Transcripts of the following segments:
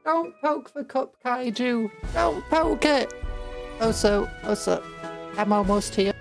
Don't poke the cup kaiju. Don't poke it. Also, I'm almost here.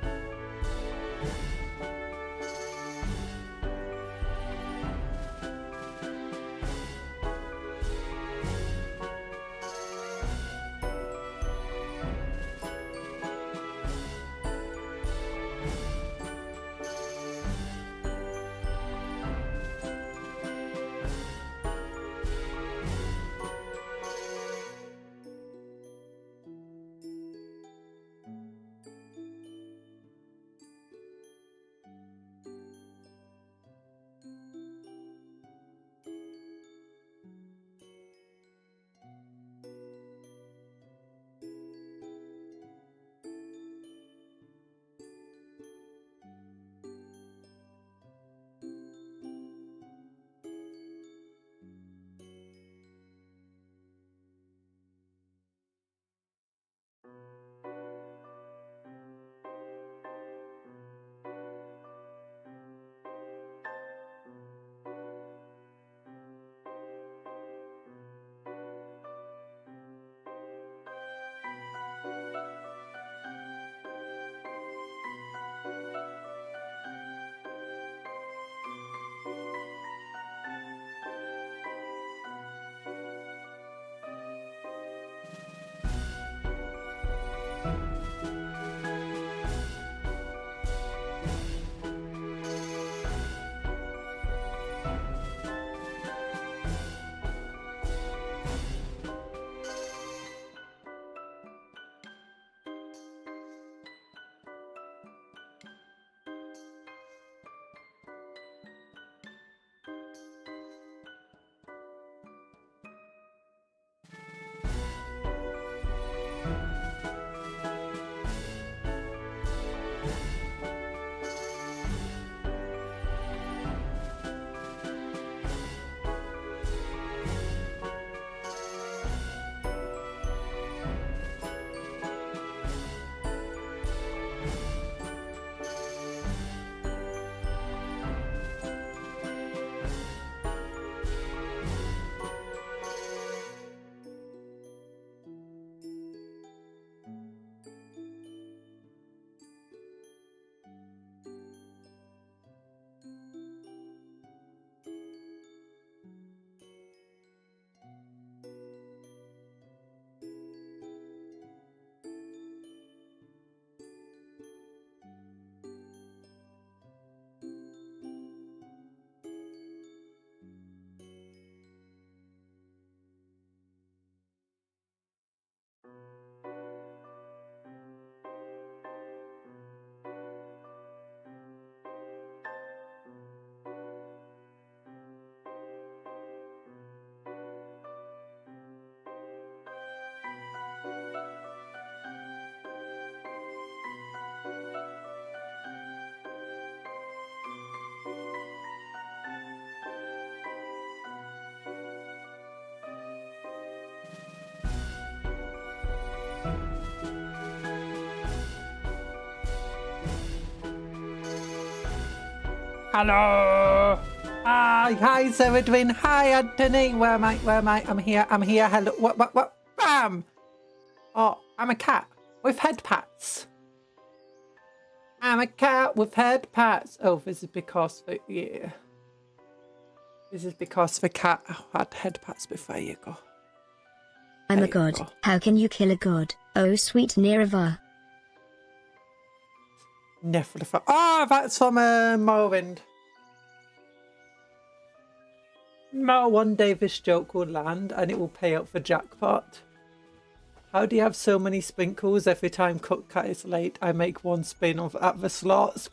Hello. Hi, Zeradwin. Hi, Anthony. Where am I? I'm here. Hello. What? Bam. Oh, I'm a cat with head pats. I'm a cat with head pats. Oh, this is because the This is because the cat had head pats before you go. I'm a god. Go. How can you kill a god? Oh, sweet Nirava. Never. Oh, that's from Morrowind. No, one day this joke will land and it will pay out for jackpot. How do you have so many sprinkles? Every time Cookcat is late, I make one spin off at the slots.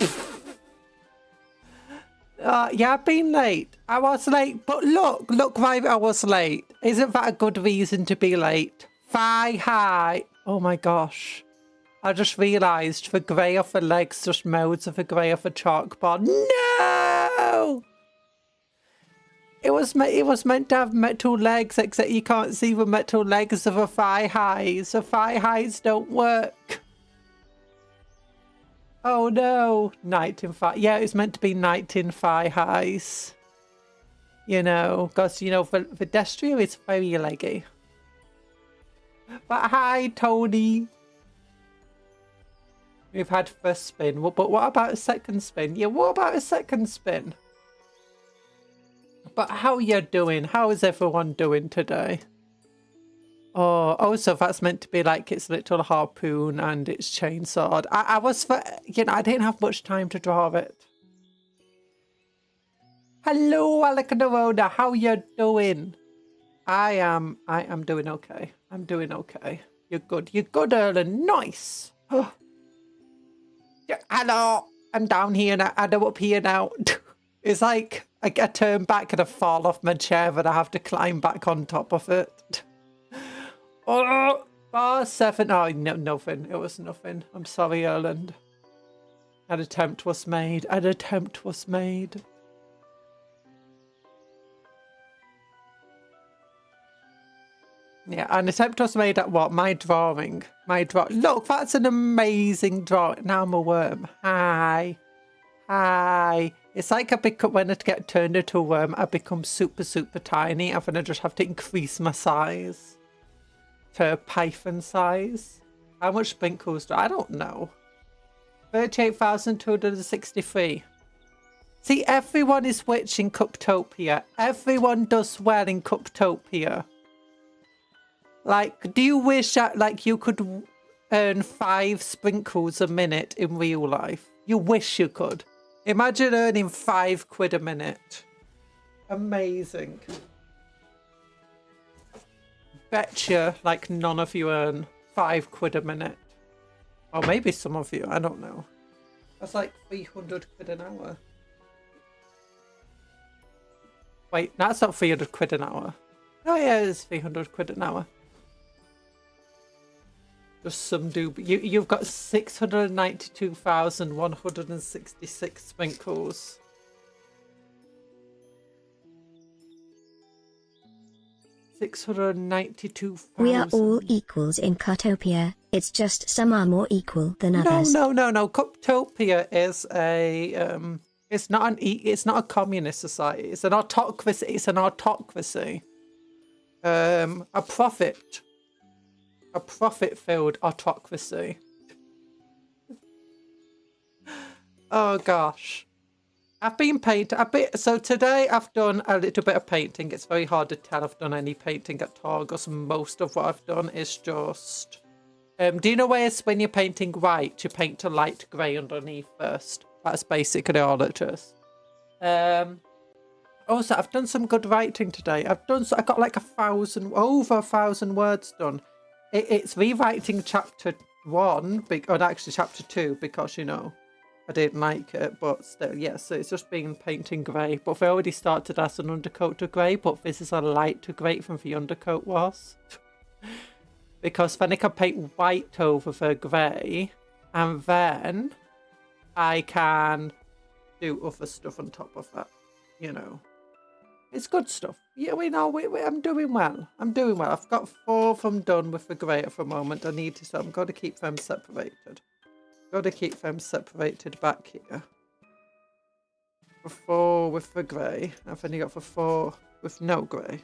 Yeah, I've been late. I was late, but look why I was late. Isn't that a good reason to be late? Hi. Oh my gosh. I just realised the grey of the legs just melds of the grey of the chalkboard. No! It was meant to have metal legs, except you can't see the metal legs of the thigh highs. The thigh highs don't work. Oh no. Night in thigh. Yeah, it was meant to be night in thigh highs. You know, because, you know, the pedestrian is very leggy. But hi, Tony. We've had first spin, but what about a second spin? Yeah, what about a second spin? But how you doing? How is everyone doing today? Oh, also that's meant to be like its little harpoon and its chainsword. I was, you know, I didn't have much time to draw it. Hello, Alec, how you doing? I am doing okay. I'm doing okay. You're good. You're good, Erlen. Nice. Oh. Yeah, hello. I'm down here now. I'm up here now. It's like I turn back and I fall off my chair, but I have to climb back on top of it. Oh, bar 7. Oh, no, nothing. It was nothing. I'm sorry, Erland. An attempt was made. An attempt was made. Yeah, an attempt was made at what? My drawing. My draw. Look, that's an amazing drawing. Now I'm a worm. Hi. Hi. It's like I become, when I get turned into a worm, I become super, super tiny. And then I just have to increase my size to python size. How much sprinkles do I don't know. 38,263. See, everyone is rich in Cuptopia. Everyone does well in Cuptopia. Like, do you wish that, like, you could earn 5 sprinkles a minute in real life? You wish you could. Imagine earning 5 quid a minute. Amazing. Betcha, like, none of you earn 5 quid a minute. Or maybe some of you, I don't know. That's like 300 quid an hour. Wait, that's not 300 quid an hour. Oh yeah, it's 300 quid an hour. Just some do. You've got 692,166 sprinkles. We are all equals in Cuptopia. It's just some are more equal than others. No. Cuptopia is a it's not a communist society. It's an autocracy. It's an autocracy. A profit-filled autocracy. Oh gosh. I've been painting so today I've done a little bit of painting. It's very hard to tell I've done any painting at all because most of what I've done is just do you know when you're painting white, you paint a light grey underneath first? That's basically all it is. Also, I've done some good writing today. I got like over 1,000 words done. It's rewriting chapter 1, or actually chapter 2, because, you know, I didn't like it, but still, yes, yeah, so it's just been painting grey. But we already started as an undercoat to grey, but this is a light to grey from the undercoat was. Because then I can paint white over the grey, and then I can do other stuff on top of that, you know. It's good stuff. Yeah, I'm doing well. I'm doing well. I've got 4 of them done with the grey at the moment. I need to, so I'm going to keep them separated. Got to keep them separated back here. For 4 with the grey. I've only got for 4 with no grey.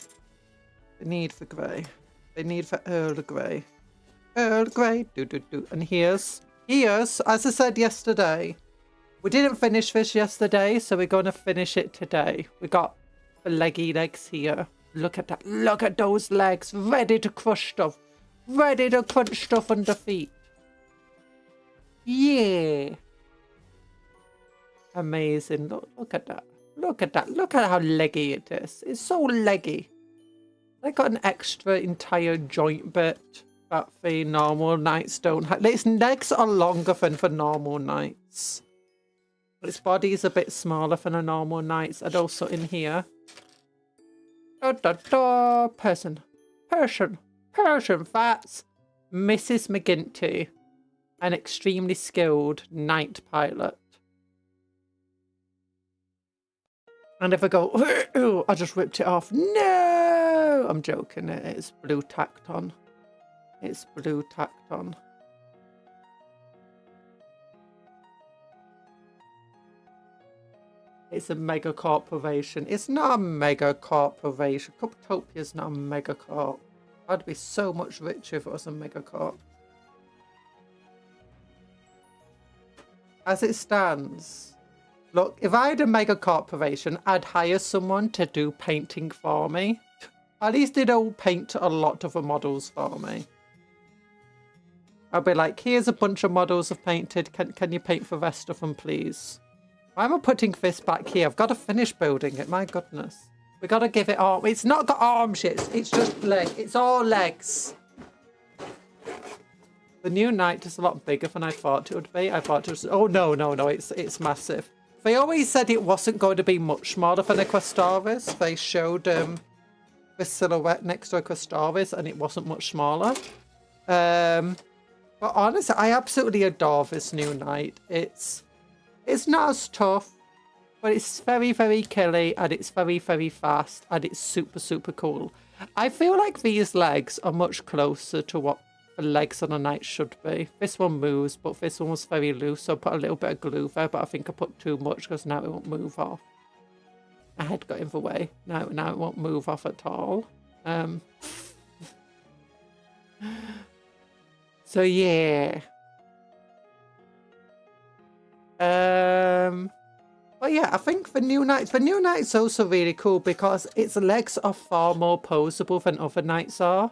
They need the grey. They need the Earl Grey. Earl Grey. Do. And here's, as I said yesterday, we didn't finish this yesterday, so we're going to finish it today. We got the leggy legs here. Look at that. Look at those legs. Ready to crush stuff. Ready to crunch stuff under feet. Yeah. Amazing. Look at that. Look at that. Look at how leggy it is. It's so leggy. I got an extra entire joint bit that the normal knights don't have. Its legs are longer than the normal knights. But its body is a bit smaller than a normal knight's. And also in here. Person. That's Mrs. McGinty. An extremely skilled night pilot. And if I go, oh, I just ripped it off. No! I'm joking. It's blue tacked on. It's blue tacked on. It's a mega corporation. It's not a mega corporation. Cuptopia's not a mega corp. I'd be so much richer if it was a megacorp. As it stands, look, if I had a mega corporation, I'd hire someone to do painting for me. At least they don't paint a lot of the models for me. I'd be like, here's a bunch of models I've painted. Can you paint the rest of them, please? Why am I putting this back here? I've got to finish building it. My goodness. We got to give it arm. It's not got arms yet. It's just leg. It's all legs. The new knight is a lot bigger than I thought it would be. I thought it was... Oh, no. It's massive. They always said it wasn't going to be much smaller than a Questoris. They showed the silhouette next to a Questoris and it wasn't much smaller. But honestly, I absolutely adore this new knight. It's not as tough, but it's very, very killy and it's very, very fast and it's super, super cool. I feel like these legs are much closer to what the legs on a knight should be. This one moves, but this one was very loose, so I put a little bit of glue there, but I think I put too much because now it won't move off. My head got in the way. Now it won't move off at all. So yeah. But yeah, I think the new knight's also really cool because its legs are far more poseable than other knights are.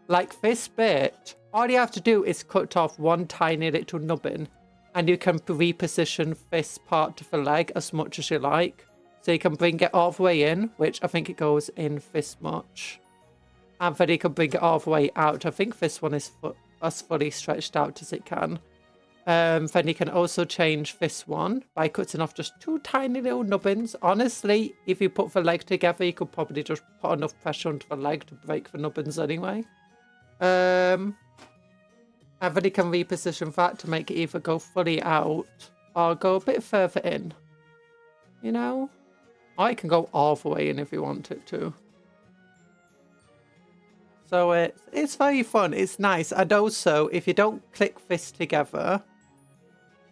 Like this bit, all you have to do is cut off one tiny little nubbin and you can reposition this part of the leg as much as you like. So you can bring it all the way in, which I think it goes in this much. And then you can bring it all the way out. I think this one is as fully stretched out as it can. Then you can also change this one by cutting off just two tiny little nubbins. Honestly, if you put the leg together, you could probably just put enough pressure onto the leg to break the nubbins anyway. And then you can reposition that to make it either go fully out or go a bit further in. You know? Or you can go all the way in if you want it to. So it's very fun. It's nice. And also, if you don't click this together,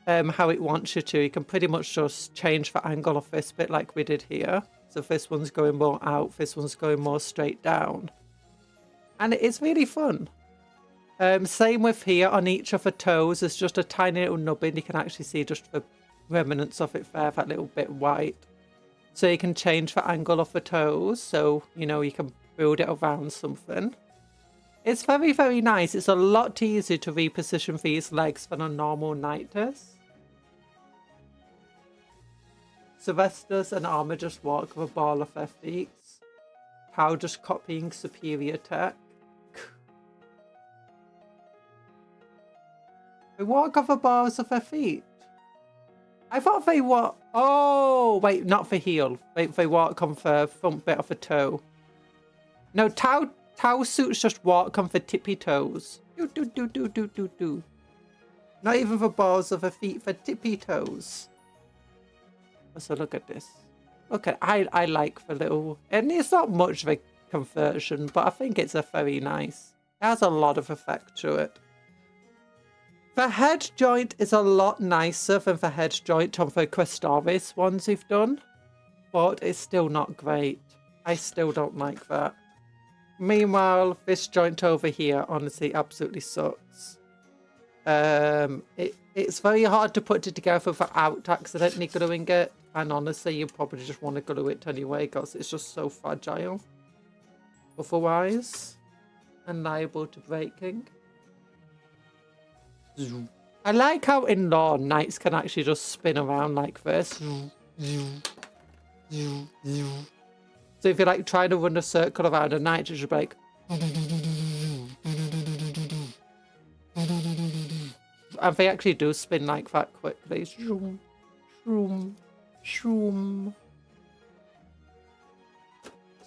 how it wants you to, you can pretty much just change the angle of this bit like we did here. So if this one's going more out, this one's going more straight down. And it's really fun. Same with here on each of the toes. There's just a tiny little nubbin. You can actually see just the remnants of it there, that little bit white. So you can change the angle of the toes. So, you know, you can build it around something. It's very, very nice. It's a lot easier to reposition these legs than a normal knight is. Sylvesters and Armor just walk with a ball of their feet. How just copying superior tech. They walk off the balls of their feet. I thought they walk... Oh, wait, not for heel. They walk on the front bit of the toe. No, Tau suits just walk on the tippy toes. Do. Not even the balls of the feet, the tippy toes. So look at this. Look at... I like the little... And it's not much of a conversion, but I think it's a very nice... It has a lot of effect to it. The head joint is a lot nicer than the head joint on the Questoris ones we've done. But it's still not great. I still don't like that. Meanwhile, this joint over here honestly absolutely sucks. It's very hard to put it together without accidentally gluing it. And honestly, you probably just want to glue it anyway because it's just so fragile. Otherwise, and liable to breaking. I like how in law knights can actually just spin around like this. So if you're like trying to run a circle around a knight, you should be like... And they actually do spin like that quickly. Shroom, shroom, shroom.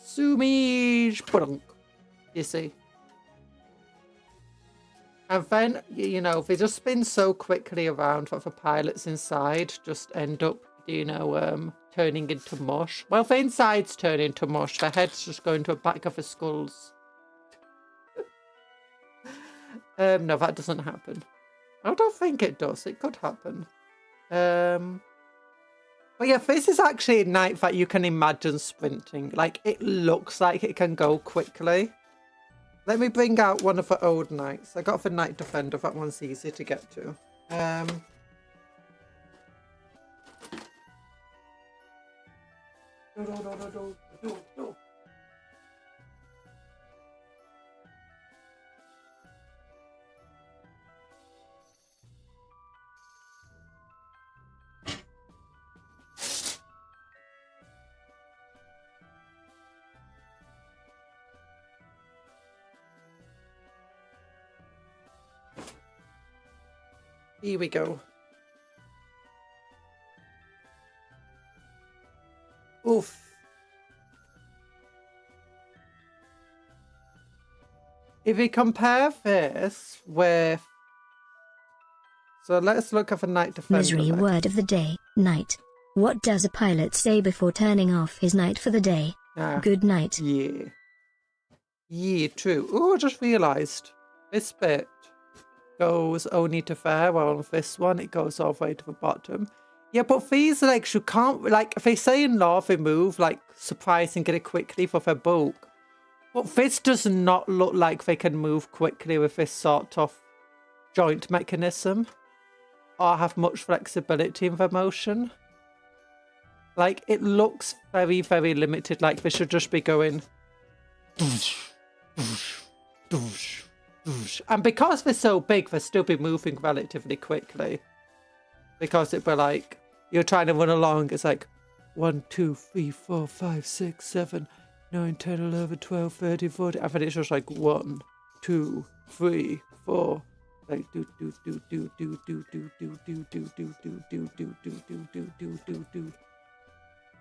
Sumish, you see. And then, you know, they just spin so quickly around that the pilots inside just end up, you know, turning into mush. Well, the insides turn into mush. The heads just go into the back of the skulls. No, that doesn't happen. I don't think it does. It could happen. But yeah, this is actually a knight that you can imagine sprinting. Like, it looks like it can go quickly. Let me bring out one of the old knights. I got the Knight Defender. That one's easy to get to. Here we go. Oof. If we compare this with... So let's look at the Knight Defender. Misery word of the day, night. What does a pilot say before turning off his night for the day? Good night. Yeah. Yeah, true. Oh, I just realised. This bit goes only to fair, while on this one it goes all the way to the bottom. Yeah, but these legs, you can't, like, if they say in law they move, like, surprise and get it quickly for their bulk. But this does not look like they can move quickly with this sort of joint mechanism. Or have much flexibility in their motion. Like, it looks very, very limited, like they should just be going... And because they're so big, they'll still be moving relatively quickly. Because it'd be like, you're trying to run along, it's like 1, 2, 3, 4, 5, 6, 7, 9, 10, 11, 12, 13, 14. I think it's just like 1, 2, 3, 4. Like do.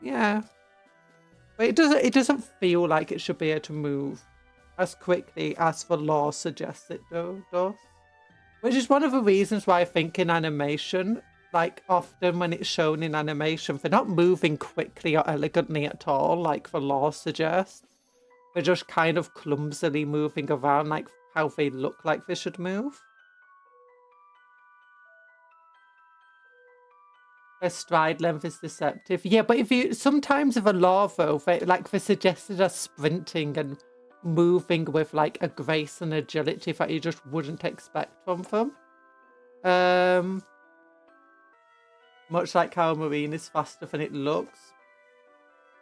Yeah. But it doesn't feel like it should be able to move as quickly as the law suggests it does. Which is one of the reasons why I think in animation, like often when it's shown in animation, they're not moving quickly or elegantly at all, like the law suggests. They're just kind of clumsily moving around, like how they look like they should move. Their stride length is deceptive. Yeah, but if you sometimes with a law though, they're suggested as sprinting and moving with like a grace and agility that you just wouldn't expect from them. Much like how a marine is faster than it looks.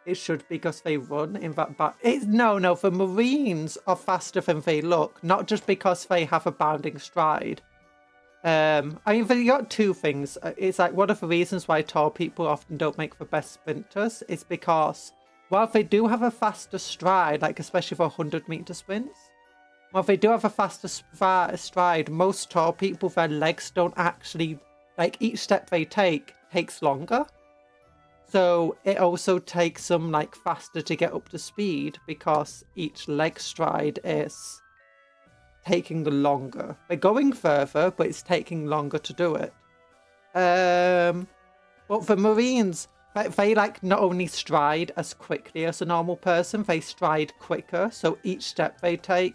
It should be because they run in that no, the marines are faster than they look, not just because they have a bounding stride. I mean, you got two things. It's like one of the reasons why tall people often don't make the best sprinters is because while they do have a faster stride, like especially for 100-meter sprints, while they do have a faster stride, most tall people, their legs don't actually, like each step they take takes longer. So it also takes them like faster to get up to speed because each leg stride is taking longer. They're going further, but it's taking longer to do it. But for marines, they like not only stride as quickly as a normal person, they stride quicker. So each step they take,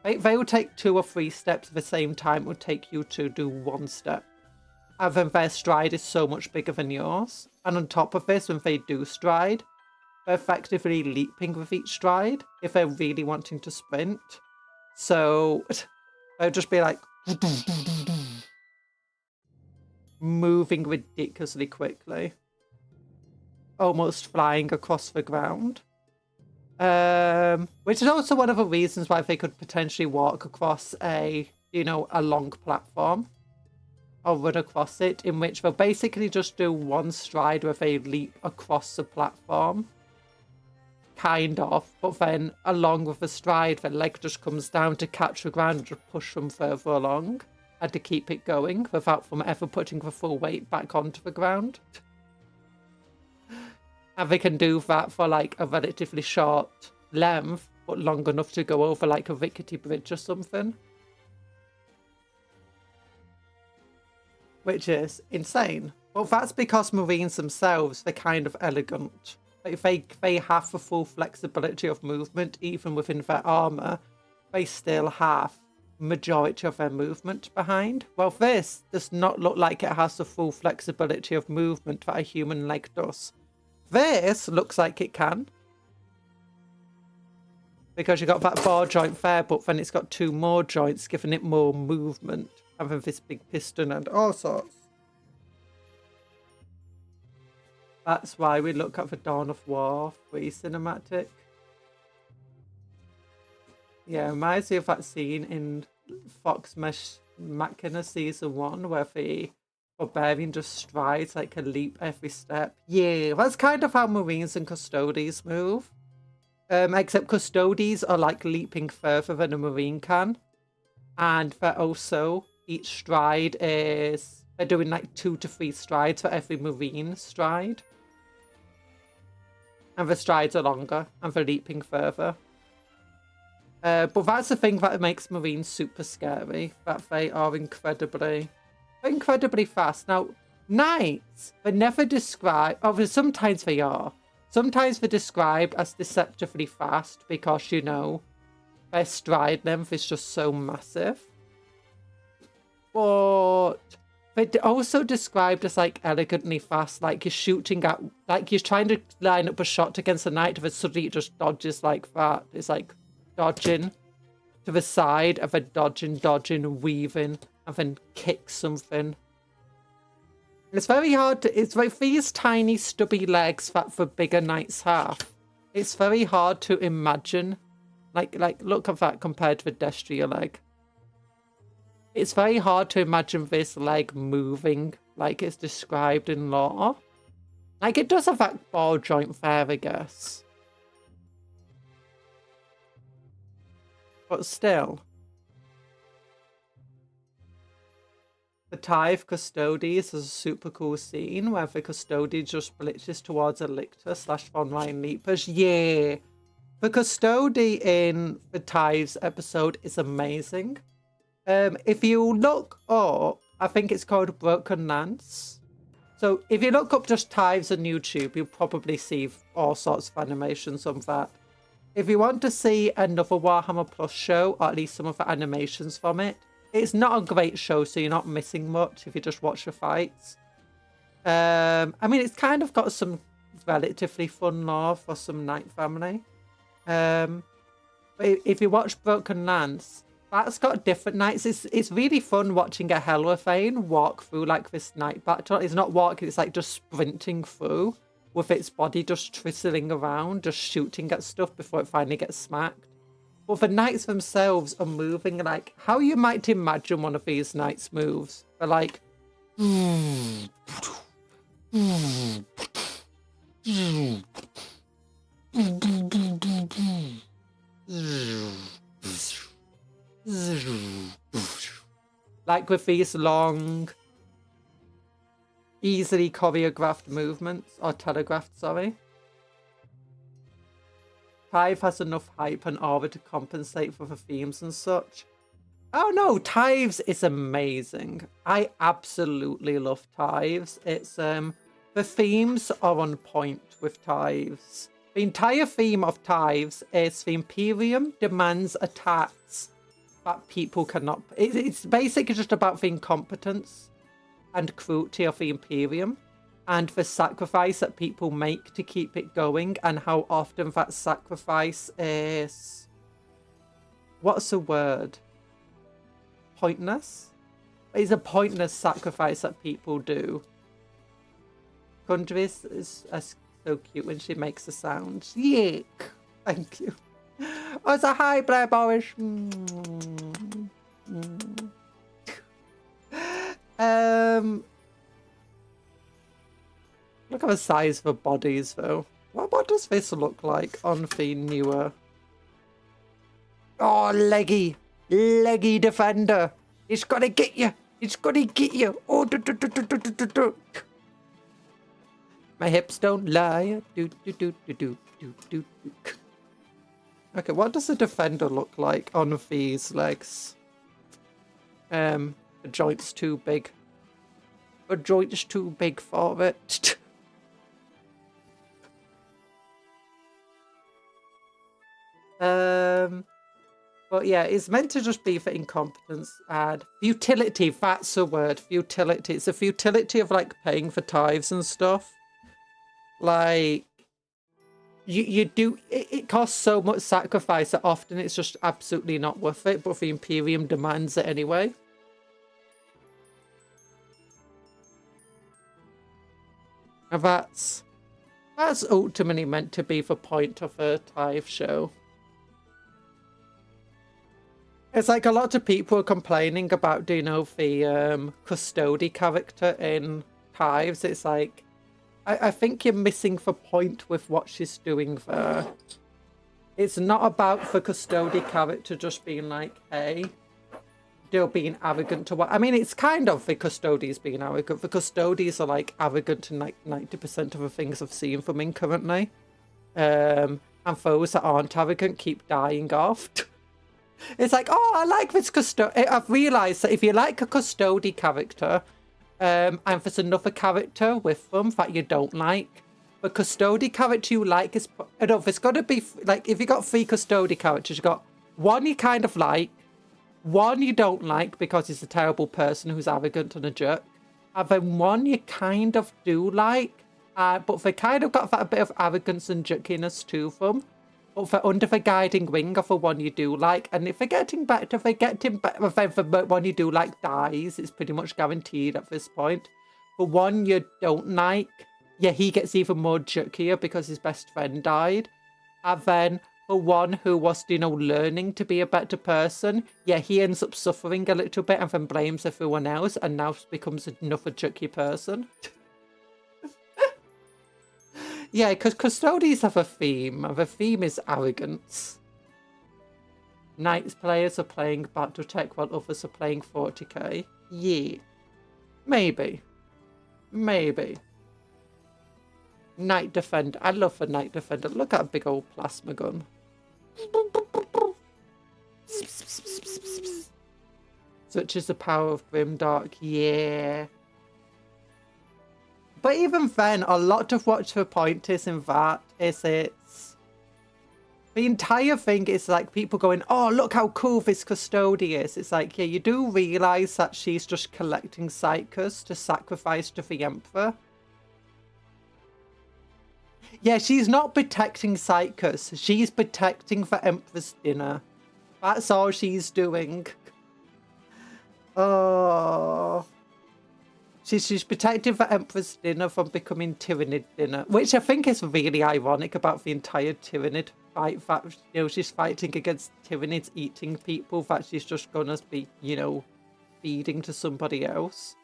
they will take 2 or 3 steps at the same time. It would take you to do 1 step. And then their stride is so much bigger than yours. And on top of this, when they do stride, they're effectively leaping with each stride if they're really wanting to sprint. So they'll just be like moving ridiculously quickly, almost flying across the ground. Which is also one of the reasons why they could potentially walk across a long platform or run across it, in which they'll basically just do 1 stride where they leap across the platform. Kind of, but then along with the stride, the leg just comes down to catch the ground and just push them further along and to keep it going without them ever putting the full weight back onto the ground. And they can do that for like a relatively short length, but long enough to go over like a rickety bridge or something. Which is insane. Well, that's because marines themselves, they're kind of elegant. If they have the full flexibility of movement, even within their armor, they still have majority of their movement behind. Well, this does not look like it has the full flexibility of movement that a human leg does. This looks like it can. because you got that ball joint there, but then it's got 2 more joints, giving it more movement, having this big piston and all sorts. That's why we look at the Dawn of War 3 cinematic. Yeah, reminds me of that scene in Fox Machina Season 1 where the barbarian just strides like a leap every step. Yeah, that's kind of how Marines and Custodes move. Except Custodes are like leaping further than a Marine can. And they're also, each stride is, they're doing like 2 to 3 strides for every Marine stride. And the strides are longer and they're leaping further. But that's the thing that makes Marines super scary, that they are incredibly fast. Now, Knights, they're never described, sometimes they are. Sometimes they're described as deceptively fast because, you know, their stride length is just so massive. But they're also described as, like, elegantly fast, like you're shooting at, like you're trying to line up a shot against a knight, but suddenly it just dodges like that. It's like dodging to the side, and then dodging, weaving, and then kick something. It's very hard to, it's like these tiny stubby legs that the bigger knights have. It's very hard to imagine. Like look at that compared to the Destria leg. It's very hard to imagine this leg moving like it's described in lore. Like it does have that ball joint there, I guess. But still. The Tithe Custodes is a super cool scene where the Custodes just glitches towards a lictor / online leapers. Yeah! The Custode in the Tithes episode is amazing. If you look up, I think it's called Broken Lance. So if you look up just Tithes on YouTube, you'll probably see all sorts of animations on that. If you want to see another Warhammer Plus show, or at least some of the animations from it, it's not a great show, so you're not missing much if you just watch the fights. I mean, it's kind of got some relatively fun lore for some Knight family. But if you watch Broken Lance, that's got different knights. It's really fun watching a Helwathane walk through like this Knight battle. It's not walking, it's like just sprinting through with its body just twizzling around, just shooting at stuff before it finally gets smacked. But the knights themselves are moving like how you might imagine one of these knights moves. They're like like with these long, easily choreographed movements, or telegraphed, sorry. Tithe has enough hype and aura to compensate for the themes and such. Oh no, Tithes is amazing. I absolutely love Tithes. It's the themes are on point with Tithes. The entire theme of Tithes is the Imperium demands attacks that people cannot. It's basically just about the incompetence and cruelty of the Imperium. And the sacrifice that people make to keep it going, and how often that sacrifice is... What's the word? Pointless? It's a pointless sacrifice that people do. Kundris is so cute when she makes the sound. Yeek! Thank you. Oh, it's a hi, Blair Boris. Look at the size of the bodies, though. What does this look like on the newer? Oh, leggy defender. It's gonna get you. It's gonna get you. Oh, my hips don't lie. Okay, what does the defender look like on these legs? The joint's too big. The joint's too big for it. But yeah, it's meant to just be for incompetence and futility. That's the word, futility. It's the futility of like paying for tithes and stuff. Like, you do, it costs so much sacrifice that often it's just absolutely not worth it, but the Imperium demands it anyway. And that's ultimately meant to be the point of a tithe show. It's like a lot of people are complaining about, you know, the custody character in tithes. It's like, I think you're missing the point with what she's doing there. It's not about the custody character just being like, hey, they're being arrogant to what... I mean, it's kind of the custodies being arrogant. The custodies are like arrogant to like 90% of the things I've seen from him currently. And those that aren't arrogant keep dying off. It's like, oh, I like this custody. I've realised that if you like a custody character, and there's another character with them that you don't like, the custody character you like is... I don't know, there's got to be... Like, if you got 3 custody characters, you got one you kind of like, one you don't like because he's a terrible person who's arrogant and a jerk, and then one you kind of do like, but they kind of got that a bit of arrogance and jerkiness to them. But they're under the guiding wing of the one you do like, and if they're getting better, then the one you do like dies. It's pretty much guaranteed at this point. The one you don't like, yeah, he gets even more jerkier because his best friend died. And then the one who was, you know, learning to be a better person, yeah, he ends up suffering a little bit and then blames everyone else and now becomes another jerky person. Yeah, because custodians have a theme, and the theme is arrogance. Knights players are playing Battletech while others are playing 40k. Yeah. Maybe. Maybe. Knight Defender. I love a Knight Defender. Look at a big old plasma gun. Such is the power of Grimdark. Yeah. But even then, a lot of what the point is in that is it's... The entire thing is like people going, oh, look how cool this custody is. It's like, yeah, you do realise that she's just collecting psychers to sacrifice to the Emperor. Yeah, she's not protecting psychers. She's protecting the Emperor's dinner. That's all she's doing. Oh... She's protecting the Emperor's dinner from becoming Tyrannid dinner, which I think is really ironic about the entire Tyrannid fight. That, you know, she's fighting against Tyrannids eating people that she's just gonna be, you know, feeding to somebody else.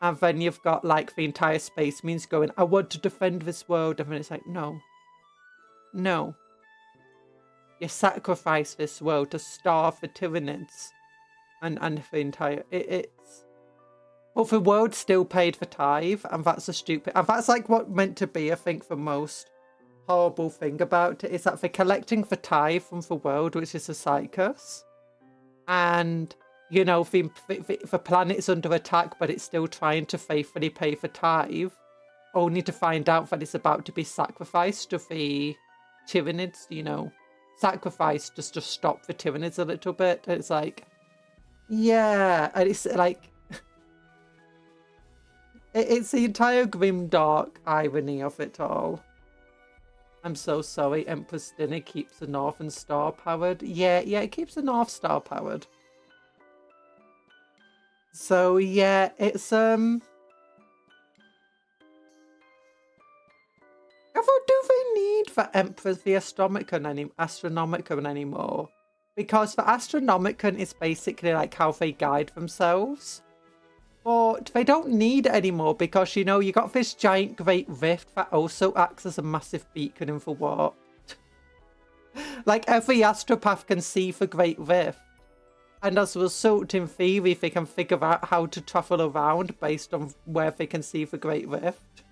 And then you've got like the entire Space Marines going, I want to defend this world, and then it's like, no. No. You sacrifice this world to starve the Tyrannids. And the entire... It's... But the world still paid for tithe, and that's a stupid... And that's like what meant to be, I think, the most horrible thing about it, is that they're collecting the tithe from the world, which is a psychus. And, you know, the planet's under attack, but it's still trying to faithfully pay for tithe, only to find out that it's about to be sacrificed to the Tyranids, you know. Sacrificed just to stop the Tyranids a little bit. And it's like... Yeah, and it's like... It's the entire grimdark irony of it all. I'm so sorry, Empress Dinner keeps the Northern Star powered. Yeah, it keeps the North Star powered. So yeah, it's do they need the Empress the Astronomicon anymore? Because the Astronomicon is basically like how they guide themselves. But they don't need it anymore because, you know, you got this giant Great Rift that also acts as a massive beacon in the warp. Like, every astropath can see the Great Rift. And as a result, in theory, they can figure out how to travel around based on where they can see the Great Rift.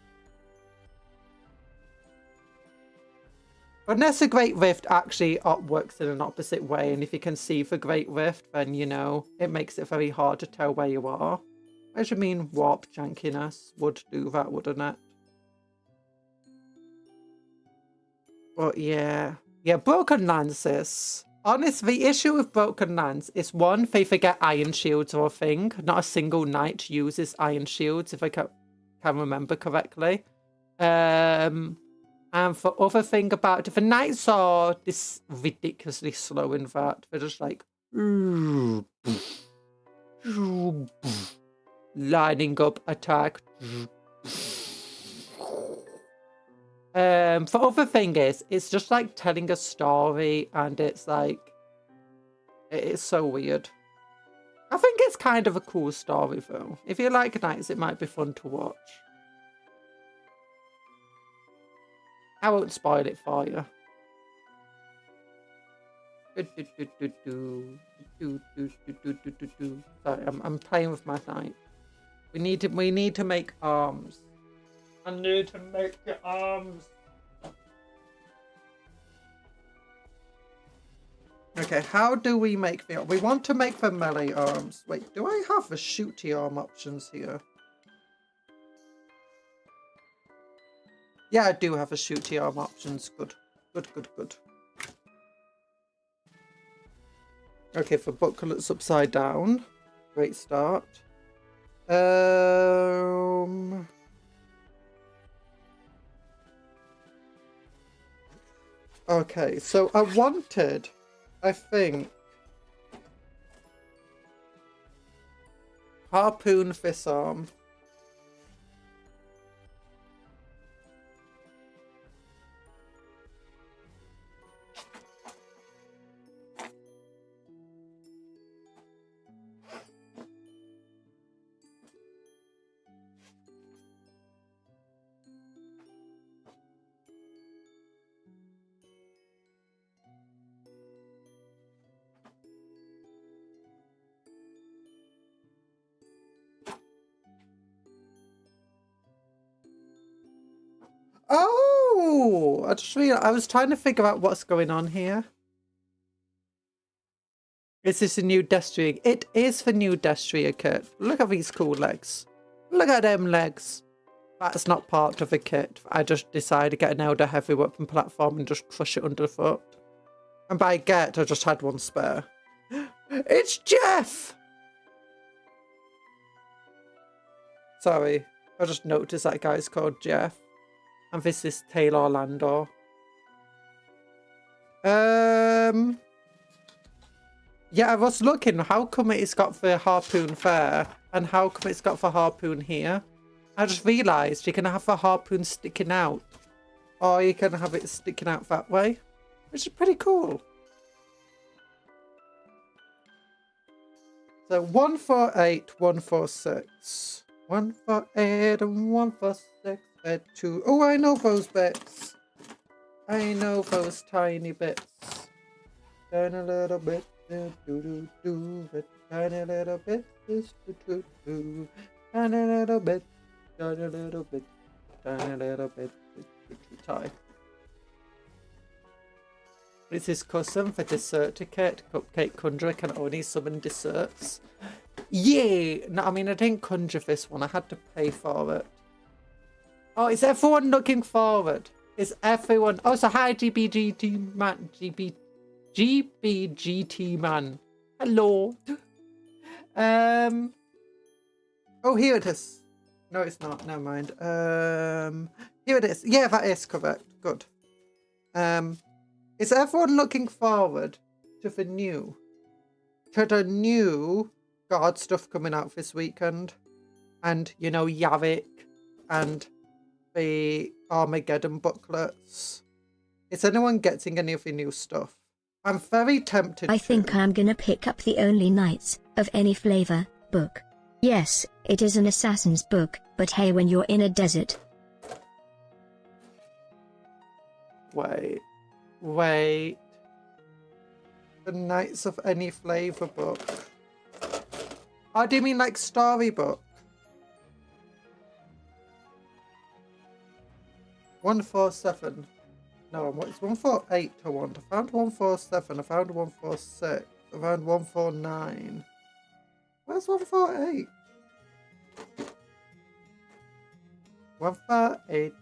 Unless the Great Rift actually works in an opposite way, and if you can see the Great Rift, then, you know, it makes it very hard to tell where you are. Which I mean, warp jankiness would do that, wouldn't it? But yeah. Yeah, Broken Lances. Honestly, the issue with Broken Lance is, one, they forget Iron Shields are a thing. Not a single knight uses Iron Shields, if I can remember correctly. And for other thing about the knights are this ridiculously slow in that. They're just like lining up attack. For other thing is, it's just like telling a story, and it's like, it's so weird. I think it's kind of a cool story though. If you like knights, it might be fun to watch. I won't spoil it for you. Sorry, I'm playing with my knight. We need to make arms. I need to make the arms. Okay, how do we make the arms? We want to make the melee arms. Wait, do I have the shooty arm options here? Yeah, I do have a shooty arm options. Good. Good. Okay, for booklets upside down. Great start. Okay, so I wanted, I think, harpoon this arm. Oh, I just realized I was trying to figure out what's going on here. Is this a new Destria? It is the new Destria kit. Look at these cool legs. Look at them legs. That's not part of the kit. I just decided to get an Elder Heavy Weapon platform and just crush it underfoot. And by get, I just had one spare. It's Jeff! Sorry, I just noticed that guy's called Jeff. And this is Taylor Orlando. Yeah, I was looking, how come it's got the harpoon there? And how come it's got the harpoon here? I just realised you can have the harpoon sticking out. Or you can have it sticking out that way. Which is pretty cool. So 148, 146. 148 and 146. 2. Oh, I know those bits. I know those tiny bits. Turn a little bit. Do. Tiny little bit. Do. Tiny little bit. Tiny little bit. Tiny little bit. Tie. This is custom for dessert kit. Cupcake Conjurer can only summon desserts. Yay! No, I mean, I didn't conjure this one. I had to pay for it. Oh, is everyone looking forward? Is everyone... Oh, so hi, GBGT man. GBGT man. Hello. Oh, here it is. No, it's not. Never mind. Here it is. Yeah, that is correct. Good. Is everyone looking forward to the new God stuff coming out this weekend? And, you know, Yavik and the Armageddon booklets. Is anyone getting any of the new stuff? I'm very tempted I think I'm gonna pick up the Only Knights of Any Flavor book. Yes, it is an assassin's book, but hey, when you're in a desert. Wait. The Knights of Any Flavor book. Oh, do you mean like storybook? 147. No, it's 148 I want. I found 147. I found 146. I found 149. Where's 148? 148.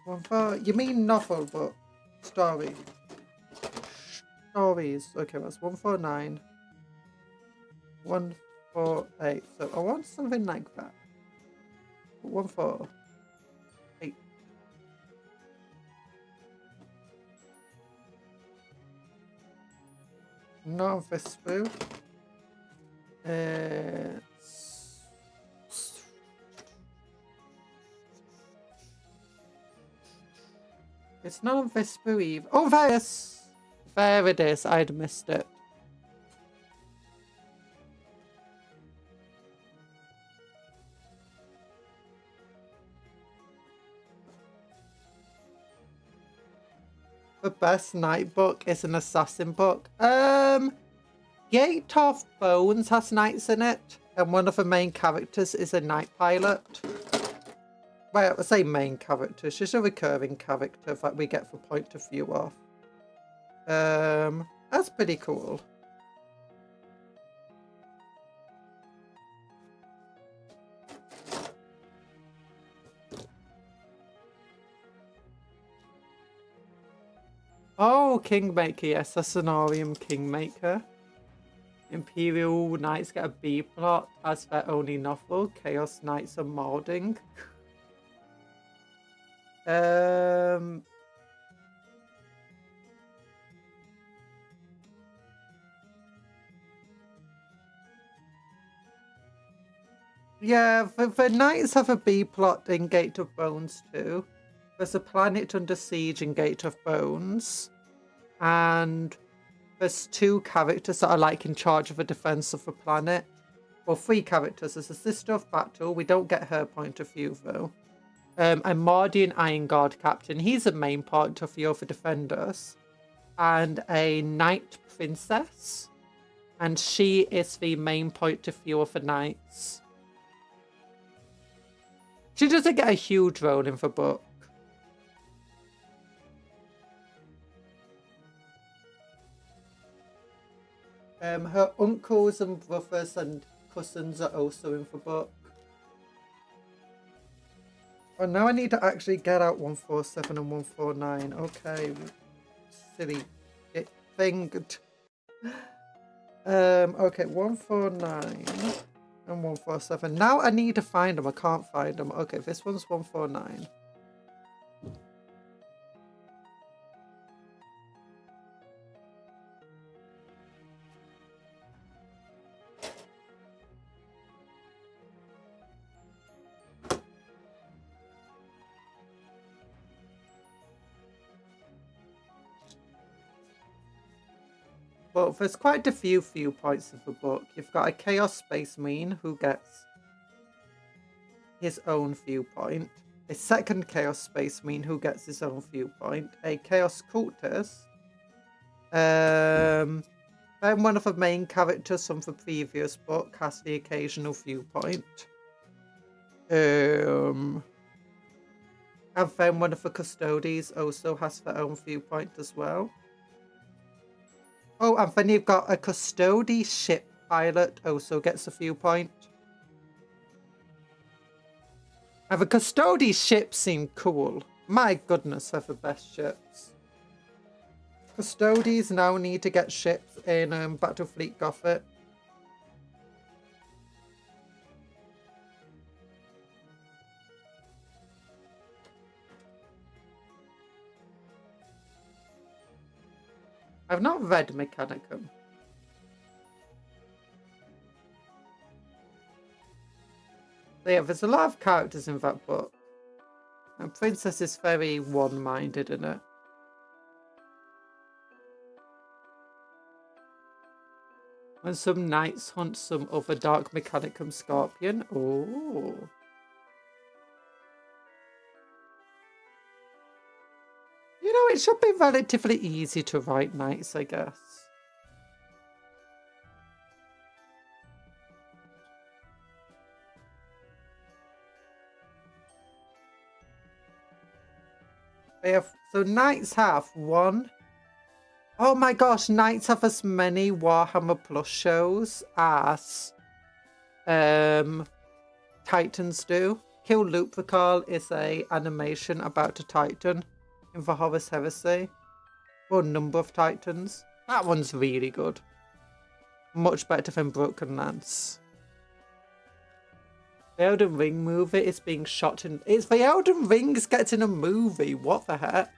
148. You mean novel book? Story. Stories. Okay, that's 149. 148. So I want something like that. 148. No, Vespu. It's not on Vespu Eve. Oh, there it is. I'd missed it. The best knight book is an assassin book. Gate of Bones has knights in it, and one of the main characters is a knight pilot. Well, I say main character, she's a recurring character that we get for point of view of. That's pretty cool. Oh, Kingmaker, yes, a Sonorium Kingmaker. Imperial Knights get a B plot as their only novel. Chaos Knights are modding. Yeah, the Knights have a B plot in Gate of Bones too. There's a planet under siege in Gate of Bones. And there's 2 characters that are like in charge of the defense of the planet. Well, 3 characters. There's a Sister of Battle. We don't get her point of view though. A Mardian Iron Guard captain. He's a main point of view of the defenders. And a Knight Princess. And she is the main point of view of the Knights. She doesn't get a huge role in the book. Her uncles and brothers and cousins are also in the book. Oh, now I need to actually get out 147 and 149. Okay, silly thing. Okay, 149 and 147. Now I need to find them. I can't find them. Okay, this one's 149. But there's quite a few viewpoints of the book. You've got a Chaos Space Marine who gets his own viewpoint. A second Chaos Space Marine who gets his own viewpoint. A Chaos Cultist. Then one of the main characters from the previous book has the occasional viewpoint. And then one of the Custodies also has their own viewpoint as well. Oh, and then you've got a Custody ship pilot also gets a viewpoint. And the Custody ships seem cool. My goodness, they're the best ships. Custodies now need to get ships in Battlefleet Gothic. I've not read Mechanicum. So yeah, there's a lot of characters in that book. And Princess is very one-minded in it. And some knights hunt some other Dark Mechanicum Scorpion. Oh. You know, it should be relatively easy to write knights, I guess. So knights have one. Oh my gosh, knights have as many Warhammer Plus shows as Titans do. Kill Lupercal is a animation about a Titan in the Horus Heresy. Or a number of Titans. That one's really good. Much better than Broken Lance. The Elden Ring movie is being shot in... It's the Elden Ring's getting a movie. What the heck?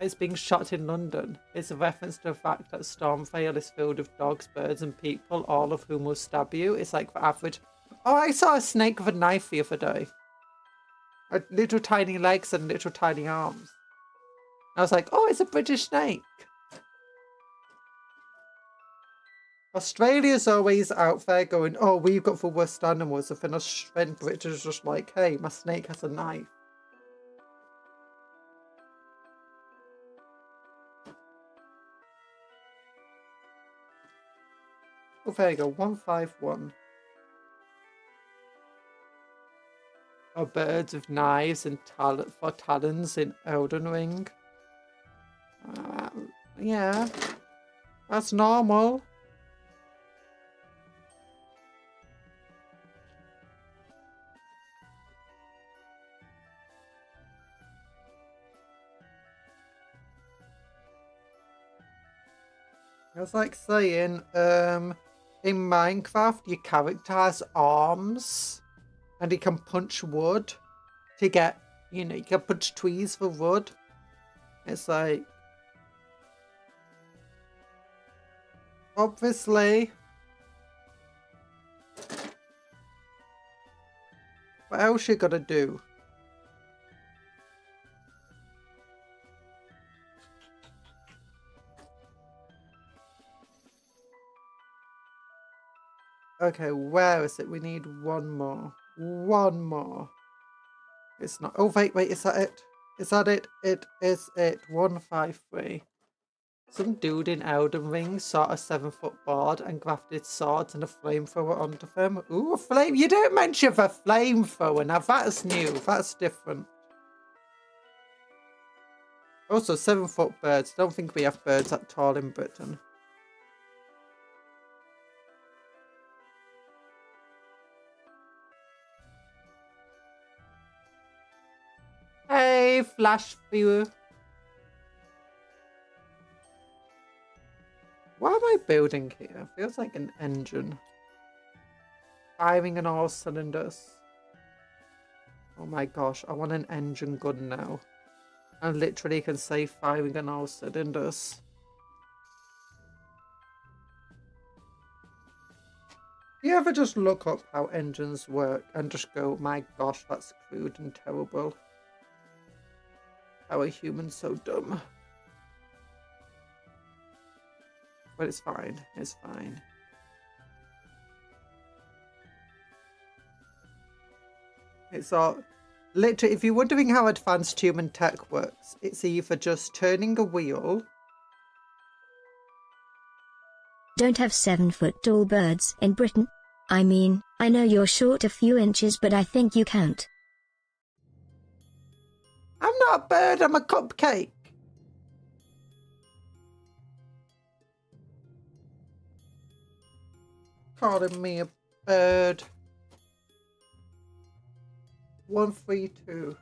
It's being shot in London. It's a reference to the fact that Stormvale is filled with dogs, birds, and people, all of whom will stab you. It's like the average. Oh, I saw a snake with a knife the other day. Little tiny legs and little tiny arms. I was like, oh, it's a British snake. Australia's always out there going, oh, we've got the worst animals. Then British just like, hey, my snake has a knife. Oh, there you go, 151. Oh, birds with knives and talons in Elden Ring. Yeah, that's normal. It's like saying, in Minecraft, your character has arms and he can punch wood to get, you know, you can punch trees for wood. It's like, obviously, what else you gotta do? Okay, where is it? We need one more. One more. It's not. Oh, wait, is that it? Is that it? It is it. 153. Some dude in Elden Ring saw a 7-foot board and grafted swords and a flamethrower onto them. Ooh, a flame. You don't mention the flamethrower. Now, that's new. That's different. Also, 7-foot birds. Don't think we have birds that tall in Britain. Hey, Flash Viewer. What am I building here? Feels like an engine. Firing on all cylinders. Oh my gosh, I want an engine gun now. I literally can say firing on all cylinders. You ever just look up how engines work and just go, my gosh, that's crude and terrible. How are humans so dumb? But it's fine. It's fine. It's all... Literally, if you're wondering how advanced human tech works, it's either just turning a wheel... Don't have 7-foot tall birds in Britain. I mean, I know you're short a few inches, but I think you count. I'm not a bird, I'm a cupcake. Calling me a bird. 132.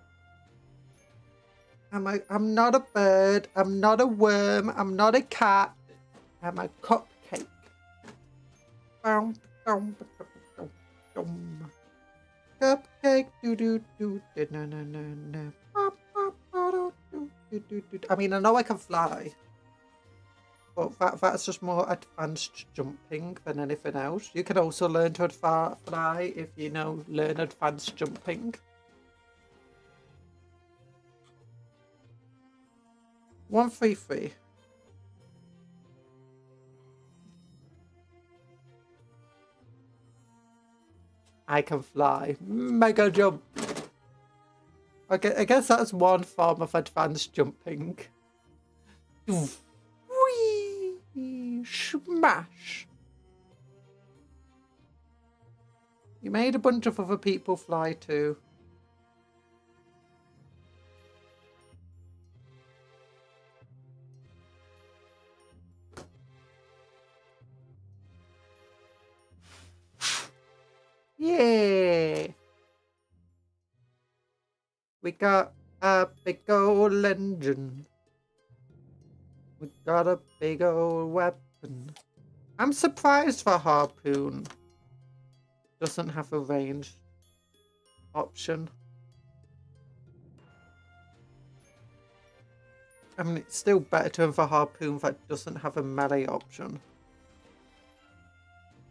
I'm not a bird, I'm not a worm, I'm not a cat, I'm a cupcake. Cupcake, do do do do no no no no. I mean, I know I can fly, but that's just more advanced jumping than anything else. You can also learn to fly if you know learn advanced jumping. 133. I can fly. Mega jump. Okay, I guess that's one form of advanced jumping. Whee! Smash! You made a bunch of other people fly too. Yeah! We got a big old engine. We got a big old weapon. I'm surprised the harpoon doesn't have a range option. I mean, it's still better to have a harpoon that doesn't have a melee option.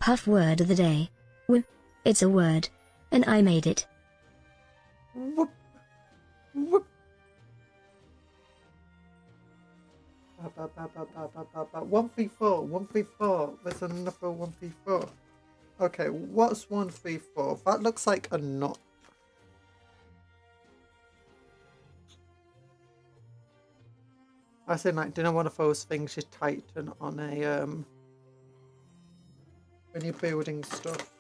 Puff word of the day. It's a word. And I made it. Whoop. Whoop. 134, 134. There's another 134. Okay, what's 134? That looks like a knot. I say, like, do you know one of those things you tighten on a when you're building stuff?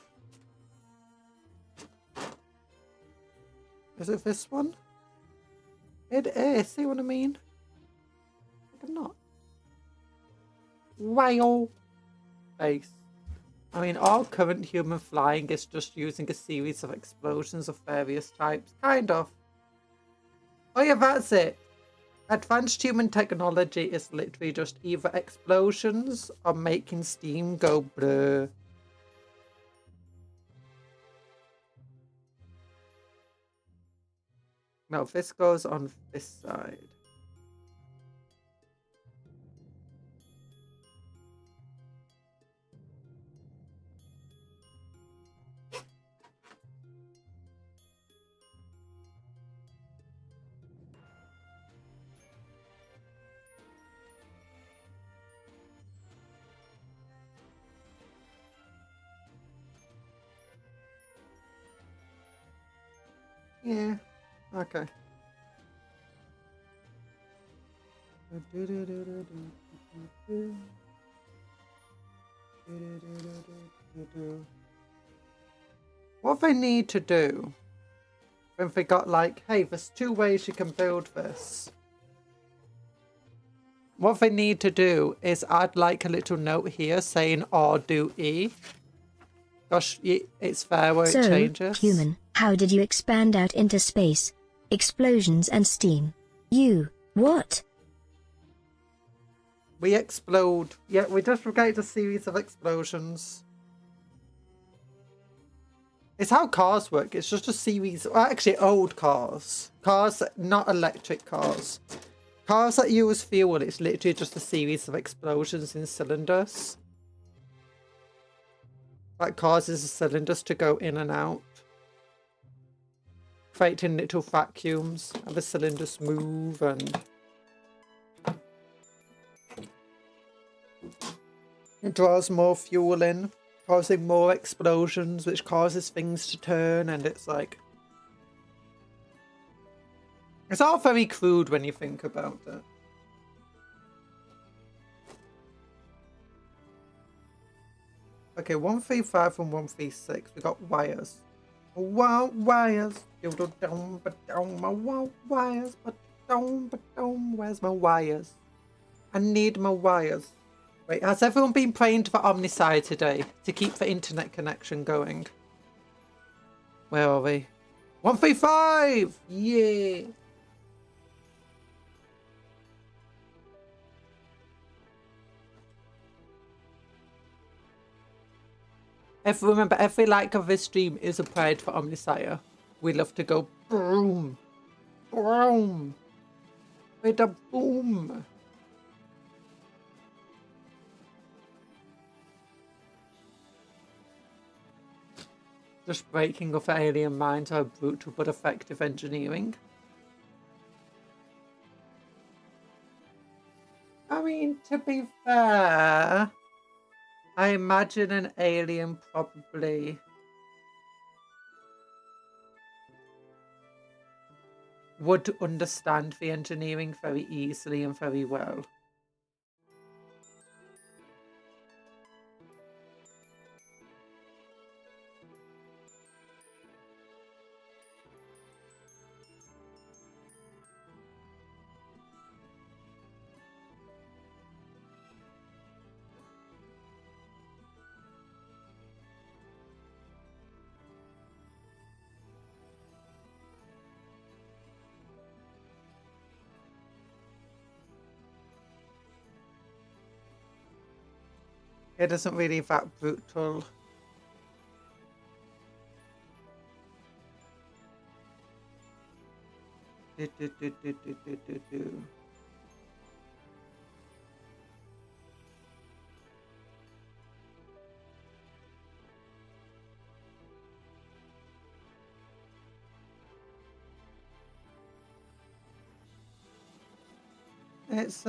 Is it this one? It is. See what I mean? Like a knot. Whale face. I mean, all current human flying is just using a series of explosions of various types. Kind of. Oh yeah, that's it. Advanced human technology is literally just either explosions or making steam go blur. No, this goes on this side. Yeah, okay. What they need to do, when they got like, hey, there's 2 ways you can build this. What they need to do is add like a little note here saying or do E. Gosh, it's fair where it changes. So, human, how did you expand out into space? Explosions and steam. What? We explode. Yeah, we just create a series of explosions. It's how cars work. It's just a series. Well, actually, old cars. Cars, not electric cars. Cars that use fuel, it's literally just a series of explosions in cylinders. That causes the cylinders to go in and out, creating little vacuums, and the cylinders move and it draws more fuel in, causing more explosions, which causes things to turn, and it's like... It's all very crude when you think about it. Okay, 135 and 136. We got wires. Wow, wires. Wires. Where's my wires? I need my wires. Wait, has everyone been praying to the Omnicide today to keep the internet connection going? Where are we? 135! Yeah! Remember, every like of this stream is a prayer for Omnisire. We love to go boom, boom, with a boom. Just breaking of alien minds are brutal but effective engineering. I mean, to be fair, I imagine an alien probably would understand the engineering very easily and very well. It isn't really that brutal. It's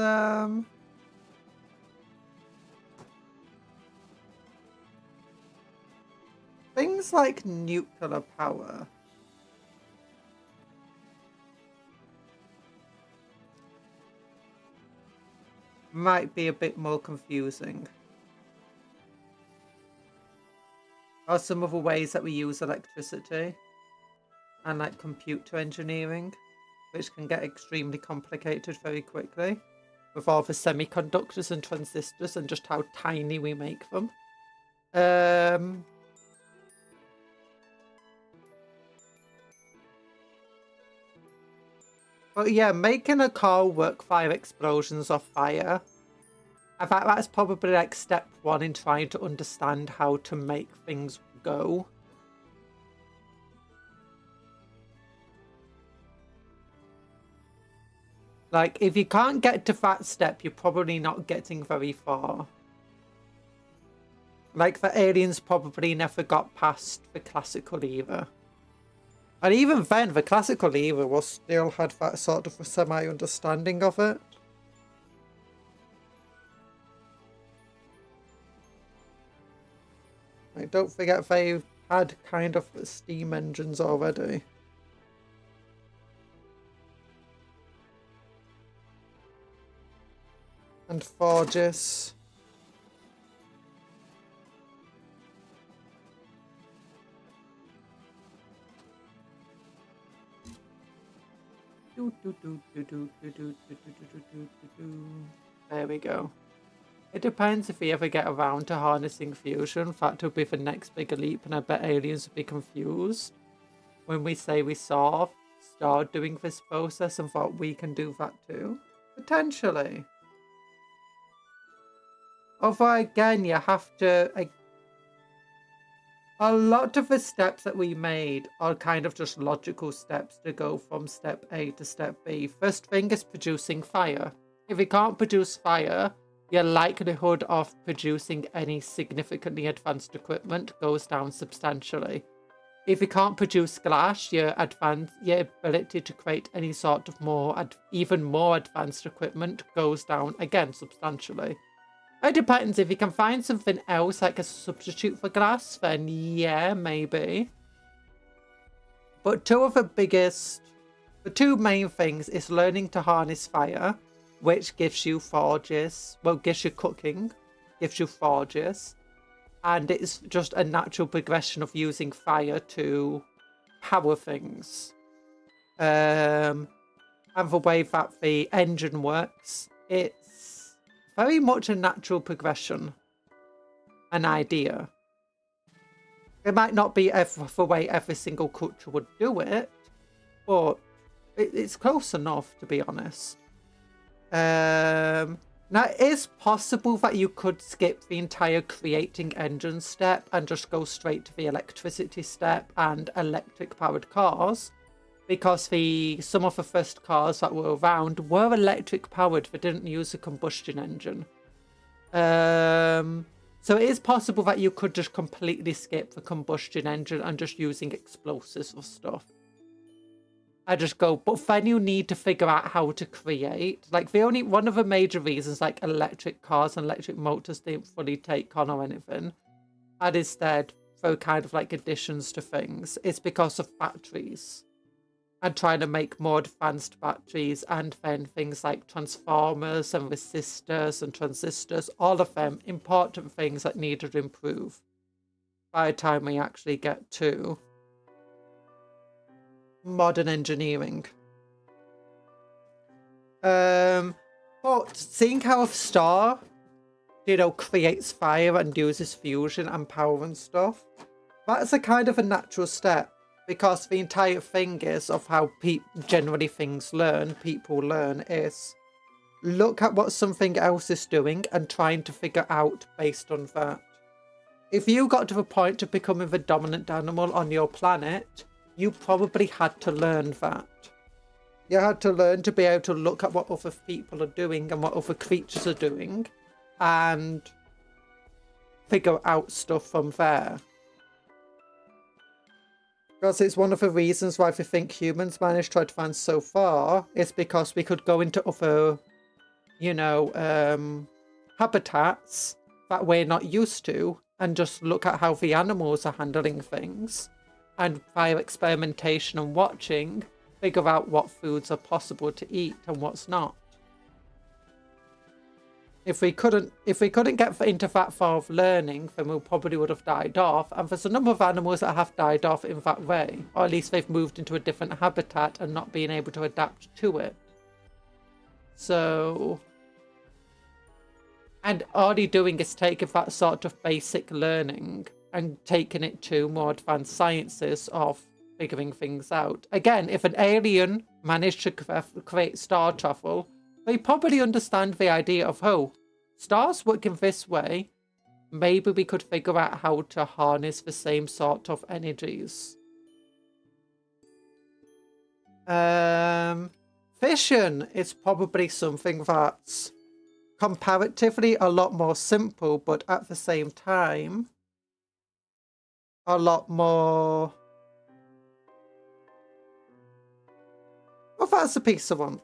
things like nuclear power. Might be a bit more confusing. Or some other ways that we use electricity and like computer engineering, which can get extremely complicated very quickly with all the semiconductors and transistors and just how tiny we make them. But yeah, making a car work via explosions or fire, I think that's probably like step one in trying to understand how to make things go. Like, if you can't get to that step, you're probably not getting very far. Like, the aliens probably never got past the classical era. And even then, the classical era was still had that sort of a semi-understanding of it. Like, don't forget they had kind of steam engines already. And forges. There we go. It depends if we ever get around to harnessing fusion. That would be the next bigger leap, and I bet aliens would be confused when we say we start doing this process and thought we can do that too. Potentially. Although again, you have to... a lot of the steps that we made are kind of just logical steps to go from step A to step B. First thing is producing fire. If you can't produce fire, your likelihood of producing any significantly advanced equipment goes down substantially. If you can't produce glass, your ability to create any sort of even more advanced equipment goes down again substantially. It depends. If you can find something else like a substitute for glass, then yeah, maybe. But the two main things is learning to harness fire, which gives you forges, well, gives you cooking, gives you forges, and it's just a natural progression of using fire to power things. And the way that the engine works, it's very much a natural progression, an idea. It might not be the way every single culture would do it, but it's close enough, to be honest. Now, it is possible that you could skip the entire creating engine step and just go straight to the electricity step and electric-powered cars, because some of the first cars that were around were electric-powered. They didn't use a combustion engine. So it is possible that you could just completely skip the combustion engine and just using explosives or stuff. I just go, but then you need to figure out how to create. Like, one of the major reasons, like, electric cars and electric motors didn't fully take on or anything, and instead throw kind of like additions to things, it's because of batteries. And trying to make more advanced batteries, and then things like transformers and resistors and transistors, all of them important things that needed to improve by the time we actually get to modern engineering. But seeing how a star, creates fire and uses fusion and power and stuff, that's a kind of a natural step. Because the entire thing is of how generally people learn is look at what something else is doing and trying to figure out based on that. If you got to the point of becoming the dominant animal on your planet, you probably had to learn that. You had to learn to be able to look at what other people are doing and what other creatures are doing and figure out stuff from there. Because it's one of the reasons why we think humans managed to advance so far, is because we could go into other you know, habitats that we're not used to and just look at how the animals are handling things, and via experimentation and watching, figure out what foods are possible to eat and what's not. If we couldn't get into that far of learning, then we probably would have died off. And there's a number of animals that have died off in that way, or at least they've moved into a different habitat and not being able to adapt to it. So, and all you're doing is taking that sort of basic learning and taking it to more advanced sciences of figuring things out. Again, if an alien managed to create star travel, they probably understand the idea of, oh, stars work in this way. Maybe we could figure out how to harness the same sort of energies. Fission is probably something that's comparatively a lot more simple, but at the same time, a lot more... Well, that's the piece I want.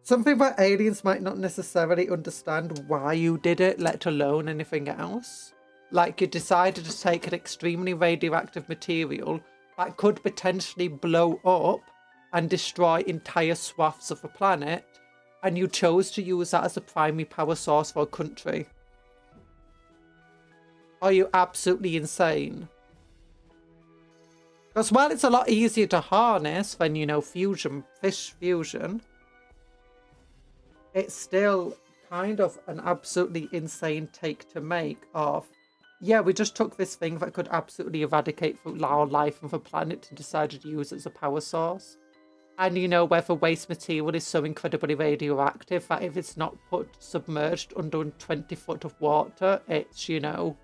Something that aliens might not necessarily understand why you did it, let alone anything else. Like you decided to take an extremely radioactive material that could potentially blow up and destroy entire swaths of the planet, and you chose to use that as a primary power source for a country. Are you absolutely insane? Because while it's a lot easier to harness than, you know, fish fusion, it's still kind of an absolutely insane take to make of, yeah, we just took this thing that could absolutely eradicate our life from the planet and decided to use it as a power source. And, you know, where the waste material is so incredibly radioactive that if it's not put submerged under 20 foot of water, it's, you know,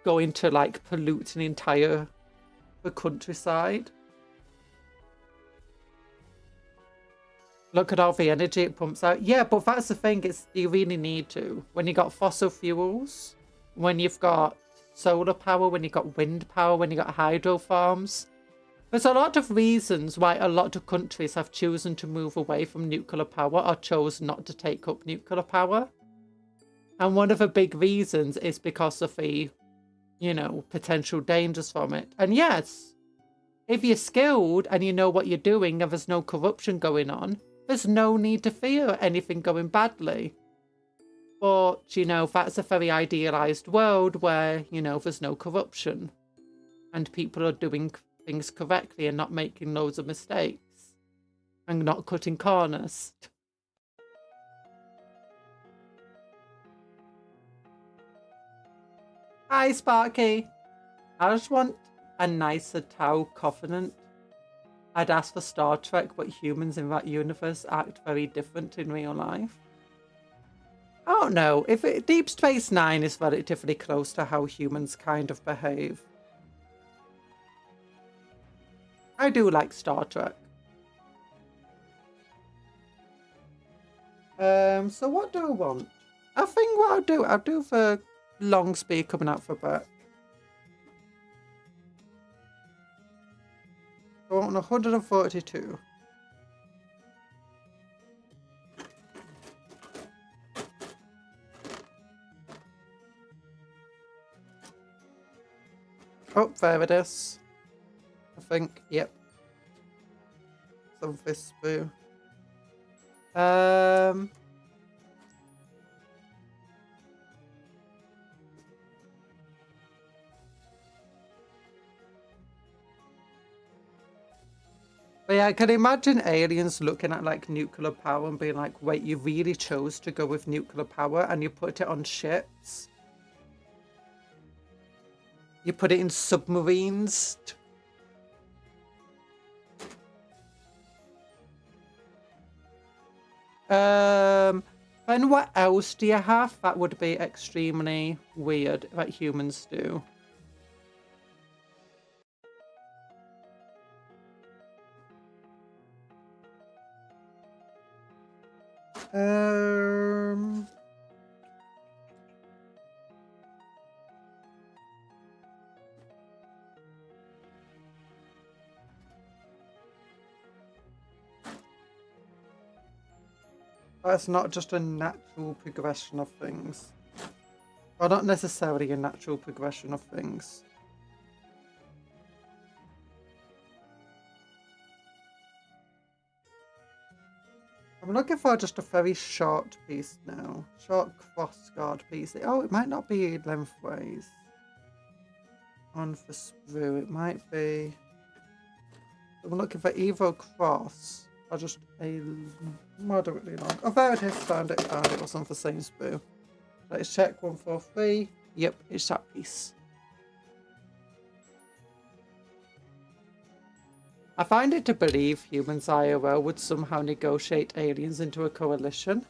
going to, like, pollute the countryside. Look at all the energy it pumps out. Yeah, but that's the thing, is you really need to. When you got fossil fuels, when you've got solar power, when you've got wind power, when you've got hydro farms. There's a lot of reasons why a lot of countries have chosen to move away from nuclear power or chose not to take up nuclear power. And one of the big reasons is because of the, you know, potential dangers from it. And yes, if you're skilled and you know what you're doing and there's no corruption going on, there's no need to fear anything going badly. But, you know, that's a very idealized world where, you know, there's no corruption and people are doing things correctly and not making loads of mistakes and not cutting corners. Hi, Sparky. I just want a nicer Tau Covenant. I'd ask for Star Trek, but humans in that universe act very different in real life. I don't know. Deep Space Nine is relatively close to how humans kind of behave. I do like Star Trek. So what do I want? I think what I'll do the long spear coming out for back. I want 142. Oh, there it is. I think, yep. Some fist spoo. But yeah, I can imagine aliens looking at like nuclear power and being like, wait, you really chose to go with nuclear power and you put it on ships? You put it in submarines? Then what else do you have that would be extremely weird that humans do? That's not just a natural progression of things. Well, not necessarily a natural progression of things. I'm looking for just a very short piece now. Short crossguard piece. Oh, it might not be lengthways. On for sprue, it might be. I'm looking for either a cross or just a moderately long. Oh, there it is. Found it. Found it. Was on for same sprue. Let's check 143. Yep, it's that piece. I find it to believe humans IRL would somehow negotiate aliens into a coalition.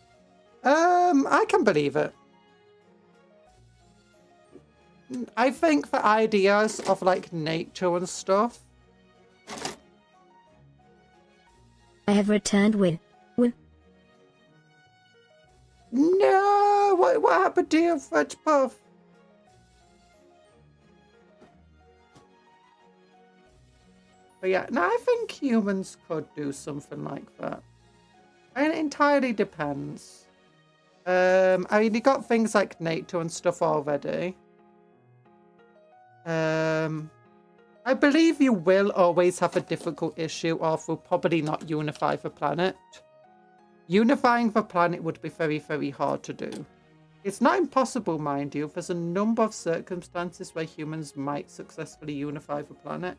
I can believe it. I think for ideas of like nature and stuff. I have returned with. No, what happened to your French puff? But yeah, no, I think humans could do something like that. And it entirely depends. I mean, you got things like nature and stuff already. I believe you will always have a difficult issue, or will probably not unify the planet. Unifying the planet would be very, very hard to do. It's not impossible, mind you. There's a number of circumstances where humans might successfully unify the planet.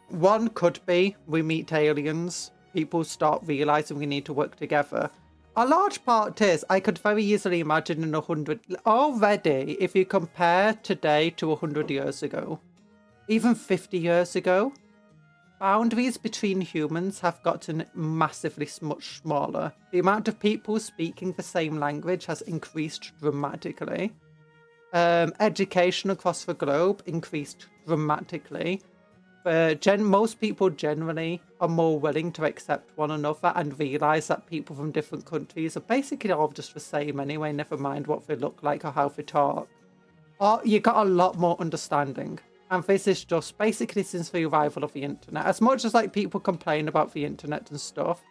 One could be we meet aliens. People start realizing we need to work together. A large part is, I could very easily imagine in 100... Already, if you compare today to 100 years ago, even 50 years ago, boundaries between humans have gotten massively much smaller. The amount of people speaking the same language has increased dramatically. Education across the globe increased dramatically. Most people generally are more willing to accept one another and realise that people from different countries are basically all just the same anyway, never mind what they look like or how they talk. Or you got a lot more understanding. And this is just basically since the arrival of the internet. As much as like people complain about the internet and stuff,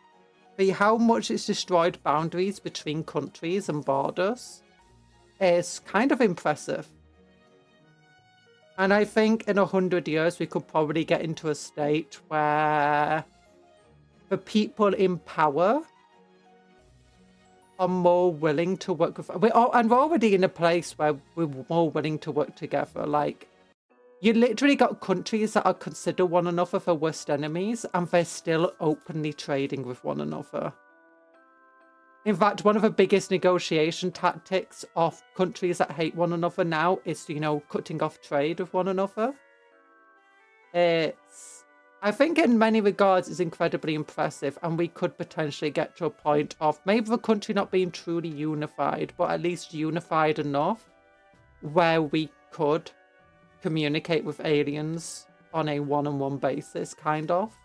but how much it's destroyed boundaries between countries and borders is kind of impressive. And I think in 100 years, we could probably get into a state where the people in power are more willing to work with... and we're already in a place where we're more willing to work together. Like, you literally got countries that are considered one another for worst enemies, and they're still openly trading with one another. In fact, one of the biggest negotiation tactics of countries that hate one another now is, you know, cutting off trade with one another. I think in many regards, it's incredibly impressive, and we could potentially get to a point of maybe the country not being truly unified, but at least unified enough where we could communicate with aliens on a one-on-one basis, kind of.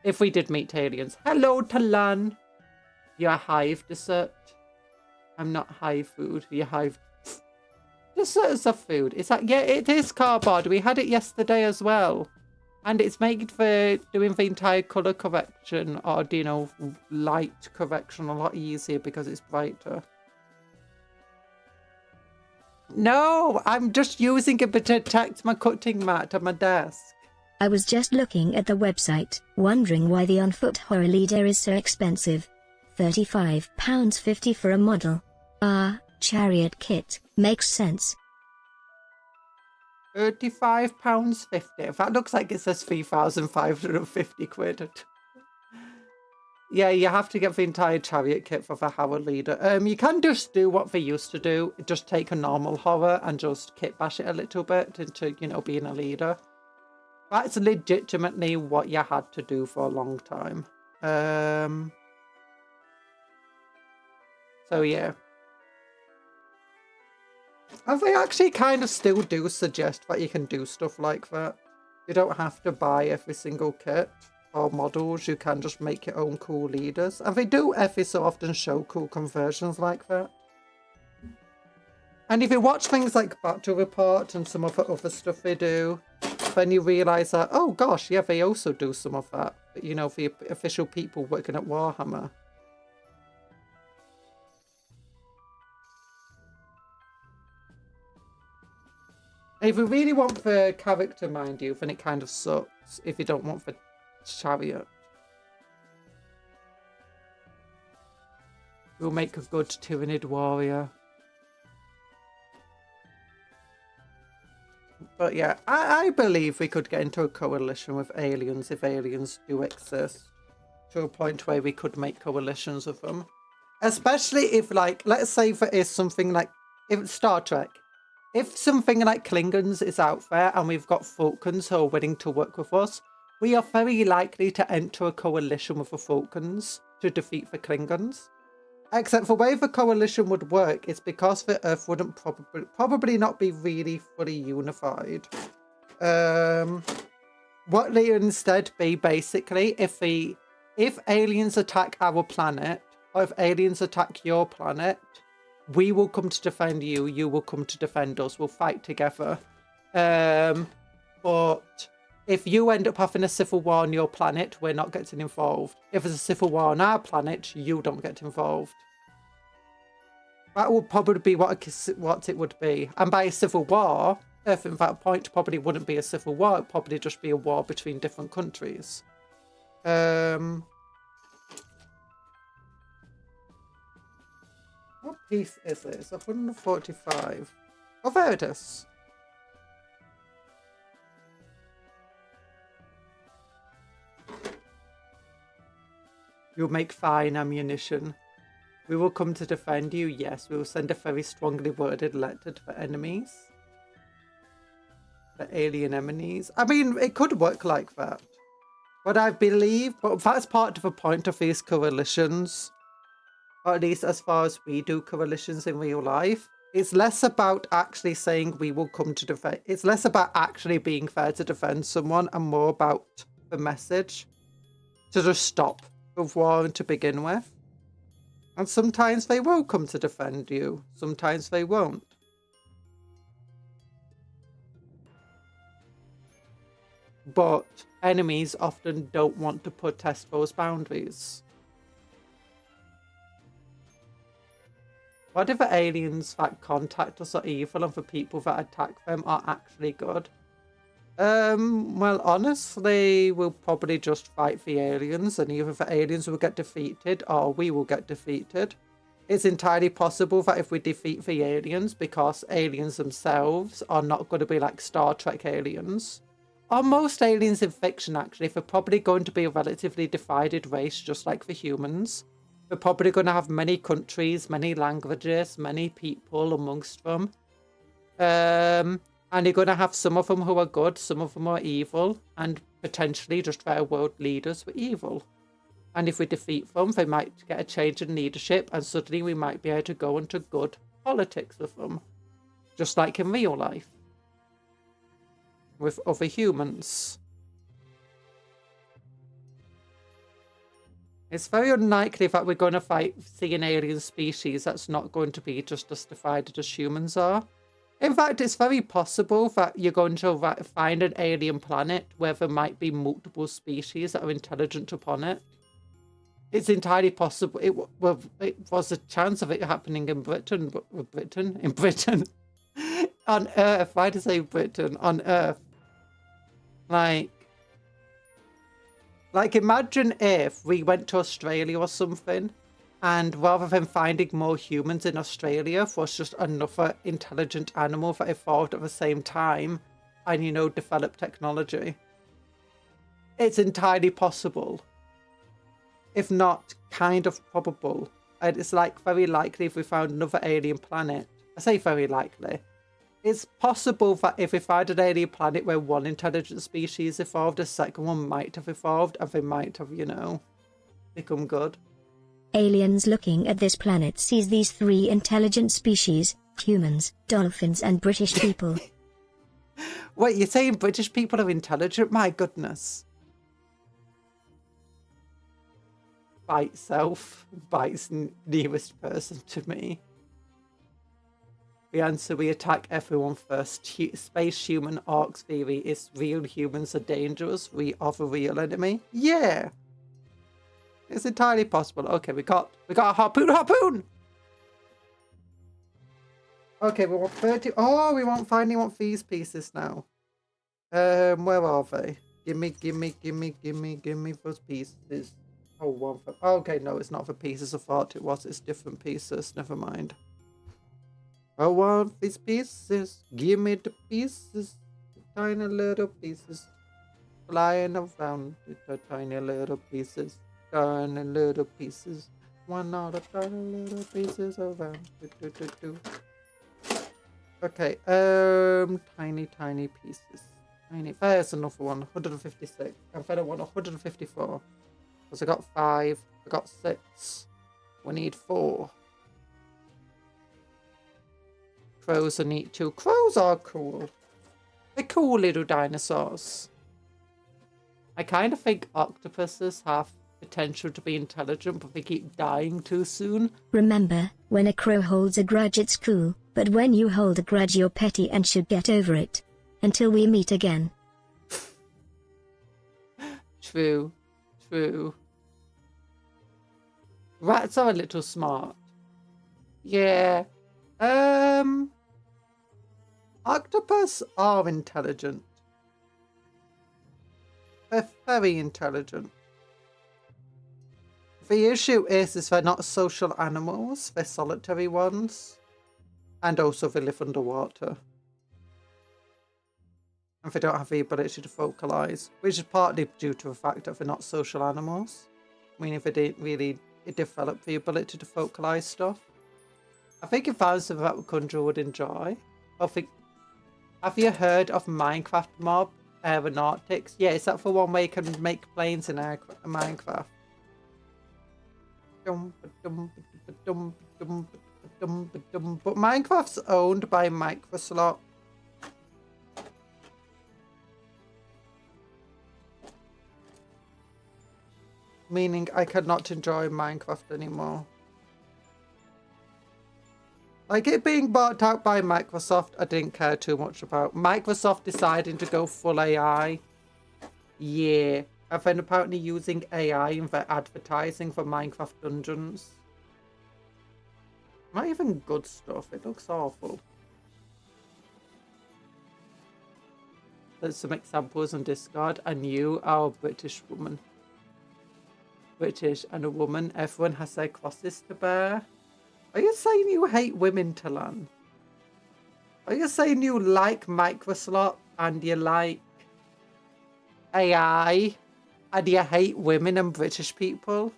If we did meet aliens. Hello, Talan. You're hive dessert. I'm not hive food. You're hive desserts are food. It's like, yeah, it is cardboard. We had it yesterday as well. And it's made for doing the entire colour correction or, you know, light correction a lot easier because it's brighter. No, I'm just using it to protect my cutting mat on my desk. I was just looking at the website, wondering why the on-foot horror leader is so expensive. £35.50 for a model. Chariot kit. Makes sense. £35.50. That looks like it says 3,550 quid. Yeah, you have to get the entire chariot kit for the horror leader. You can just do what they used to do. Just take a normal horror and just kit bash it a little bit into, you know, being a leader. That's legitimately what you had to do for a long time. So yeah. And they actually kind of still do suggest that you can do stuff like that. You don't have to buy every single kit or models. You can just make your own cool leaders. And they do every so often show cool conversions like that. And if you watch things like Battle Report and some of the other stuff they do, then you realise that, oh gosh, yeah, they also do some of that. you know, for the official people working at Warhammer. If you really want for character, mind you, then it kind of sucks if you don't want for chariot. We'll make a good Tyranid warrior. But yeah, I believe we could get into a coalition with aliens if aliens do exist. To a point where we could make coalitions with them. Especially if, like, let's say there is something like, if Star Trek. If something like Klingons is out there and we've got Falcons who are willing to work with us, we are very likely to enter a coalition with the Falcons to defeat the Klingons. Except the way the coalition would work is because the Earth wouldn't probably not be really fully unified. What they instead be basically, if aliens attack our planet, or if aliens attack your planet, we will come to defend you, you will come to defend us, we'll fight together. But if you end up having a civil war on your planet, we're not getting involved. If there's a civil war on our planet, you don't get involved. That would probably be what it would be. And by a civil war, Earth at that point probably wouldn't be a civil war, it'd probably just be a war between different countries. What piece is this? 145. Oh, there it is. You'll make fine ammunition. We will come to defend you. Yes, we will send a very strongly worded letter to the enemies. The alien enemies. I mean, it could work like that. But I believe, but that's part of the point of these coalitions. Or at least as far as we do coalitions in real life. It's less about actually saying we will come to defend. It's less about actually being fair to defend someone and more about the message. To just stop the war to begin with. And sometimes they will come to defend you. Sometimes they won't. But enemies often don't want to protest those boundaries. What if the aliens that contact us are evil and the people that attack them are actually good? Well, honestly, we'll probably just fight the aliens, and either the aliens will get defeated or we will get defeated. It's entirely possible that if we defeat the aliens, because aliens themselves are not going to be like Star Trek aliens, or most aliens in fiction actually, they're probably going to be a relatively divided race just like the humans. They're probably going to have many countries, many languages, many people amongst them. And you're going to have some of them who are good, some of them are evil, and potentially just their world leaders were evil. And if we defeat them, they might get a change in leadership, and suddenly we might be able to go into good politics with them. Just like in real life. With other humans. It's very unlikely that we're going to see an alien species that's not going to be just as divided as humans are. In fact, it's very possible that you're going to find an alien planet where there might be multiple species that are intelligent upon it. It's entirely possible. It was a chance of it happening in Britain. In Britain. On Earth. Why did I say Britain? On Earth. Like imagine if we went to Australia or something, and rather than finding more humans in Australia, was just another intelligent animal that evolved at the same time and, you know, developed technology. It's entirely possible. If not, kind of probable. And it's like very likely if we found another alien planet. I say very likely. It's possible that if we find an alien planet where one intelligent species evolved, a second one might have evolved, and they might have, you know, become good. Aliens looking at this planet sees these three intelligent species, humans, dolphins and British people. Wait, you're saying British people are intelligent? My goodness. Bite self. Bite's nearest person to me. The answer, we attack everyone first. Space human orcs theory is real humans are dangerous. We are the real enemy. Yeah. It's entirely possible. Okay, we got a harpoon! Okay, we want 30. Oh, we finally want these pieces now. Where are they? Give me those pieces. Oh, one for... Okay, no, it's not for pieces. I thought it was. It's different pieces. Never mind. I want these pieces. Give me the pieces. The tiny little pieces. Flying around with the tiny little pieces. Tiny little pieces. One of the tiny little pieces around. Okay, tiny pieces. There's another one, 156. I've got one, 154. Because I got 5, I got 6. We need 4. Crows are neat too. Crows are cool. They're cool little dinosaurs. I kind of think octopuses have potential to be intelligent, but they keep dying too soon. Remember, when a crow holds a grudge it's cool, but when you hold a grudge you're petty and should get over it. Until we meet again. True. Rats are a little smart. Yeah. Octopus are intelligent. They're very intelligent. The issue is they're not social animals. They're solitary ones. And also they live underwater. And they don't have the ability to vocalize, which is partly due to the fact that they're not social animals. I mean, if they didn't really develop the ability to vocalize stuff. I think if I was that Kundra would enjoy. Have you heard of Minecraft Mob Aeronautics? Yeah, is that for one where you can make planes in Minecraft? But Minecraft's owned by Microsoft. Meaning I cannot enjoy Minecraft anymore. Like it being bought out by Microsoft, I didn't care too much about. Microsoft deciding to go full AI. Yeah. And then apparently using AI in their advertising for Minecraft dungeons. Not even good stuff. It looks awful. There's some examples on Discord. And you are a British woman. British and a woman. Everyone has their crosses to bear. Are you saying you hate women, Talan? Are you saying you like Microsoft and you like AI and you hate women and British people?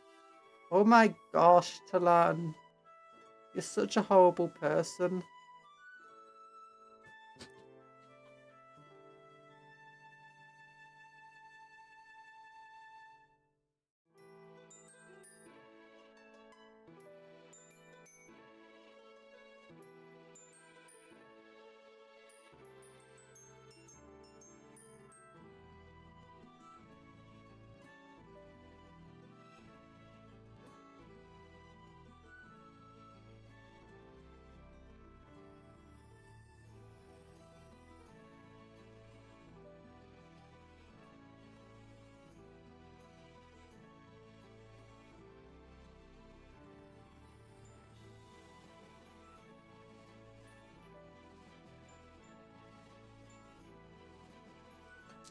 Oh my gosh, Talan. You're such a horrible person.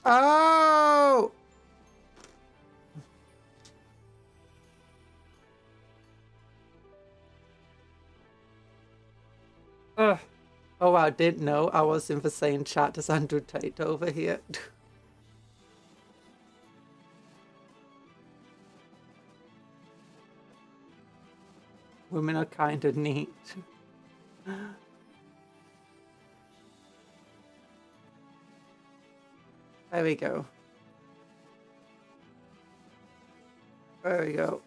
Oh! Oh wow, I didn't know I was in the same chat as Andrew Tate over here. Women are kind of neat. There we go. There we go.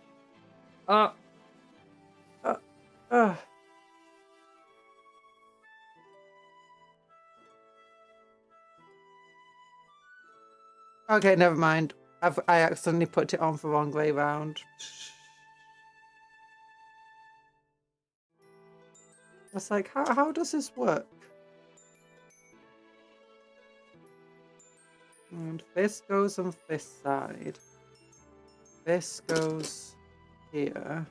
Okay, never mind. I accidentally put it on the wrong way round. was like, how does this work? And this goes on this side. This goes here.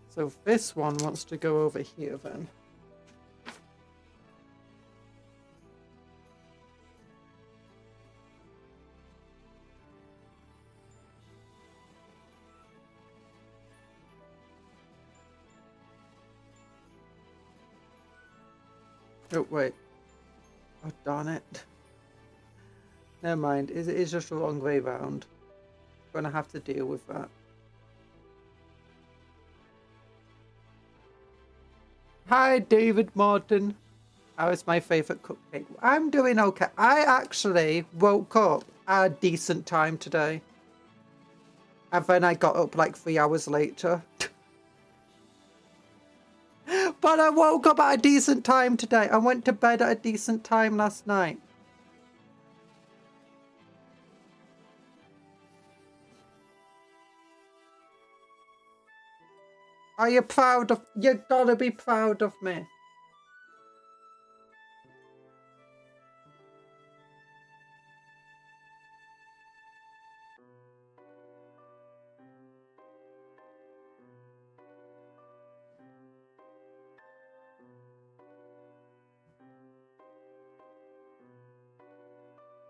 So this one wants to go over here then. Oh, wait. Oh, darn it. Never mind. It is just the wrong way round. I'm gonna have to deal with that. Hi, David Martin. How is my favourite cupcake? I'm doing okay. I actually woke up at a decent time today. And then I got up like 3 hours later. But I woke up at a decent time today. I went to bed at a decent time last night. Are you proud of... You gotta be proud of me.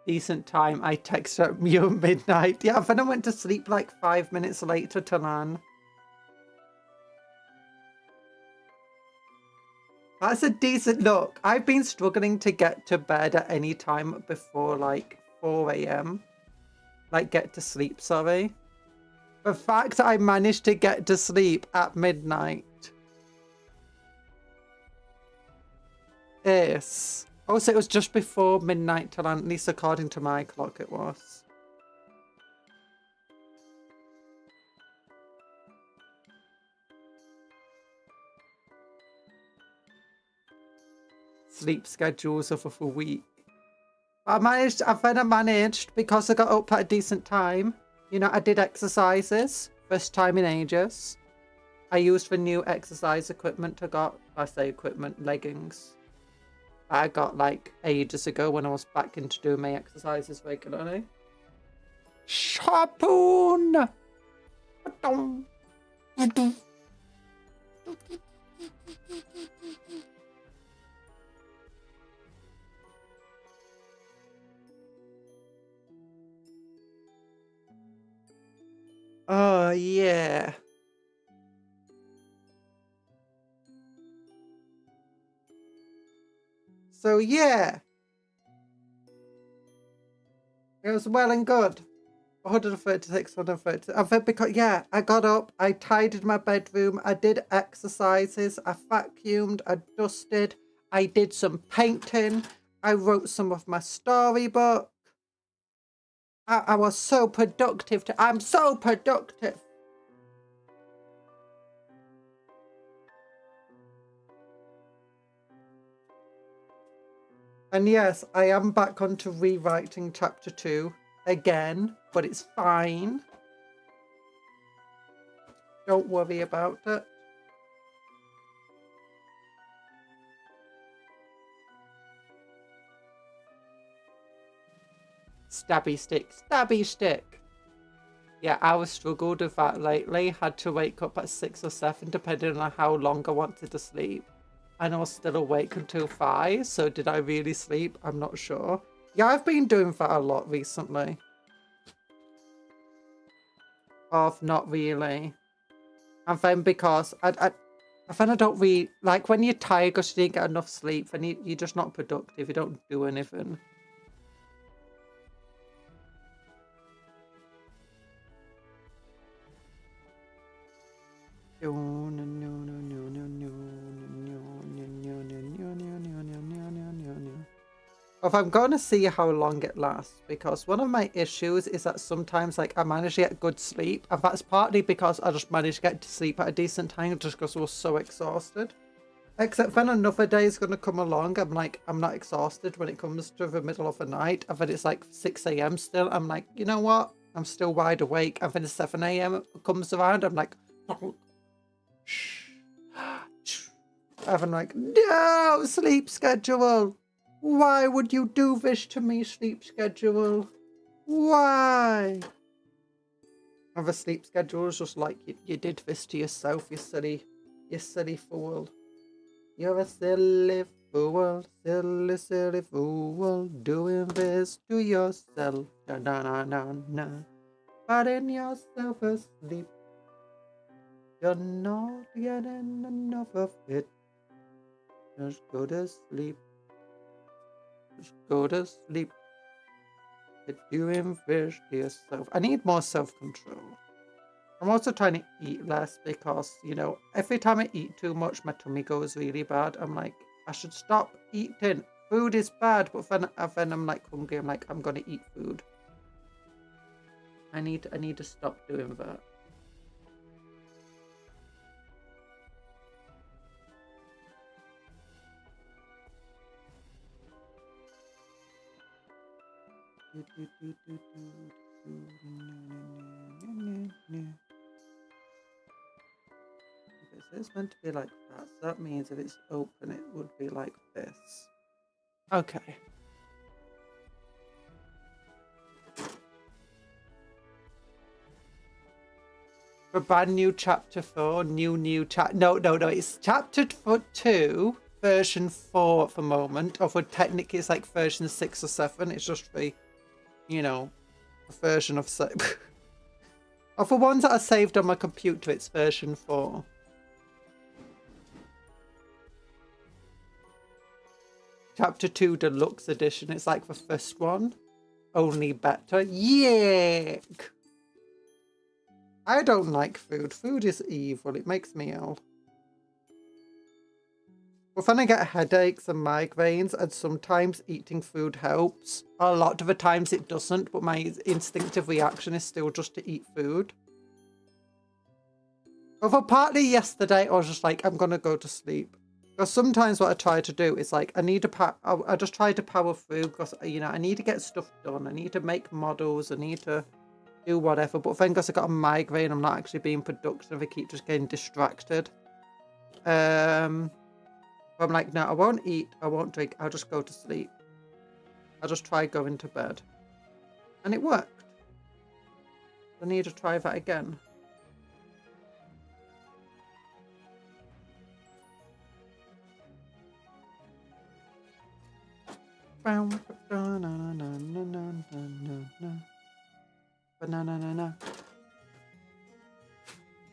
Decent time. I texted you at midnight. Yeah, then I went to sleep like 5 minutes later to learn. That's a decent look. I've been struggling to get to bed at any time before like 4 a.m. Like get to sleep, sorry. The fact that I managed to get to sleep at midnight is... Also, it was just before midnight till at least according to my clock it was. Sleep schedules of a week. I managed because I got up at a decent time. You know, I did exercises. First time in ages. I used the new exercise equipment I say equipment, leggings. I got like ages ago when I was back into doing my exercises regularly. Sharpoon! Oh, yeah. So, yeah. It was well and good. 136, 130. Because, yeah, I got up, I tidied my bedroom, I did exercises, I vacuumed, I dusted, I did some painting, I wrote some of my storybook. I was so productive. I'm so productive. And yes, I am back onto rewriting chapter 2 again, but it's fine. Don't worry about it. Stabby stick, stabby stick. Yeah, I was struggled with that lately. Had to wake up at 6 or 7 depending on how long I wanted to sleep. And I was still awake until 5, so did I really sleep? I'm not sure. Yeah, I've been doing that a lot recently. Of not really. And then because I don't really... Like, when you're tired because you didn't get enough sleep, then you're just not productive. You don't do anything. If I'm going to see how long it lasts, because one of my issues is that sometimes like I manage to get good sleep, and that's partly because I just managed to get to sleep at a decent time just because I was so exhausted. Except then another day is going to come along. I'm like, I'm not exhausted when it comes to the middle of the night. And then it's like 6 a.m. still. I'm like, you know what? I'm still wide awake. And then 7 a.m. comes around. I'm like, shh. And I'm like, no, sleep schedule. Why would you do this to me, sleep schedule? Why? And the sleep schedule is just like, you did this to yourself, you silly fool. You're a silly fool, silly fool, doing this to yourself. Na na na na na. Putting yourself asleep. You're not getting enough of it. Just go to sleep. Just go to sleep. You're doing this to yourself. I need more self-control. I'm also trying to eat less because, you know, every time I eat too much, my tummy goes really bad. I'm like, I should stop eating. Food is bad, but then I'm like hungry. I'm like, I'm gonna eat food. I need to stop doing that. It's meant to be like that, so that means if it's open it would be like this. Okay. For brand new chapter 4, new chapter. No, it's chapter 2, version 4 at the moment. Or for technically it's like version 6 or 7. It's just the, you know, a version of or for ones that are saved on my computer, it's version 4. Chapter 2 Deluxe Edition. It's like the first one, only better. Yuck! I don't like food. Food is evil. It makes me ill. Well, then I get headaches and migraines, and sometimes eating food helps. A lot of the times it doesn't, but my instinctive reaction is still just to eat food. Although partly yesterday I was just like, I'm gonna go to sleep. Because sometimes what I try to do is like, I just try to power through because, you know, I need to get stuff done. I need to make models. I need to do whatever. But then because I got a migraine, I'm not actually being productive. I keep just getting distracted. I'm like, no, I won't eat. I won't drink. I'll just go to sleep. I'll just try going to bed. And it worked. I need to try that again.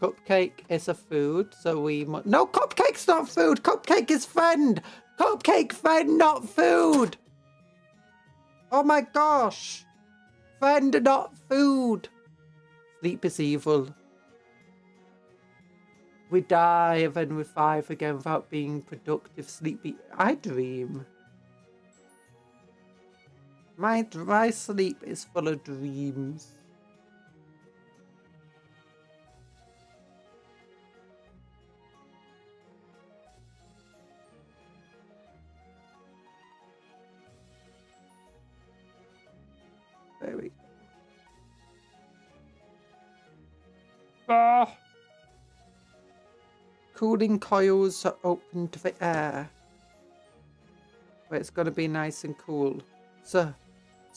Cupcake is a food, so we must... No, cupcake's not food! Cupcake is friend! Cupcake friend, not food! Oh my gosh! Friend, not food! Sleep is evil. We die and then we revive again without being productive, sleepy. I dream. My sleep is full of dreams. There we go. Ah! Cooling coils are open to the air. Where it's going to be nice and cool. So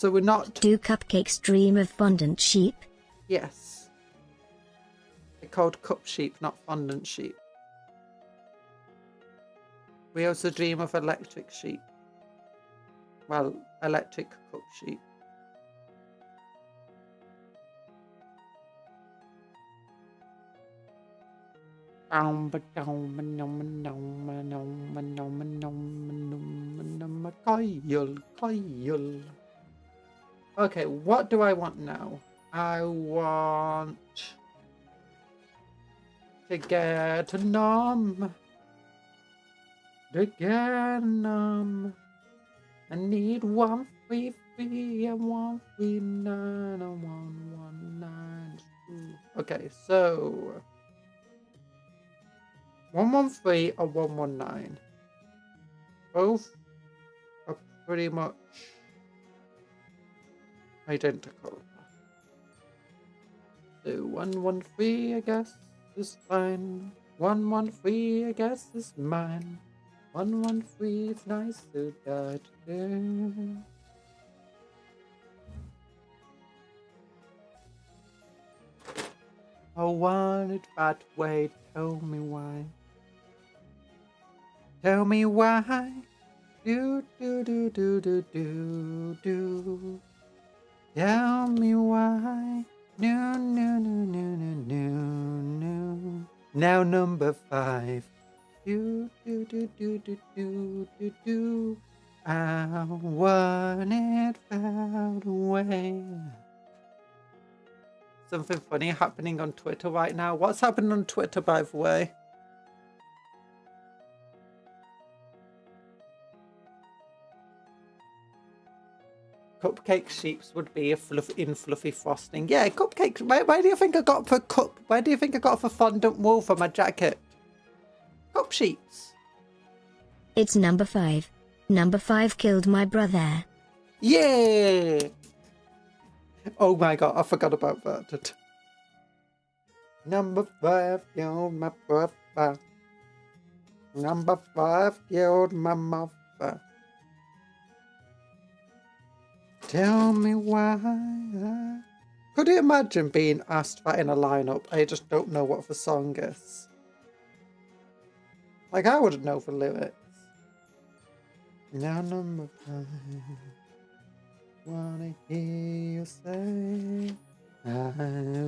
we're not... Do cupcakes dream of fondant sheep? Yes. They're called cup sheep, not fondant sheep. We also dream of electric sheep. Well, electric cup sheep. Okay, what do I want now? I want to get numb. To get numb. I need 133 and 139 and 1192. Okay, so 113 or 119. Both are pretty much identical. So 113, I guess, is fine. 113, I guess, is mine. 113, it's nice to die today. I want it that way, tell me why. Tell me why. Do do do do do do do. Tell me why. No no no no no no no. Now number 5. Do do do do do do do do. I want it that way. Something funny happening on Twitter right now. What's happening on Twitter, by the way? Cupcake sheeps would be a fluffy frosting. Yeah, cupcakes. Where do you think I got for Where do you think I got for fondant wool for my jacket? Cup sheeps. It's number 5. Number 5 killed my brother. Yeah. Oh my god, I forgot about that. Number 5 killed my brother. Number 5 killed my mother. Tell me why. Could you imagine being asked that in a lineup? I just don't know what the song is. Like, I wouldn't know the lyrics. Now number 5. Wanna hear you say I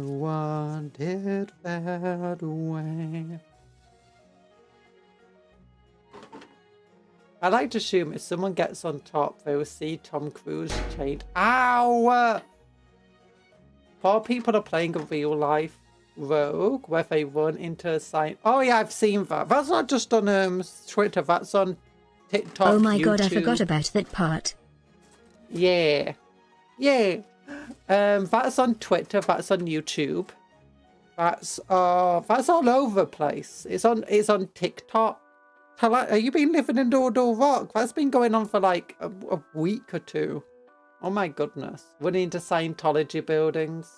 want it that way. I like to assume if someone gets on top, they will see Tom Cruise chained. Ow! Poor people are playing a real life rogue where they run into a sign. Oh yeah, I've seen that. That's not just on Twitter. That's on TikTok. Oh my god, YouTube. I forgot about that part. Yeah, yeah. That's on Twitter. That's on YouTube. That's all over the place. It's on TikTok. Are you been living in Dodo Rock? That's been going on for like a week or two. Oh my goodness. Running into Scientology buildings.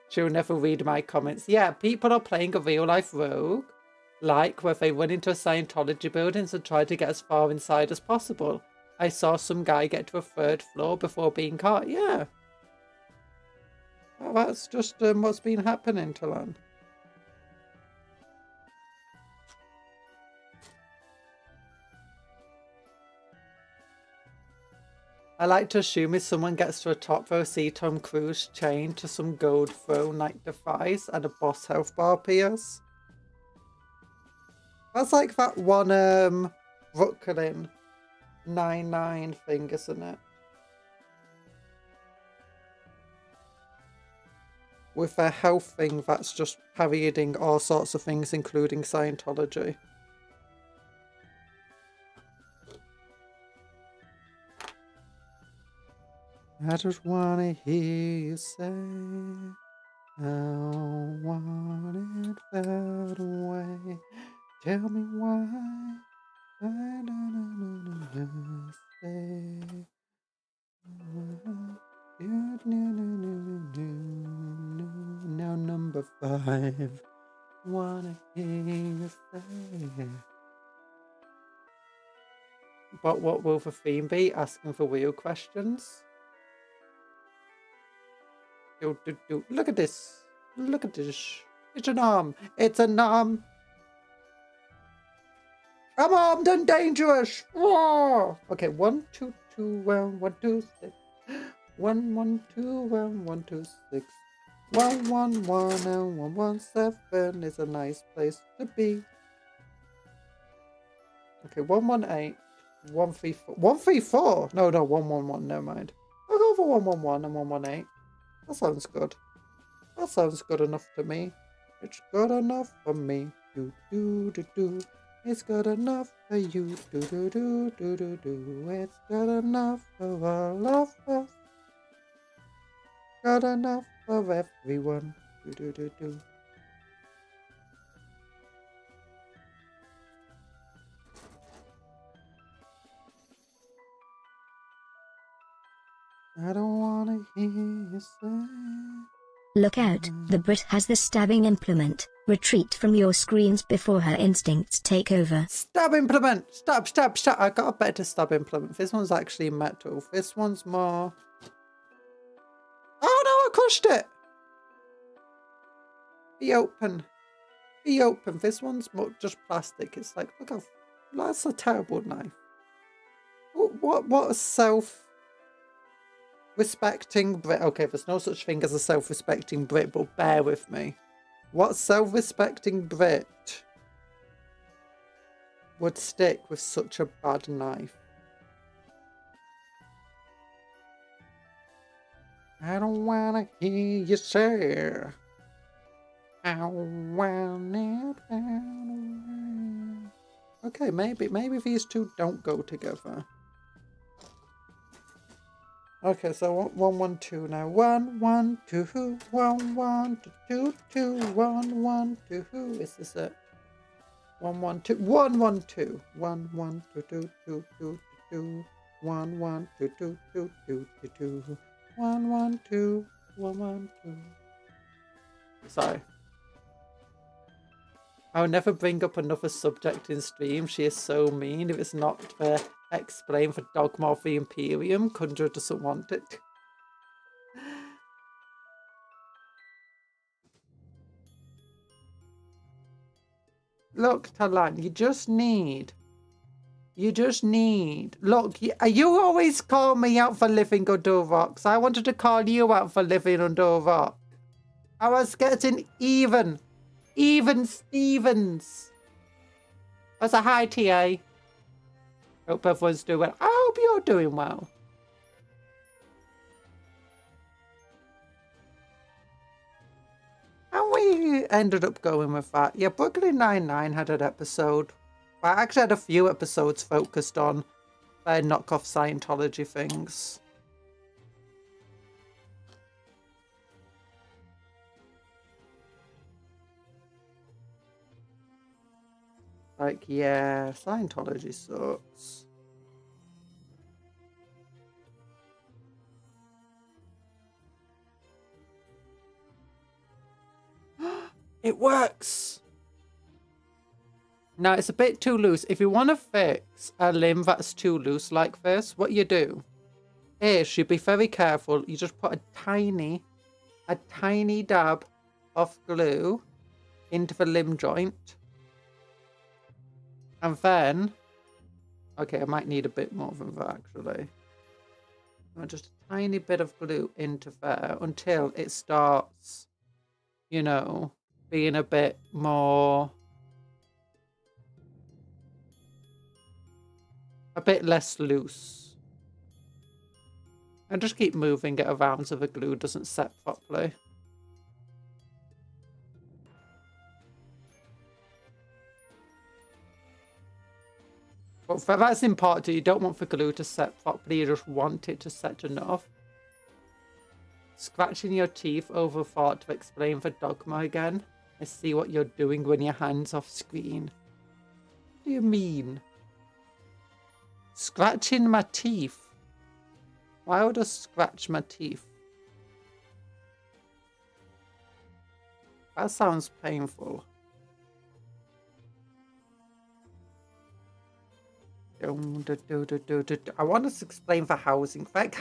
She'll never read my comments. Yeah, people are playing a real life rogue. Like where they run into a Scientology buildings and try to get as far inside as possible. I saw some guy get to a 3rd floor before being caught. Yeah. Well, that's just what's been happening to land. I like to assume if someone gets to a top, they'll see Tom Cruise chained to some gold throne like device and a boss health bar appears. That's like that one Brooklyn 99 thing, isn't it? With their health thing that's just parodying all sorts of things, including Scientology. I just wanna hear you say I want it that way. Tell me why I don't say. Now number 5. Wanna hear you say. But what will the theme be? Asking for real questions. Look at this. Look at this. It's an arm. It's an arm. I'm armed and dangerous. Whoa. Okay, 1, 2, 2, 1, 2, 6. 1, 1, 2, 1, 2, 6. 1, 1, 1, and 1, 1, 7 is a nice place to be. Okay, 1, 1, 8. 1, 3, 4. 1, 3, 4. No, 1, 1, 1. Never mind. I'll go for 1, 1, 1 and 1, 1, 8. That sounds good. That sounds good enough to me. It's good enough for me. Do do do do. It's good enough for you. Do do do do do do. It's good enough for all of us. Good enough for everyone. Do. I don't wanna hear you say. Look out, the Brit has the stabbing implement. Retreat from your screens before her instincts take over. Stab implement! Stab, stab, stab! I got a better stab implement. This one's actually metal. This one's more... Oh no, I crushed it! Be open. Be open. This one's more just plastic. It's like, look how... That's a terrible knife. What a self-respecting Brit... Okay, there's no such thing as a self-respecting Brit, but bear with me. What self-respecting Brit would stick with such a bad knife? I don't wanna hear you say. I want it away. Okay, maybe these two don't go together. Okay, so 1 1 2 now. 1 1 2 1 1 2 2 1 1 2. Is this it? 1 1 2 1 1 2 1 1 2 2 2 2 2 1 1 2 2 2 2 2 1 1 2 1 1 2. Sorry. I'll never bring up another subject in stream. She is so mean. If it's not for explain for Dogma of the Imperium, Kundra doesn't want it. Look, Talan, you just need. Look, you always call me out for living under a rock, so I wanted to call you out for living under a rock. I was getting even Stevens. That's a hi, TA. Hope everyone's doing well. I hope you're doing well. And we ended up going with that. Yeah, Brooklyn Nine-Nine had an episode. I actually had a few episodes focused on knockoff Scientology things. Like, yeah, Scientology sucks. It works! Now, it's a bit too loose. If you want to fix a limb that's too loose like this, what you do is you be very careful. You just put a tiny dab of glue into the limb joint. And then, okay, I might need a bit more than that actually. Just a tiny bit of glue into there until it starts, you know, being a bit more, a bit less loose. And just keep moving it around so the glue doesn't set properly. But that's important. You don't want the glue to set properly. You just want it to set enough. Scratching your teeth over thought to explain the dogma again. I see what you're doing when your hand's off screen. What do you mean? Scratching my teeth? Why would I scratch my teeth? That sounds painful. I want us to explain the housing crisis.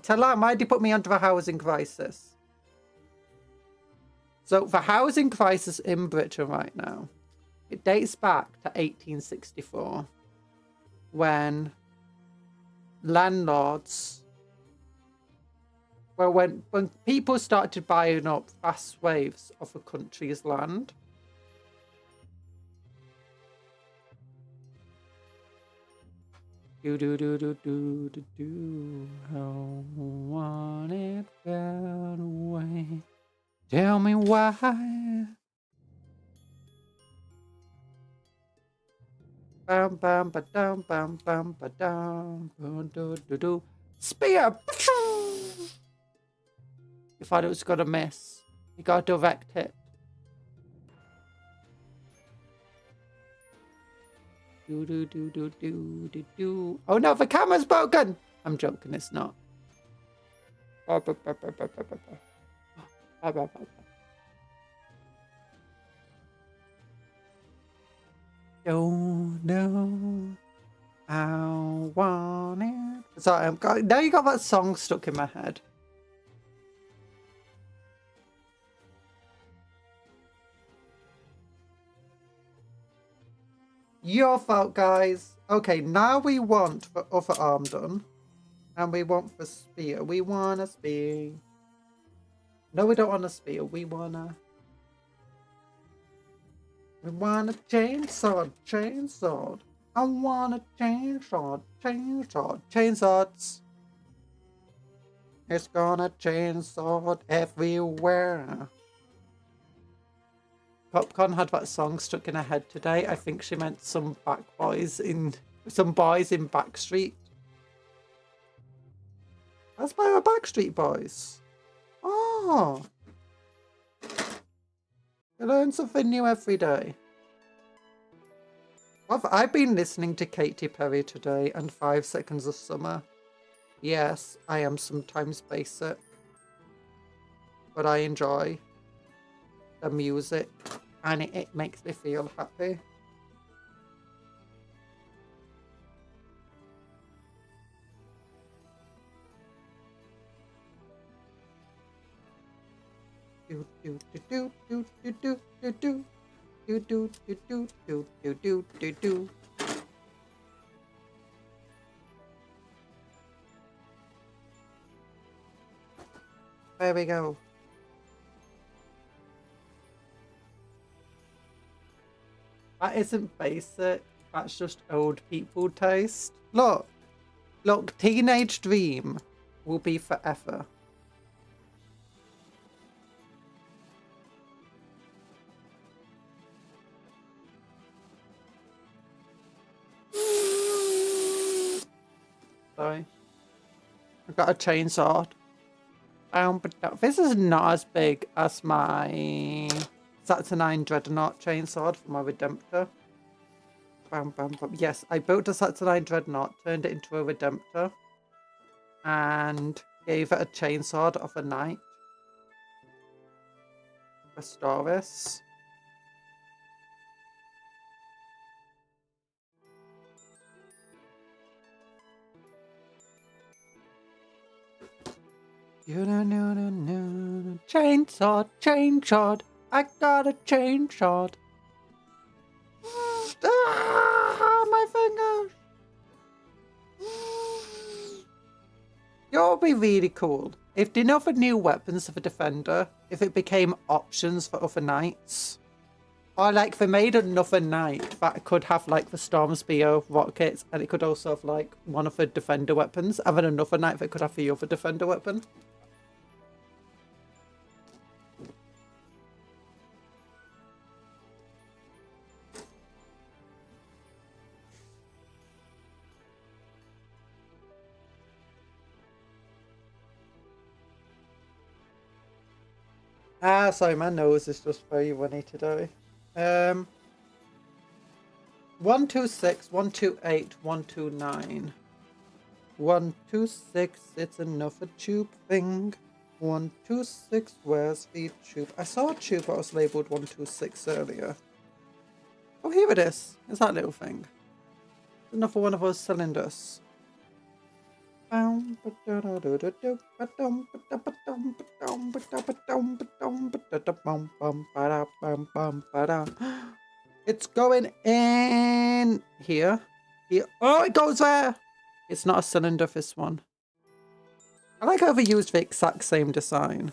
Tell her, why did you put me onto the housing crisis? So the housing crisis in Britain right now, it dates back to 1864, when landlords, well, when people started buying up vast swathes of a country's land. I want it that way. Tell me why. Bam bam ba dum bam bam ba dum do do do. Spear. You thought it was gonna miss. You gotta direct it. Do. Oh no, the camera's broken! I'm joking, it's not. Don't know. I want it. Sorry, now you got that song stuck in my head. Your fault, guys. Okay, now we want the other arm done. And we want the spear. We want a spear. No, we don't want a spear. We want a chainsaw. Chainsaw. I want a chainsaw. Chainswords. It's gonna chainsaw everywhere. Popcorn had that song stuck in her head today. I think she meant some boys in Backstreet. That's by our Backstreet Boys. Oh. You learn something new every day. I've been listening to Katy Perry today and 5 Seconds of Summer. Yes, I am sometimes basic. But I enjoy the music and it makes me feel happy. There we go. That isn't basic. That's just old people taste. Look, Teenage Dream will be forever. Sorry. I've got a chainsaw. This is not as big as my Saturnine Dreadnought chainsaw for my Redemptor. Yes, I built a Saturnine Dreadnought, turned it into a Redemptor, and gave it a chainsaw of a knight. Restoris. Chainsaw. I got a chainsaw. My fingers. It would be really cool if they know for new weapons for Defender, if it became options for other knights. Or like they made another knight that could have like the Storm Spear rockets and it could also have like one of the Defender weapons, and then another knight that could have the other Defender weapon. Sorry, my nose is just very runny today. 126, 128, 129. 126, it's another tube thing. 126, where's the tube? I saw a tube that was labelled 126 earlier. Oh, here it is. It's that little thing. Another one of those cylinders. It's going in here. Oh, it goes there. It's not a cylinder, this one. I like how they used the exact same design,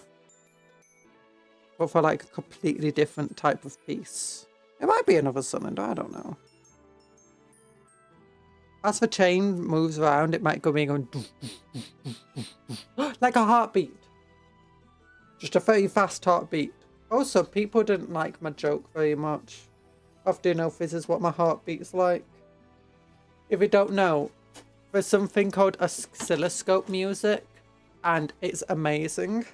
but for like a completely different type of piece. It might be another cylinder, I don't know. As the chain moves around, it might go being going like a heartbeat. Just a very fast heartbeat. Also, people didn't like my joke very much. I have to know if this is what my heartbeat's like. If you don't know, there's something called oscilloscope music, and it's amazing.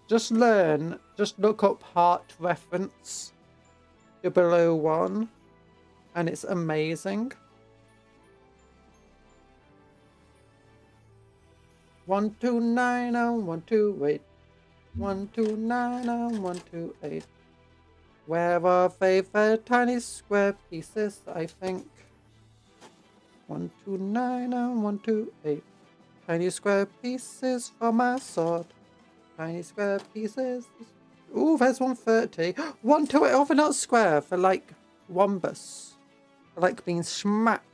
Just learn, just look up heart reference 001 and it's amazing. 129 and 128. 129 and 128. Where are favorite tiny square pieces, I think. 129 and 128. Tiny square pieces for my sword. Tiny square pieces. Ooh, there's 130. 128 over not square for like wombus. For like being smacked.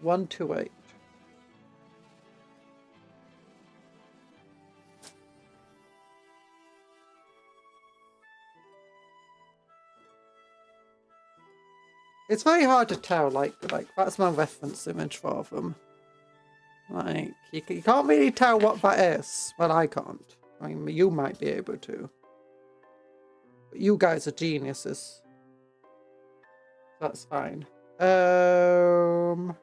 128. It's very hard to tell, like that's my reference image for them. Like, you can't really tell what that is. Well, I can't. I mean, you might be able to. But you guys are geniuses. That's fine. Where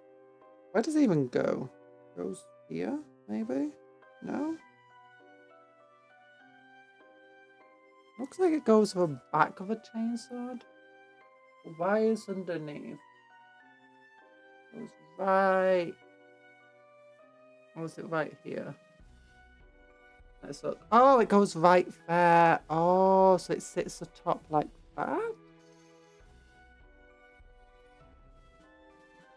does it even go? Goes here, maybe? No? Looks like it goes to the back of a chainsaw. Why is underneath? Goes right. Or is it right here? Let's look. Oh, it goes right there. Oh, so it sits atop like that?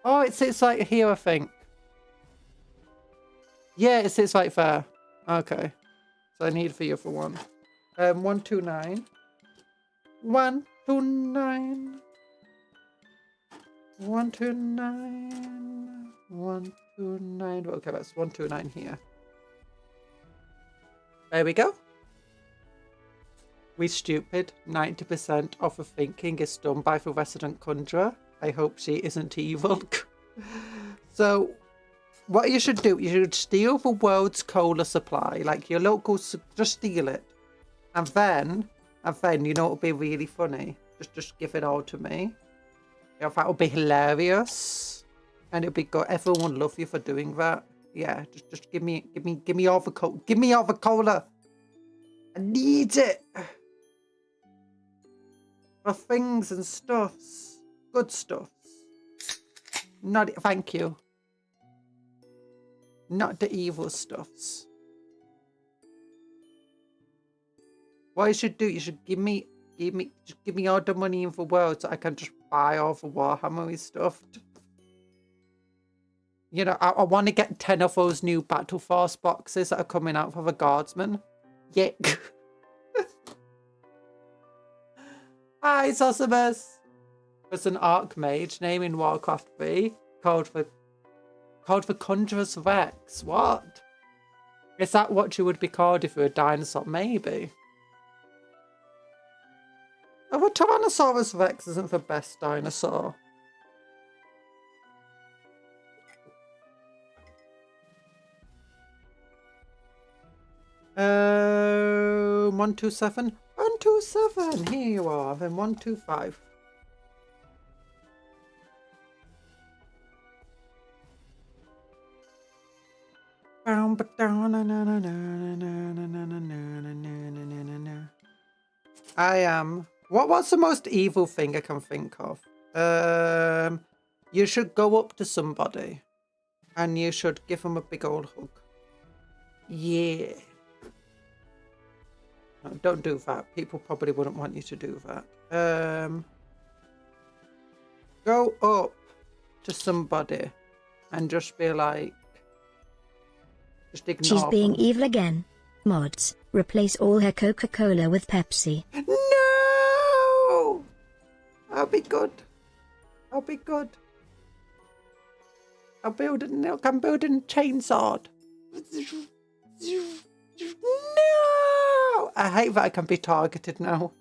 Oh, it sits right here, I think. Yeah, it sits right there. Okay. So I need for you for one. 129. 129. 129. 129. Okay, that's 129 here. There we go. We stupid. 90% of the thinking is done by the resident conjurer. I hope she isn't evil. So, what you should do, you should steal the world's cola supply, like your local, just steal it. And then, you know what would be really funny? Just give it all to me. Yeah, that would be hilarious. And it'd be good. Everyone would love you for doing that. Yeah, just give me all the cola. Give me all the cola. I need it. For things and stuffs. Good stuffs. Not, thank you. Not the evil stuffs. What you should do, you should give me all the money in the world so I can just buy all the Warhammer stuff. You know, I want to get 10 of those new Battle Force boxes that are coming out for the Guardsmen. Yeah. Hi, Sosimus. There's an Archmage name in Warcraft 3 called the Conjurer's Rex. What? Is that what you would be called if you were a dinosaur? Maybe. Oh, but Tyrannosaurus Rex isn't the best dinosaur. Oh, 127. 127. Here you are. Then 125. I am. What's the most evil thing I can think of? You should go up to somebody and you should give them a big old hug. Yeah. No, don't do that. People probably wouldn't want you to do that. Go up to somebody and just be like, just ignore She's being them. evil again. Mods, replace all her Coca-Cola with Pepsi. No! I'll be good. I'll be good. I'm building a chainsaw. No! I hate that I can be targeted now.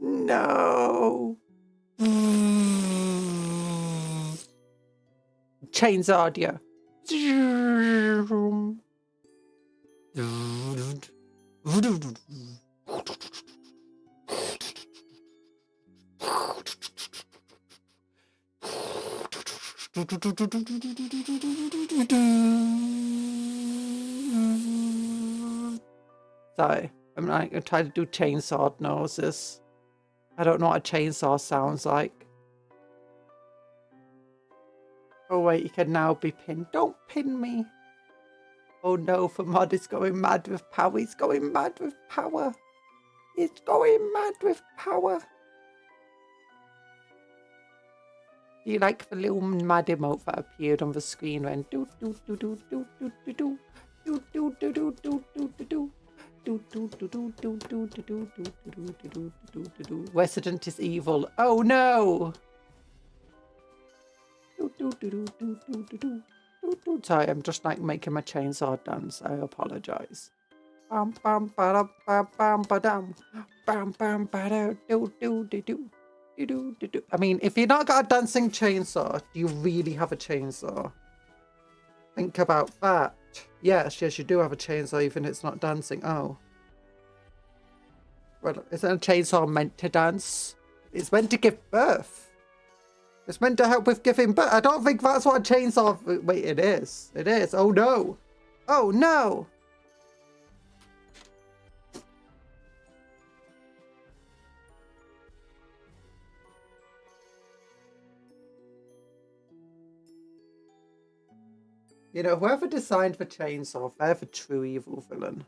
No. Chainsaw, yeah. Sorry, I'm like, I'm trying to do chainsaw noises. I don't know what a chainsaw sounds like. Oh wait, you can now be pinned. Don't pin me. Oh no, for mod is going mad with power. He's going mad with power. He's going mad with power. Do you like the little mad emote that appeared on the screen when do do do do do do do do do do do do do do do do. Resident is evil. Oh no! Sorry, I'm just like making my chainsaw dance. I apologize. Bam bam ba bam bam ba dam. Bam bam ba do do do do do do do. I mean, if you've not got a dancing chainsaw, do you really have a chainsaw? Think about that. Yes, yes, you do have a chainsaw, even if it's not dancing. Oh. Well, isn't a chainsaw meant to dance? It's meant to give birth. It's meant to help with giving birth. I don't think that's what a chainsaw... Wait, it is. It is. Oh, no. Oh, no. You know, whoever designed the chainsaw, they're the true evil villain.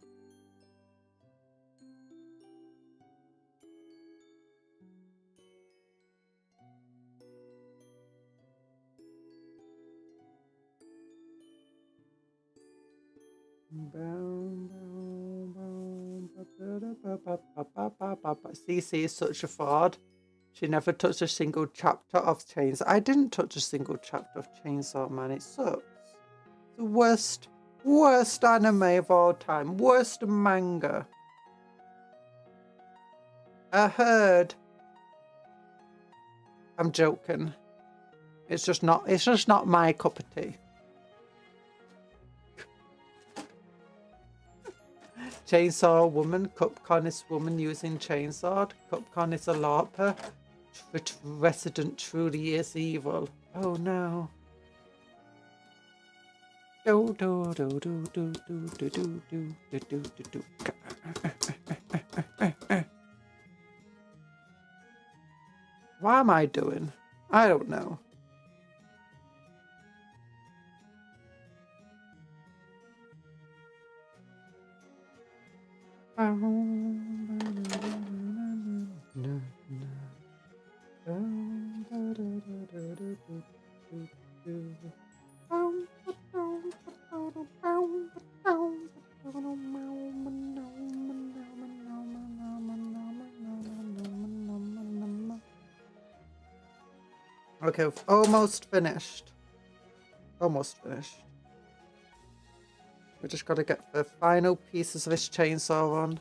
CC is such a fraud. She never touched a single chapter of Chainsaw. I didn't touch a single chapter of Chainsaw Man. It sucks. The worst anime of all time. Worst manga. I heard. I'm joking. It's just not my cup of tea. Chainsaw woman, Cupcon is woman using chainsaw. Cupcon is a LARPer. Resident truly is evil. Oh no. Do do do do do do do do do do do do. What am I doing? I don't know. Okay, almost finished. Almost finished. We just got to get the final pieces of this chainsaw on.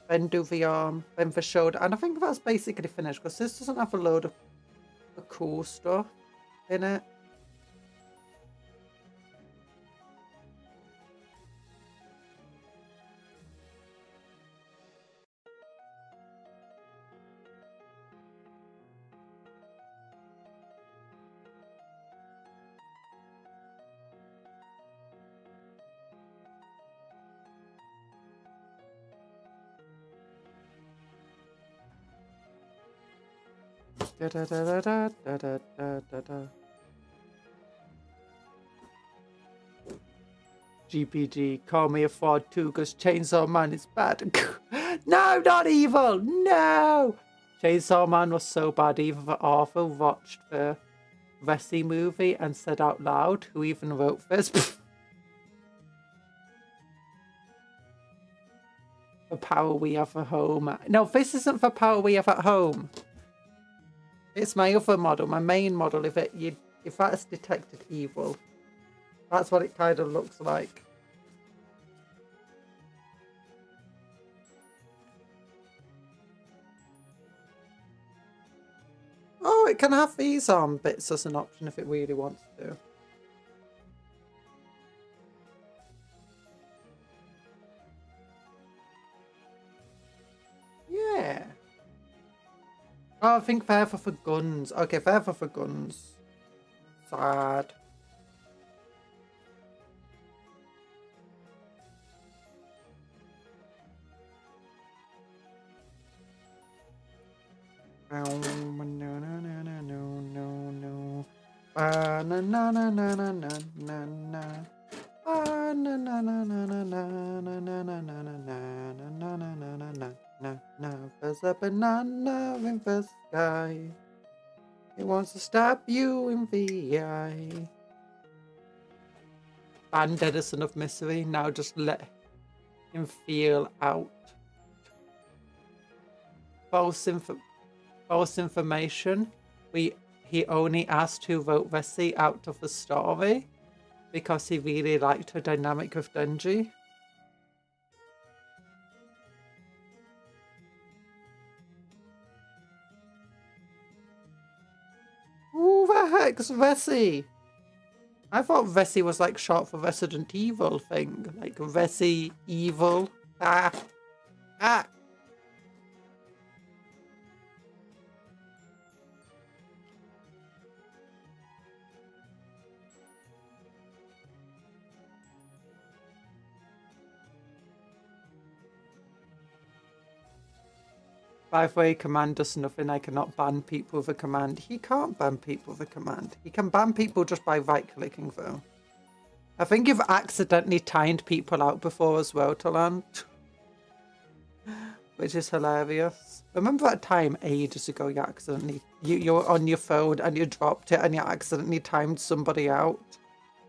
Then do the arm, then the shoulder. And I think that's basically finished because this doesn't have a load of cool stuff in it. Da, da, da, da, da, da, da, da, da. GPG, call me a fraud too, because Chainsaw Man is bad. No, not evil! No! Chainsaw Man was so bad, even the author watched the Vessi movie and said out loud, who even wrote this? The power we have at home. No, this isn't the power we have at home. It's my other model, my main model. If that's detected evil, that's what it kind of looks like. Oh, it can have these arm bits as an option if it really wants to. Yeah. Oh, I think they're for guns. Okay, they're for guns. Sad. No, no, no, no, no, no, no. Na na na na na na na na. Na na na na na na na na na na na na na na na na na. There's a banana in the sky. It wants to stab you in the eye. Banned Edison of misery. Now just let him feel out. False information. He only asked to vote Vessi out of the story because he really liked her dynamic with Denji. Who the heck's Vessi? I thought Vessi was like short for Resident Evil thing. Like Vessi Evil. Ah. Ah. By the way, command does nothing. I cannot ban people with a command. He can't ban people with a command. He can ban people just by right-clicking, though. I think you've accidentally timed people out before as well, Talant. Which is hilarious. Remember that time ages ago you accidentally... You were on your phone and you dropped it and you accidentally timed somebody out?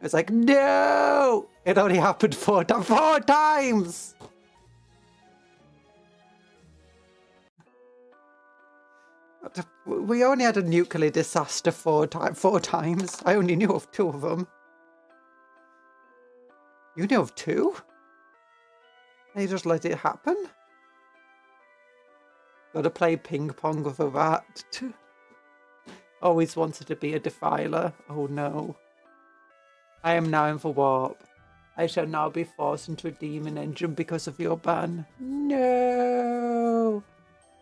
It's like, no! It only happened four times! We only had a nuclear disaster four times. I only knew of 2 of them. You knew of 2? And you just let it happen? Gotta play ping pong with a rat. Always wanted to be a defiler. Oh no. I am now in the warp. I shall now be forced into a demon engine because of your ban. No!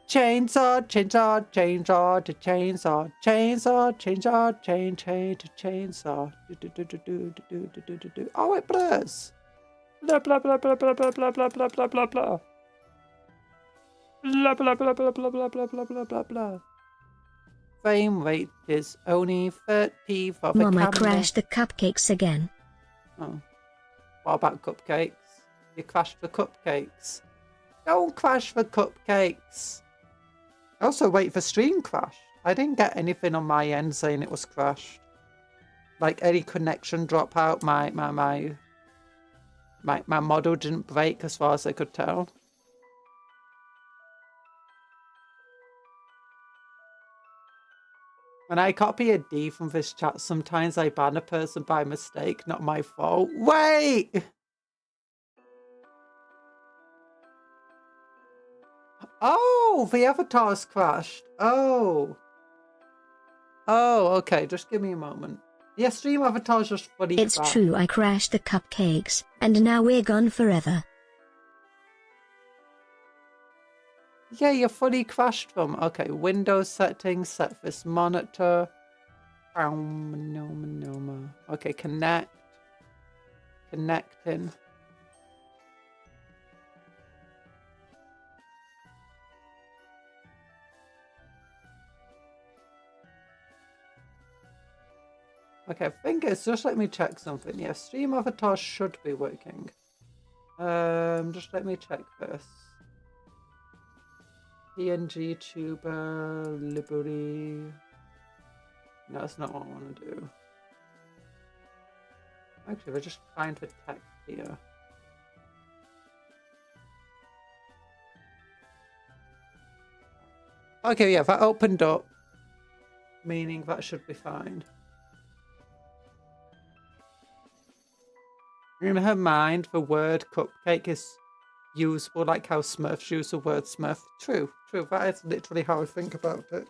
Chainsaw, chainsaw, chainsaw, to chainsaw, chainsaw, chainsaw, chain to chainsaw. Oh, it blurs. Blah blah blah blah blah blah blah blah blah blah blah blah. Blah blah blah blah blah blah blah blah blah blah blah. Frame rate is only 30 for the Mama camera. crashed the cupcakes again. Oh. What about cupcakes? You crashed the cupcakes. Don't crash the cupcakes. Also, wait, the stream crashed. I didn't get anything on my end saying it was crashed. Like any connection drop out. My model didn't break as far as I could tell. When I copy a D from this chat, sometimes I ban a person by mistake, not my fault. Wait! Oh, the avatar's crashed. Oh. Oh, okay, just give me a moment. Yeah, stream avatar's just fully It's crashed. true, I crashed the cupcakes, and now we're gone forever. Yeah, you're fully crashed from. Okay, Windows settings, set this monitor. Okay, connect. Connecting. Okay, I think it's just let me check something. Yeah, stream avatar should be working. Just let me check this. ENvtuber, Liberty. No, that's not what I want to do. Actually, we're just trying to text here. Okay, yeah, that opened up. Meaning that should be fine. In her mind, the word cupcake is usable, like how Smurfs use the word Smurf. True, true. That is literally how I think about it.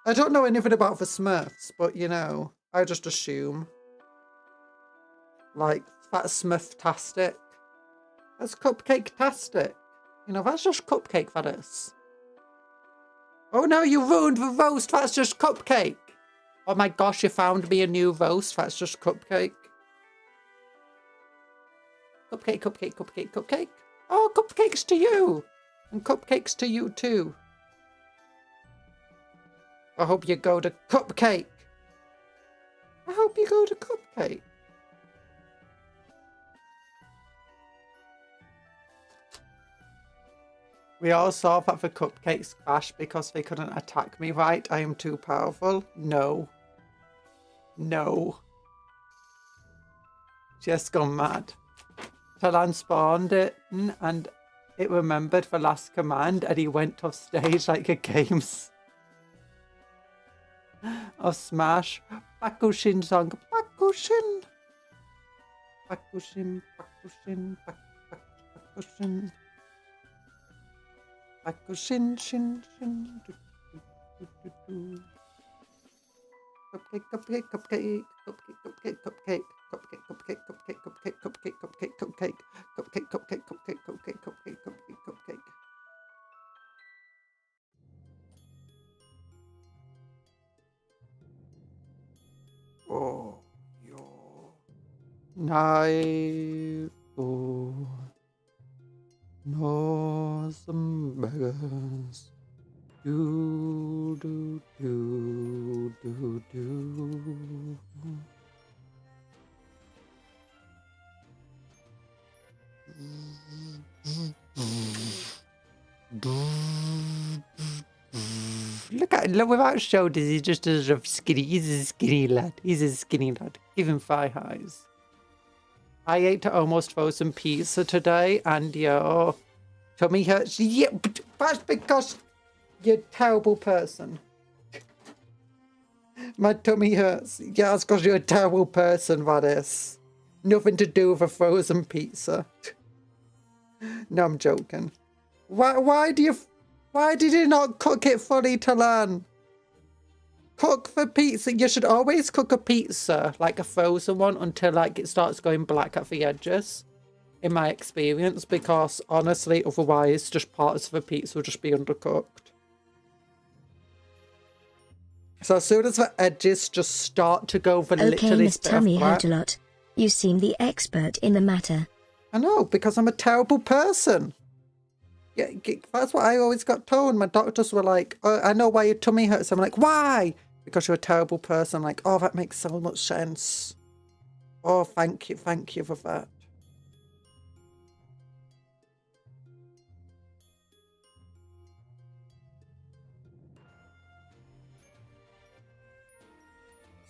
I don't know anything about the Smurfs, but you know, I just assume. Like, that's Smurf-tastic. That's cupcake-tastic. You know, that's just cupcake, that is. Oh no, you ruined the roast. That's just cupcake. Oh my gosh, you found me a new roast. That's just cupcake. Cupcake, cupcake, cupcake, cupcake. Oh, cupcakes to you. And cupcakes to you too. I hope you go to Cupcake. I hope you go to Cupcake. We all saw that the cupcakes crashed because they couldn't attack me right. I am too powerful. No. No. Just gone mad. Talan spawned it and it remembered the last command and he went off stage like a games of Smash. Bakushin song. Bakushin. Bakushin. Bakushin. Bakushin. Bakushin. Shin. Shin. Cupcake. Cupcake. Cupcake. Cupcake. Cupcake. Cupcake, cupcake, cupcake, cupcake, cupcake, cupcake, cupcake, cupcake, cupcake, cupcake, cupcake, cupcake, cupcake, cupcake. Oh, yo. Knife. Oh. No, some beggars. Do, do, do, do, do. Look without shoulders, he just does a skinny. He's a skinny lad. He's a skinny lad. Give him thigh highs. I ate almost frozen pizza today, and your tummy hurts. Yeah, but that's because you're a terrible person. My tummy hurts. Yeah, it's because you're a terrible person, that is. Nothing to do with a frozen pizza. No, I'm joking. Why did you not cook it fully to learn? Cook the pizza. You should always cook a pizza, like a frozen one, until like it starts going black at the edges, in my experience, because honestly, otherwise, just parts of the pizza will just be undercooked. So as soon as the edges just start to go for literally Okay, Miss Tummy black, hurt a lot. You seem the expert in the matter. I know, because I'm a terrible person. Yeah, that's what I always got told. My doctors were like, oh, I know why your tummy hurts. I'm like, why? Because you're a terrible person. I'm like, oh, that makes so much sense. Oh, thank you for that.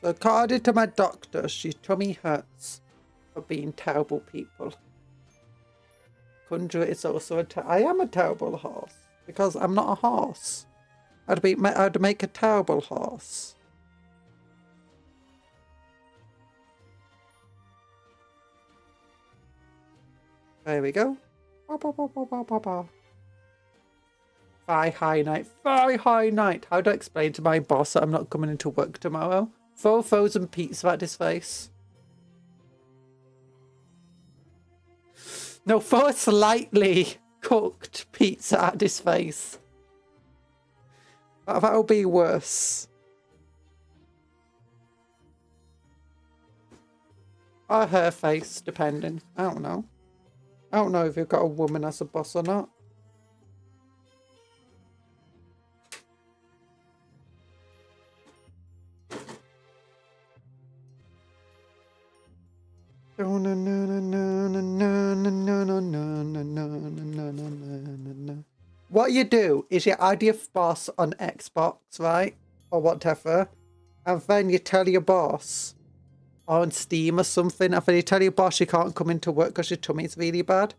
So according to my doctor, your tummy hurts for being terrible people. Kundra is also I am a terrible horse because I'm not a horse. I'd make a terrible horse. There we go. Thigh high night. Thigh high night. How do I explain to my boss that I'm not coming into work tomorrow? Throw frozen pizza at his face. No, throw a slightly cooked pizza at his face. That'll be worse. Or her face, depending. I don't know. I don't know if you've got a woman as a boss or not. What you do is you add your boss on Xbox, right? Or whatever. And then you tell your boss on Steam or something. And then you tell your boss you can't come into work because your tummy's really bad.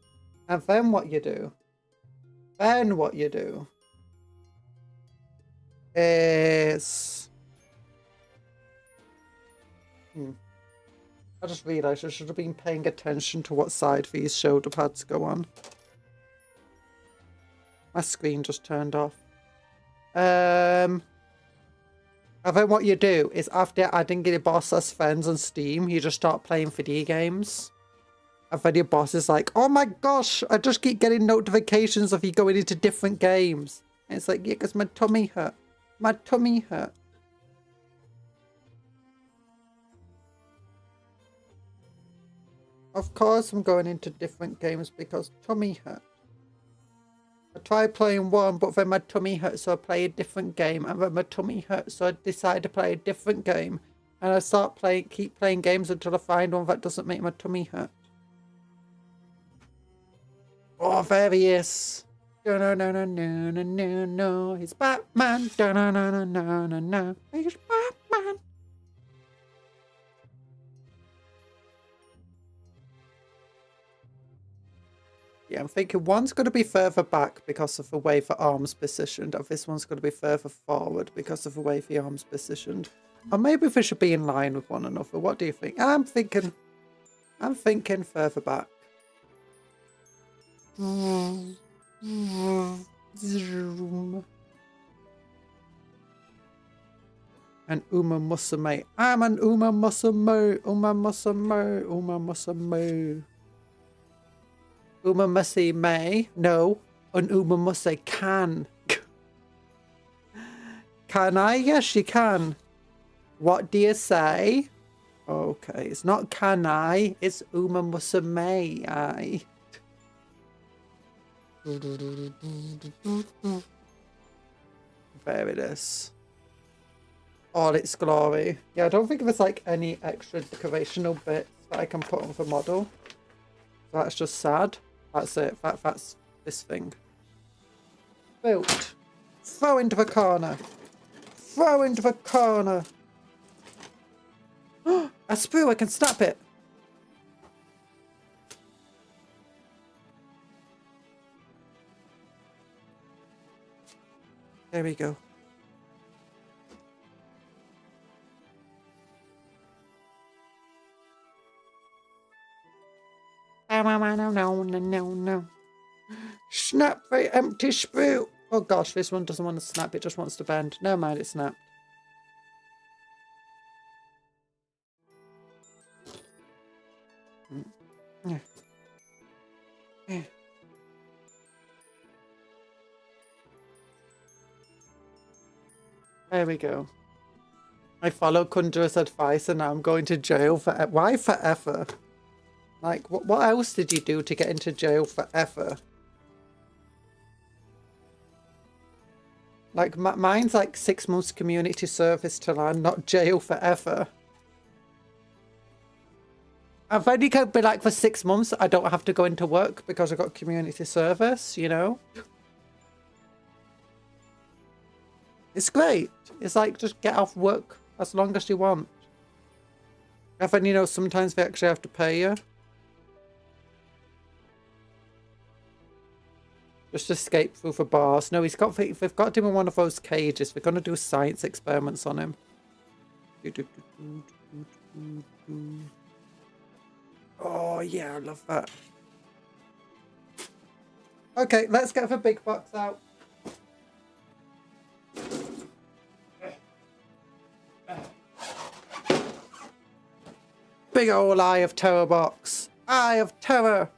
And then what you do? Is... I just realised I should have been paying attention to what side these shoulder pads go on. My screen just turned off. And then what you do is after adding your boss as friends on Steam, you just start playing video games. And then your boss is like, oh my gosh, I just keep getting notifications of you going into different games. And it's like, yeah, because my tummy hurt. My tummy hurt. Of course I'm going into different games because tummy hurt. I tried playing one, but then my tummy hurt, so I play a different game. And then my tummy hurt, so I decided to play a different game. And I keep playing games until I find one that doesn't make my tummy hurt. Oh, there he is. No, no, no, no, no, no, no, no. He's Batman. No, no, no, no, no, no, no. He's Batman. Yeah, I'm thinking one's going to be further back because of the way the arm's positioned, and this one's going to be further forward because of the way the arm's positioned. Or maybe they should be in line with one another. What do you think? I'm thinking further back. Zoom. And Uma Musume. I'm an Uma Musume. Uma Musume. Uma Musume. Uma Musi may. No. An Uma Musi can. Can I? Yes, she can. What do you say? Okay, it's not can I. It's Uma Musume. I. There it is. All its glory. Yeah, I don't think there's like any extra decorational bits that I can put on the model. That's just sad. That's it. That's this thing. Built. Throw into the corner. Throw into the corner. A sprue, I can snap it. There we go. No. Snap the empty sprue. Oh gosh, this one doesn't want to snap, it just wants to bend. Never mind, it snapped. There we go. I followed Kundra's advice and now I'm going to jail for... Why forever? Like, what else did you do to get into jail forever? Like, mine's like 6 months community service to land, not jail forever. I've only could be like, for 6 months, I don't have to go into work because I got community service, you know? It's great. It's like, just get off work as long as you want. And then, you know, sometimes they actually have to pay you. Just escape through the bars. No, they've got him in one of those cages. We're going to do science experiments on him. Oh, yeah, I love that. Okay, let's get the big box out. Big old Eye of Terror box. Eye of Terror.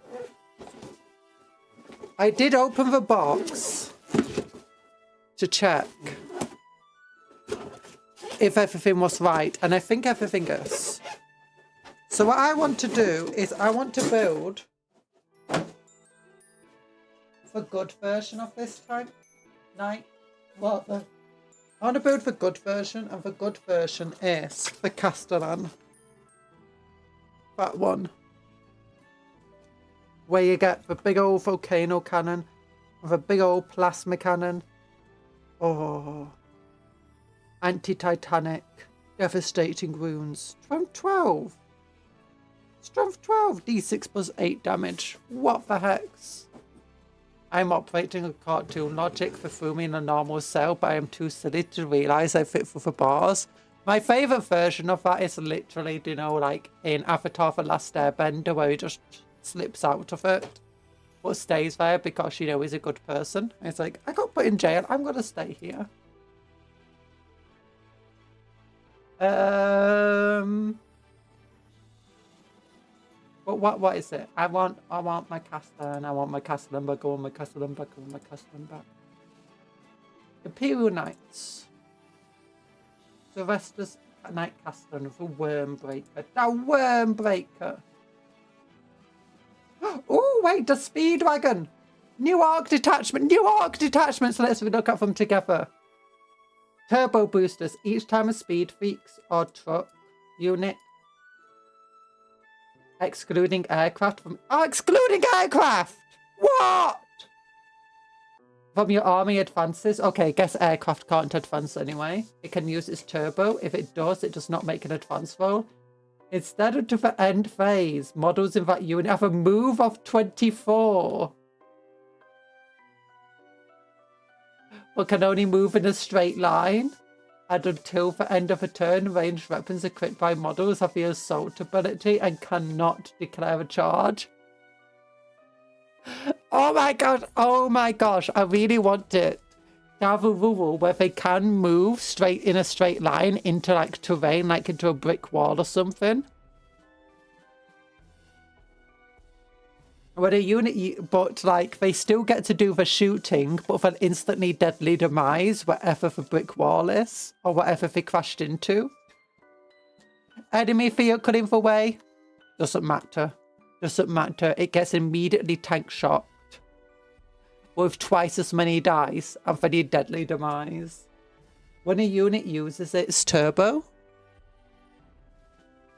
I did open the box to check if everything was right, and I think everything is. So what I want to do is I want to build the good version of this knight. What the? I want to build the good version, and the good version is the Castellan. That one. Where you get the big old volcano cannon with a big old plasma cannon. Oh. Anti-Titanic. Devastating wounds. Strength 12. Strength 12. D6 plus 8 damage. What the hex? I'm operating a cartoon logic that threw me in a normal cell, but I am too silly to realise I fit through the bars. My favourite version of that is literally, you know, like in Avatar The Last Airbender, where he just slips out of it, but stays there because, you know, he's a good person. It's like, I got put in jail, I'm gonna stay here. But what is it? I want my Castellan, I want my Castellan back, I want my Castellan back, I want my Castellan back. Imperial Knights. Sylvester's Knight Castellan with a Wormbreaker. The Wormbreaker! Oh, wait, the Speedwagon! New arc detachment. New arc detachment. So let's look at them together. Turbo boosters. Each time a speed freaks or truck unit, excluding aircraft from... Oh, excluding aircraft! What? From your army advances. Okay, guess aircraft can't advance anyway. It can use its turbo. If it does not make an advance roll. Instead of the end phase, models in that unit have a move of 24. But can only move in a straight line. And until the end of a turn, ranged weapons equipped by models have the assault ability and cannot declare a charge. Oh my god, oh my gosh, I really want it to have a rule where they can move straight in a straight line into like terrain, like into a brick wall or something. When a unit, but like they still get to do the shooting, but for an instantly deadly demise wherever the brick wall is, or whatever they crashed into. Enemy vehicle in the way, doesn't matter. Doesn't matter. It gets immediately tank shocked with twice as many dice and for the deadly demise. When a unit uses its turbo,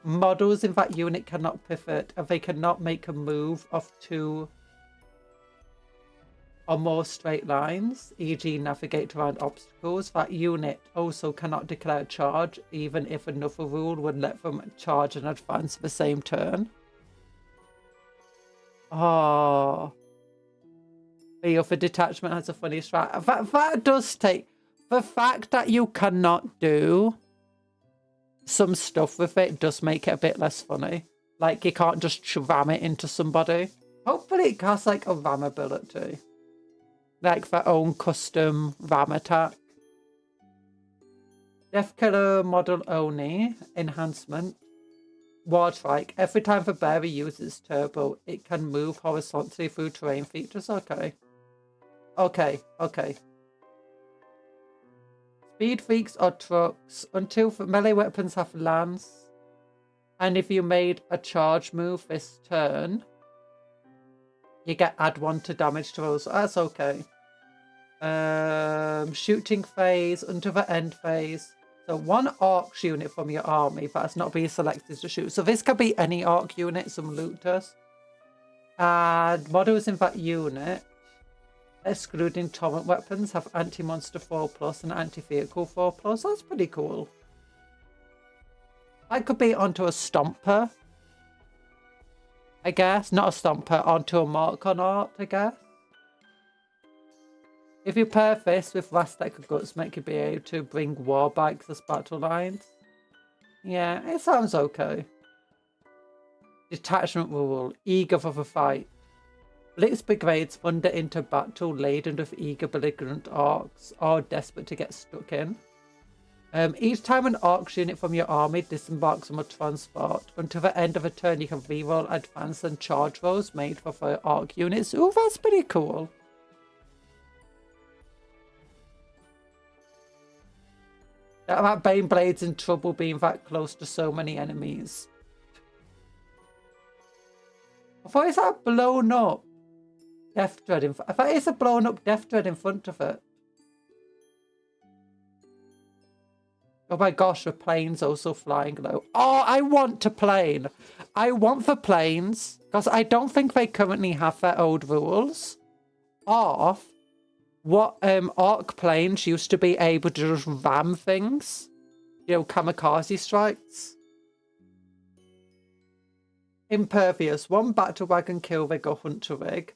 models in that unit cannot pivot and they cannot make a move of 2 or more straight lines, e.g. navigate around obstacles. That unit also cannot declare a charge, even if another rule would let them charge and advance the same turn. Oh, the other detachment has a funny strat. That does take the fact that you cannot do some stuff with it does make it a bit less funny. Like you can't just ram it into somebody. Hopefully it has like a ram ability, like their own custom ram attack. Death Killer model only enhancement. Warstrike. Every time the bearer uses turbo, it can move horizontally through terrain features. Okay. Okay. Okay. Speed freaks or trucks. Until melee weapons have lance. And if you made a charge move this turn, you get add 1 to damage to rolls. So that's okay. Shooting phase until the end phase. So 1 arc unit from your army that has not been selected to shoot. So this could be any arc unit, some looters. And models in that unit, excluding torrent weapons, have anti-monster 4+ and anti-vehicle 4+. That's pretty cool. I could be onto a stomper, I guess. Not a stomper, onto a mark on art, I guess. If you pair this with last deck of guts, make you be able to bring war bikes as battle lines. Yeah, it sounds okay. Detachment rule, eager for the fight. Blitz brigades wander into battle laden with eager belligerent arcs or desperate to get stuck in. Each time an arc unit from your army disembarks from a transport, until the end of a turn you can reroll advance and charge rolls made for the arc units. Ooh, that's pretty cool. That Baneblade's in trouble being that close to so many enemies. I thought it's that blown up Death Dread I thought it's a blown up Death Dread in front of it. Oh my gosh, the plane's also flying low. Oh, I want to plane. I want the planes, because I don't think they currently have their old rules of what arc planes used to be able to just ram things. You know, kamikaze strikes. Impervious. 1 battle wagon kill rig or hunter rig.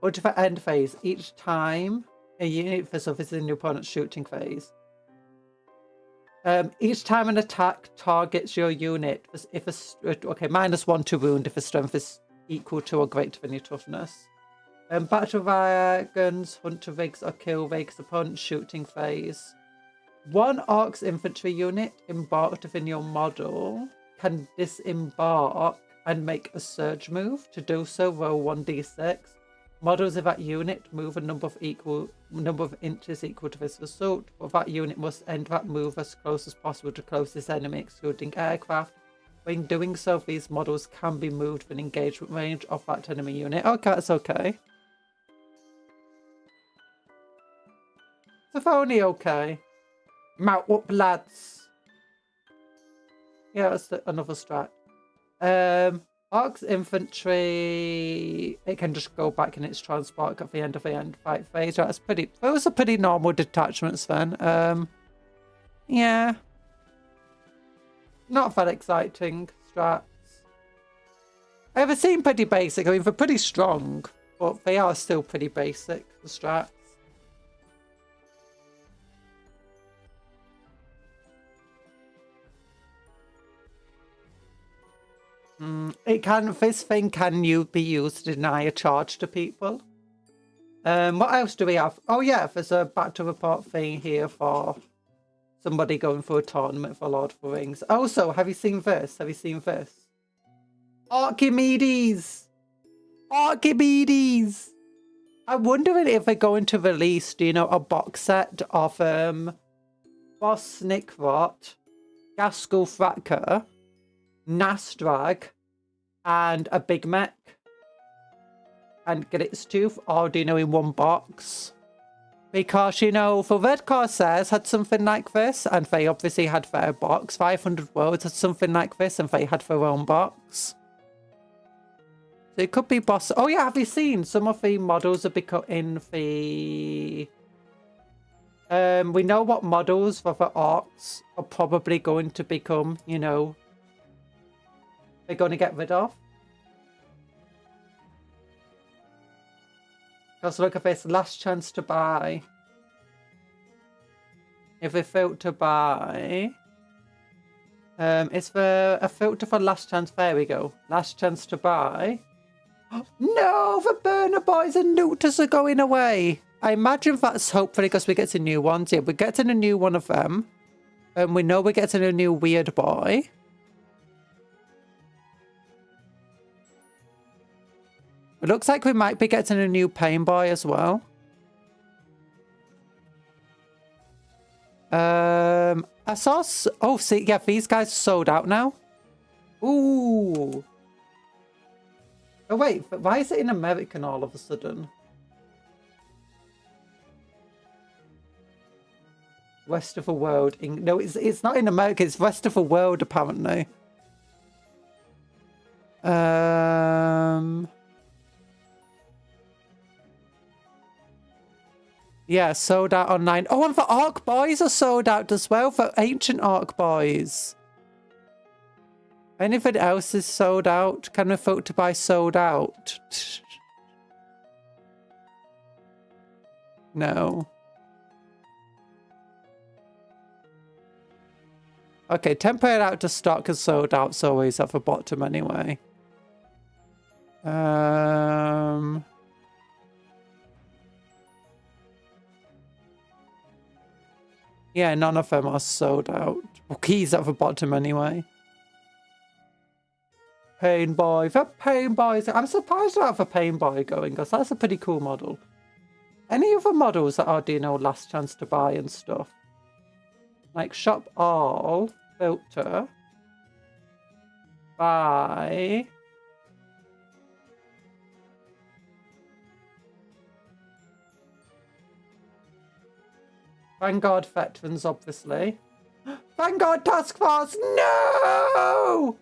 Or to the end phase. Each time a unit this is in your opponent's shooting phase. Each time an attack targets your unit, if okay, -1 to wound if the strength is equal to or greater than your toughness. Battle wagons, hunter rigs, or kill rigs, opponent's shooting phase. 1 Orc's infantry unit embarked within your model can disembark and make a surge move. To do so, roll 1d6. Models of that unit move a number of inches equal to this result, but that unit must end that move as close as possible to closest enemy, excluding aircraft. When doing so, these models can be moved within engagement range of that enemy unit. Okay, that's okay. Persephone okay. Mount up, lads. Yeah, that's another strat. Orcs infantry. It can just go back in its transport at the end of the end fight phase. Right, that's pretty. Those are pretty normal detachments then. Yeah. Not that exciting strats. They seem pretty basic. I mean, they're pretty strong, but they are still pretty basic, the strats. This thing can be used to deny a charge to people. What else do we have? Oh yeah, there's a back to report thing here for somebody going for a tournament for Lord of the Rings. Also, have you seen this? Have you seen this? Archimedes! Archimedes! I'm wondering if they're going to release, do you know, a box set of Boss Snickrot, Gaskell Thacker, Nastrag, and a Big Mech, and get its tooth, or do you know, in one box? Because, you know, the Red Corsairs had something like this, and they obviously had their box. 500 Worlds had something like this, and they had their own box. So it could be boss. Oh yeah, have you seen some of the models are in the? We know what models for the orcs are probably going to become. You know, they're going to get rid of. Because look at this, last chance to buy. If we filter by, it's a filter for last chance. There we go. Last chance to buy. No, the burner boys and looters are going away. I imagine that's hopefully because we get some new ones. Yeah, we're getting a new one of them. And we know we're getting a new weird boy. It looks like we might be getting a new pain boy as well. I saw... Oh, see, yeah, these guys are sold out now. Ooh. Oh, wait, but why is it in American all of a sudden? West of the world. No, it's not in America. It's rest of the world, apparently. Yeah, sold out online. Oh, and the Orc Boys are sold out as well, for Ancient Orc Boys. Anything else is sold out? Can we vote to buy sold out? No. Okay, temporary out to stock is sold out, so always at the bottom anyway. Yeah, none of them are sold out. Well, keys at the bottom anyway. Pain Boy. The Pain Boys. I'm surprised to have a Pain Boy going, because that's a pretty cool model. Any other models that are, do you know, last chance to buy and stuff? Like shop all, filter, buy. Vanguard veterans, obviously. Vanguard Task Force, no!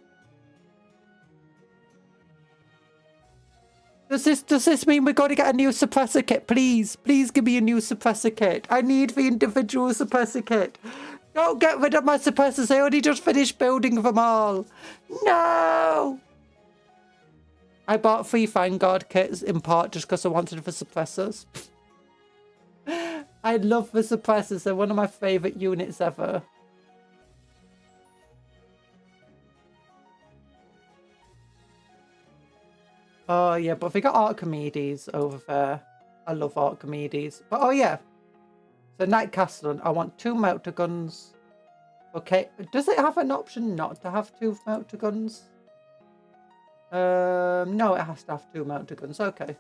Does this mean we're going to get a new suppressor kit? Please, please give me a new suppressor kit. I need the individual suppressor kit. Don't get rid of my suppressors. I only just finished building them all. No! I bought 3 Vanguard kits in part just because I wanted the suppressors. I love the suppressors. They're one of my favourite units ever. Oh, yeah, but we got Archimedes over there. I love Archimedes. But, oh, yeah. So, Night Castle, I want 2 melter guns. Okay. Does it have an option not to have 2 melter guns? No, it has to have 2 melter guns. Okay.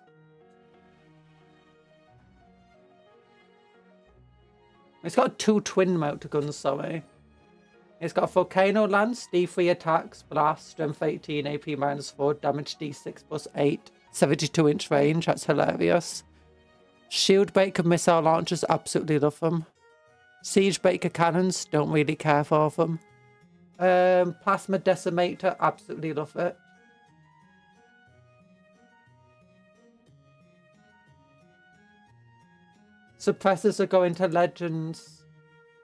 It's got 2 twin melter guns, sorry. It's got a Volcano Lance, D3 attacks, blast, strength 18, AP -4, damage D6 +8, 72-inch range. That's hilarious. Shield breaker missile launchers, absolutely love them. Siege breaker cannons, don't really care for them. Plasma decimator, absolutely love it. Suppressors are going to legends.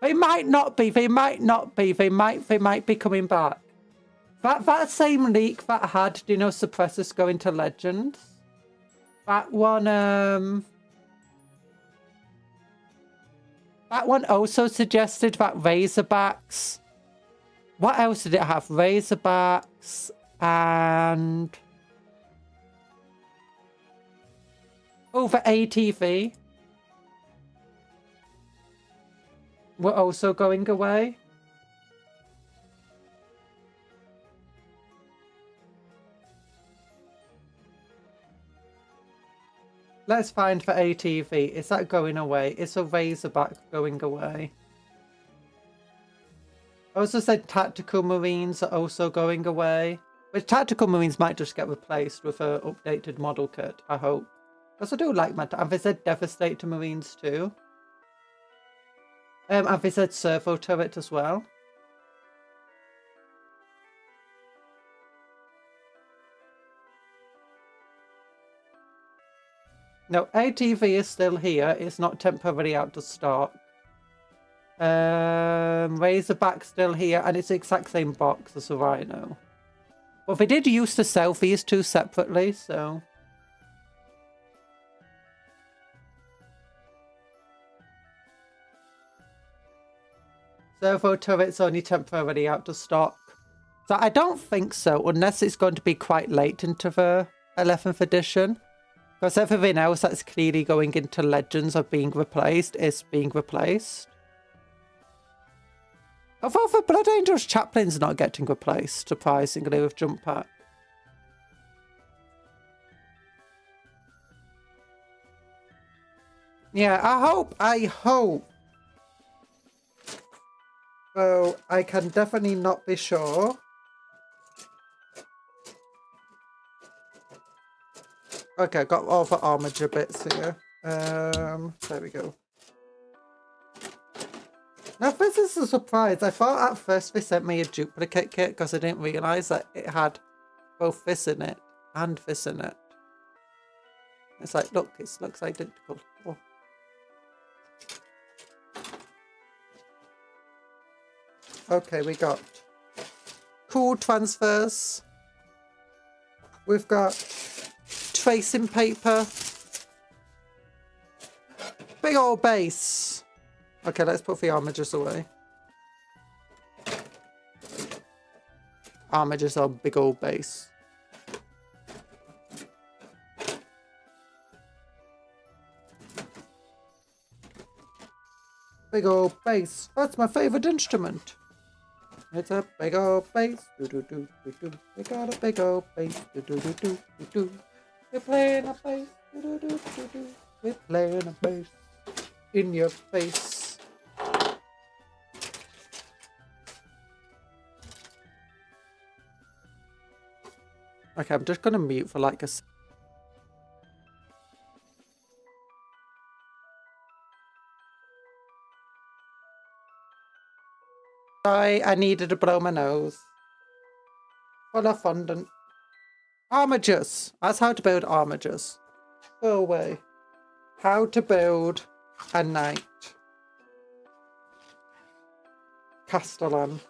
They might not be. They might not be. They might be coming back. That same leak that had, do you know, suppressors going to legends. That one also suggested that Razorbacks. What else did it have? Razorbacks and the ATV were also going away. Let's find the ATV. Is that going away? Is a Razorback going away? I also said Tactical Marines are also going away. Which Tactical Marines might just get replaced with an updated model kit, I hope. Because I do like my... And they said Devastator Marines too. And they said Servo Turret as well. No, ATV is still here. It's not temporarily out of stock. Razorback still here, and it's the exact same box as the Rhino. Well, they did used to sell these two separately, so... Servo turret's only temporarily out of stock. So I don't think so, unless it's going to be quite late into the 11th edition. Because everything else that's clearly going into Legends or being replaced is being replaced. Although the Blood Angels Chaplain's not getting replaced, surprisingly, with Jump Pack. Yeah, I hope. Well, I can definitely not be sure. Okay, I got all the armature bits here. There we go. Now, this is a surprise. I thought at first they sent me a duplicate kit because I didn't realise that it had both this in it and this in it. It's like, look, it looks identical. Oh. Okay, we got cool transfers. We've got tracing paper. Big old base. Okay, let's put the armatures away. Armatures are big old base. Big old bass. That's my favorite instrument. It's a big old bass. Do do do do do. We got a big old bass. Do do do do do do. We're playing a bass. Do do do do do. We're playing a bass in your face. Okay, I'm just gonna mute for like a. Sorry, I needed to blow my nose. Full of fondant. Armatures. That's how to build armatures. Go away. How to build a knight. Castellan.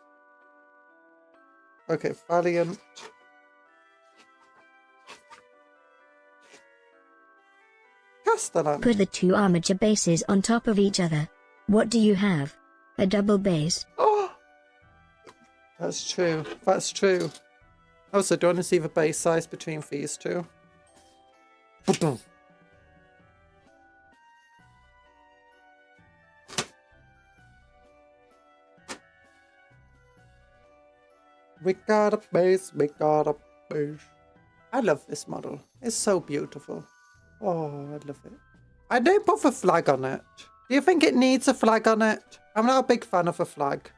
Okay, Valiant. Castellan. Put the two armature bases on top of each other. What do you have? A double base. Oh! That's true. That's true. Also, do you want to see the base size between these two? We got a base, we got a base. I love this model. It's so beautiful. Oh, I love it. I didn't put the flag on it. Do you think it needs a flag on it? I'm not a big fan of a flag.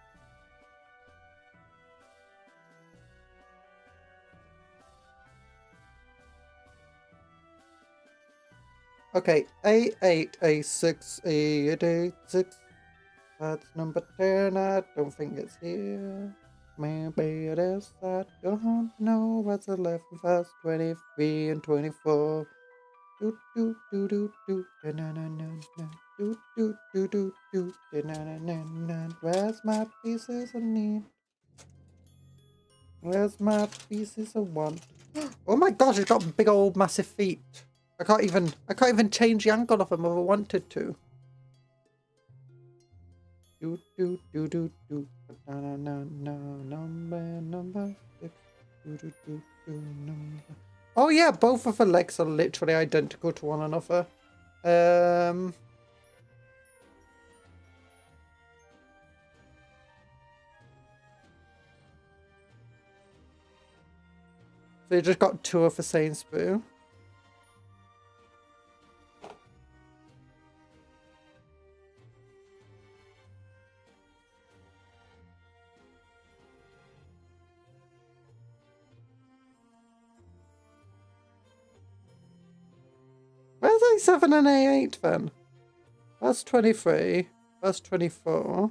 Okay, A8, A6, A8, A6. That's number 10. I don't think it's here. Maybe it is. I don't know what's 11, verse 23 and 24. Do do do do do na na na na do do do do do na na na na. Where's my pieces of need? Where's my pieces of want? Oh my gosh, it's got big old massive feet. I can't even change the angle of them if I wanted to. Do do do do do na na na na number 6. Do do do do number. Oh yeah, both of the legs are literally identical to one another. So you just got two of the same spoon. Where's A7 and A8 then? That's 23. That's 24.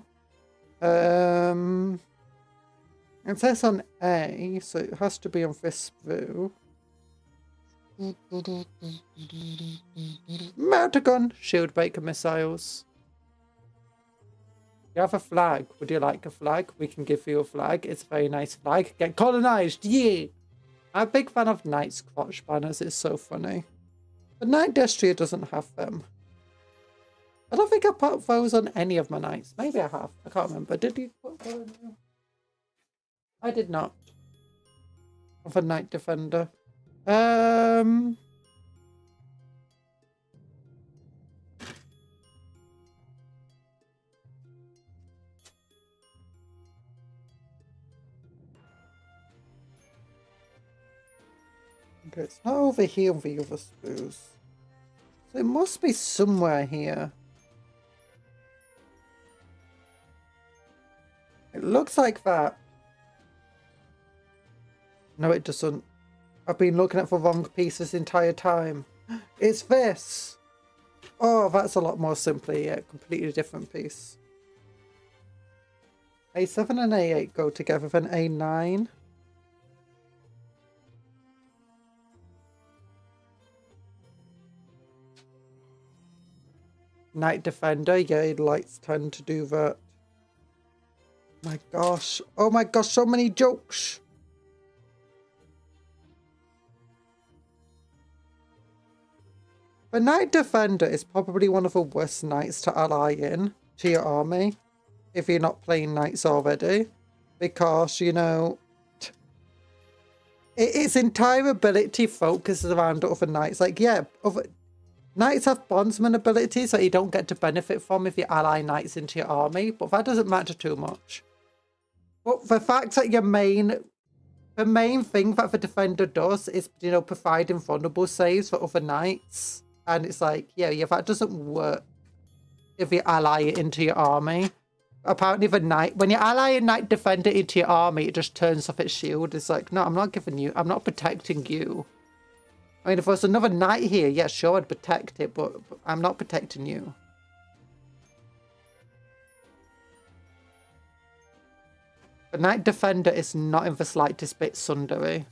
It says on A, so it has to be on this view. Mount a gun, shield breaker missiles. You have a flag. Would you like a flag? We can give you a flag. It's a very nice flag. Get colonized, yeah! I'm a big fan of Knight's crotch banners. It's so funny. But Knight Destrier doesn't have them. I don't think I put those on any of my knights. Maybe I have. I can't remember. Did you put those on there? I did not. Of a Knight Defender. Okay, it's not over here on the other spoons. So it must be somewhere here. It looks like that. No, it doesn't. I've been looking at the wrong piece this entire time. It's this! Oh, that's a lot more simply. Yeah, completely different piece. A7 and A8 go together, then A9. Knight Defender, yeah, lights tend to do that. My gosh. Oh my gosh, so many jokes! The Knight Defender is probably one of the worst knights to ally in to your army if you're not playing knights already, because, you know, its entire ability focuses around other knights. Like, yeah, knights have bondsman abilities that you don't get to benefit from if you ally knights into your army, but that doesn't matter too much. But the fact that the main thing that the defender does is, you know, providing vulnerable saves for other knights. And it's like, yeah, that doesn't work if you ally it into your army. Apparently the knight, when you ally a Knight Defender into your army, it just turns off its shield. It's like, no, I'm not giving you, I'm not protecting you. I mean, if there was another knight here, yeah, sure, I'd protect it, but I'm not protecting you. The Knight Defender is not in the slightest bit sundery.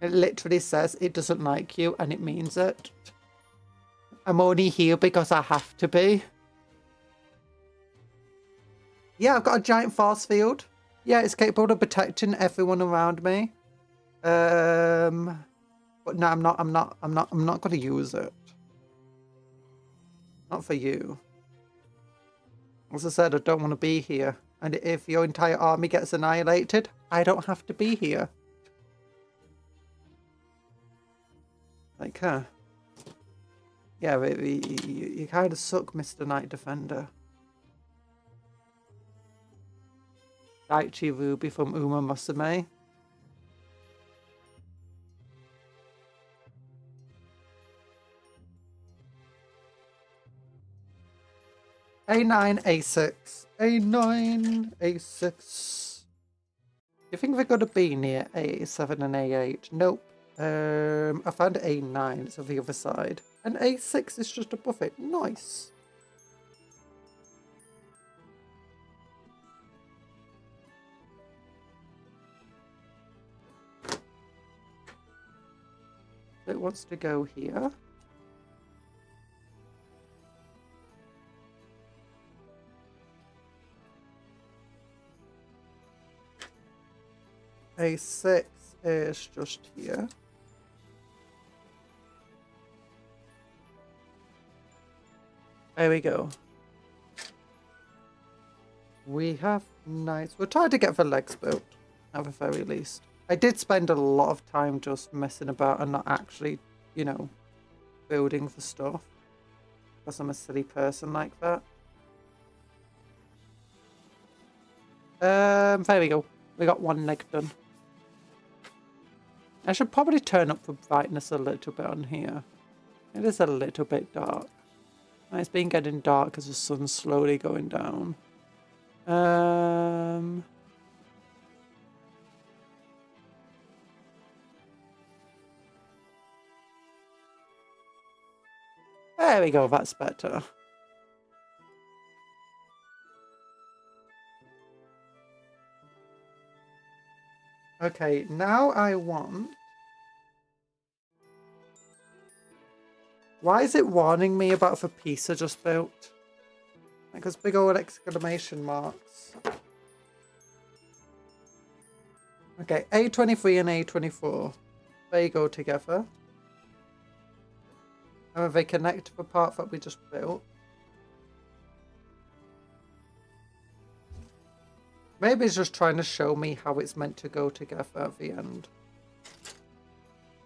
It literally says it doesn't like you, and it means it. I'm only here because I have to be. Yeah, I've got a giant force field. Yeah, it's capable of protecting everyone around me. But no, I'm not going to use it. Not for you. As I said, I don't want to be here. And if your entire army gets annihilated, I don't have to be here. Like, huh? Yeah, you kind of suck, Mr. Knight Defender. Daichi Ruby from Uma Musume. A9, A6. A9, A6. Do you think they're going to be near A7 and A8? Nope. I found A9, it's on the other side. And A6 is just above it. Nice. It wants to go here. A6 is just here. There we go. We have nice. We're trying to get the legs built, at the very least. I did spend a lot of time just messing about and not actually, you know, building for stuff. Because I'm a silly person like that. There we go. We got one leg done. I should probably turn up the brightness a little bit on here. It is a little bit dark. It's been getting dark as the sun's slowly going down. There we go, that's better. Okay, now I want... Why is it warning me about the piece I just built? Like those big old exclamation marks. Okay, A23 and A24. They go together. And they connect to the part that we just built. Maybe it's just trying to show me how it's meant to go together at the end.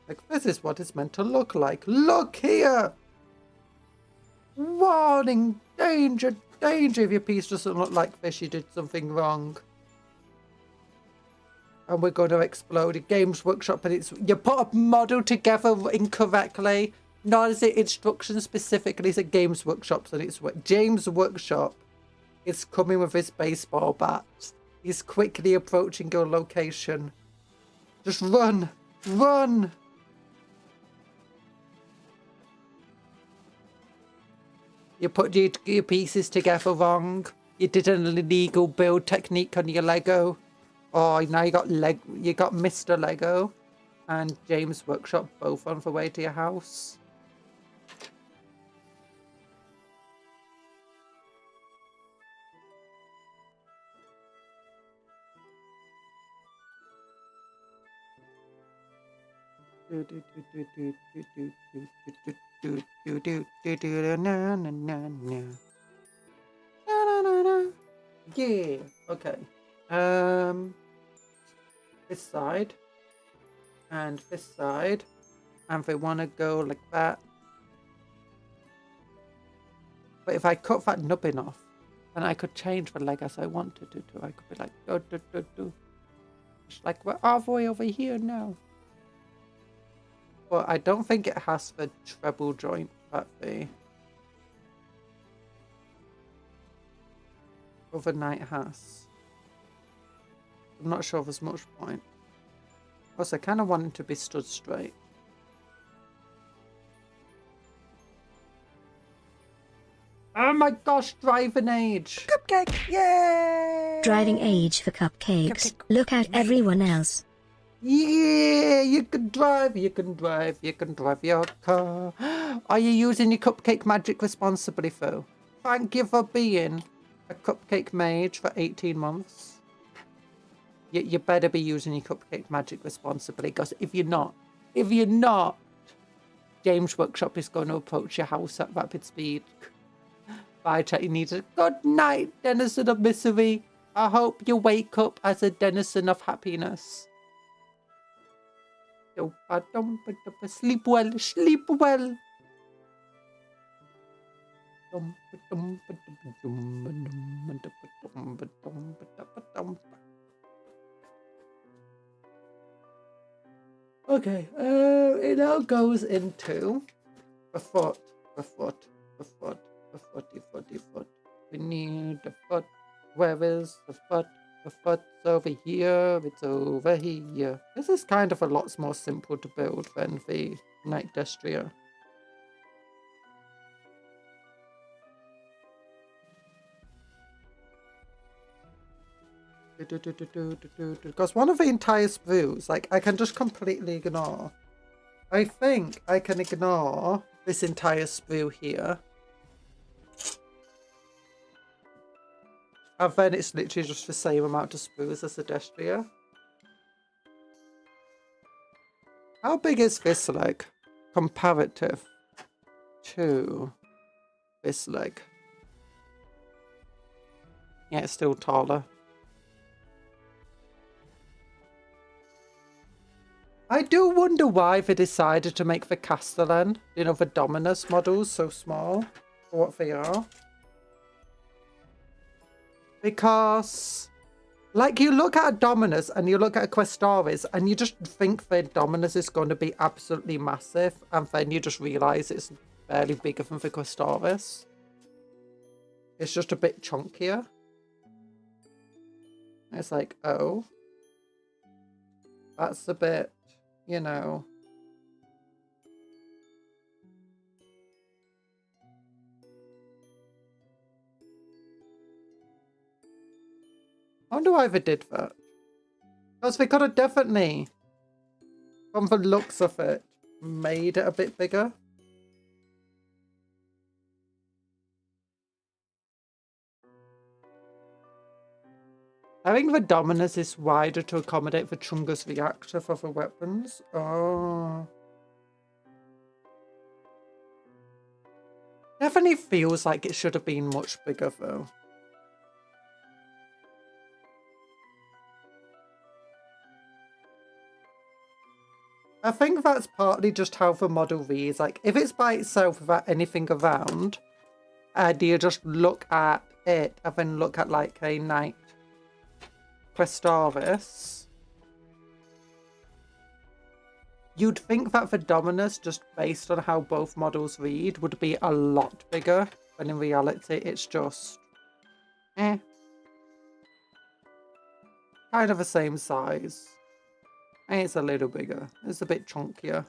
Like, this is what it's meant to look like. Look here! Warning! Danger! Danger! If your piece doesn't look like this, you did something wrong. And we're going to explode. A Games Workshop, and it's... You put a model together incorrectly. Not as it instructions specifically, it's a Games Workshop, and it's what James Workshop is coming with his baseball bat. He's quickly approaching your location. Just run! Run! You put your pieces together wrong. You did an illegal build technique on your Lego. Oh, now you got Mr. Lego and James Workshop both on the way to your house. Yeah. Okay. This side and this side, and they want to go like that. But if I cut that nubbin off, then I could change the leg as I wanted to do. I could be like do. Just like we're all the way over here now. But I don't think it has the treble joint that the other knight has. I'm not sure there's much point. Also, I kind of want it to be stood straight. Oh my gosh, driving age! Cupcake! Yay! Driving age for cupcakes. Look at everyone else. Yeah, you can drive your car. Are you using your cupcake magic responsibly, Phil? Thank you for being a cupcake mage for 18 months. You better be using your cupcake magic responsibly, because if you're not, James Workshop is going to approach your house at rapid speed. Bye, chat. You need a good night, denizen of misery. I hope you wake up as a denizen of happiness. Sleep well, sleep well. Okay, it now goes into the foot. We need the foot. Where is the foot? The foot's over here, it's over here. This is kind of a lot more simple to build than the Knight Destria. Because one of the entire sprues, like, I can just completely ignore. I think I can ignore this entire sprue here. And then it's literally just the same amount of sprues as the Destria. How big is this leg comparative to this leg? Yeah, it's still taller. I do wonder why they decided to make the Castellan, you know, the Dominus models so small for what they are. Because, like, you look at a Dominus and you look at a Questoris and you just think the Dominus is going to be absolutely massive, and then you just realise it's barely bigger than the Questoris. It's just a bit chunkier. It's like, oh, that's a bit, you know. I wonder why they did that. Because they could have definitely, from the looks of it, made it a bit bigger. I think the Dominus is wider to accommodate the Chungus reactor for the weapons. Oh. Definitely feels like it should have been much bigger though. I think that's partly just how the model reads. Like, if it's by itself without anything around, and you just look at it and then look at like a Knight Questoris, you'd think that the Dominus, just based on how both models read, would be a lot bigger, but in reality it's just kind of the same size. And it's a little bigger. It's a bit chunkier.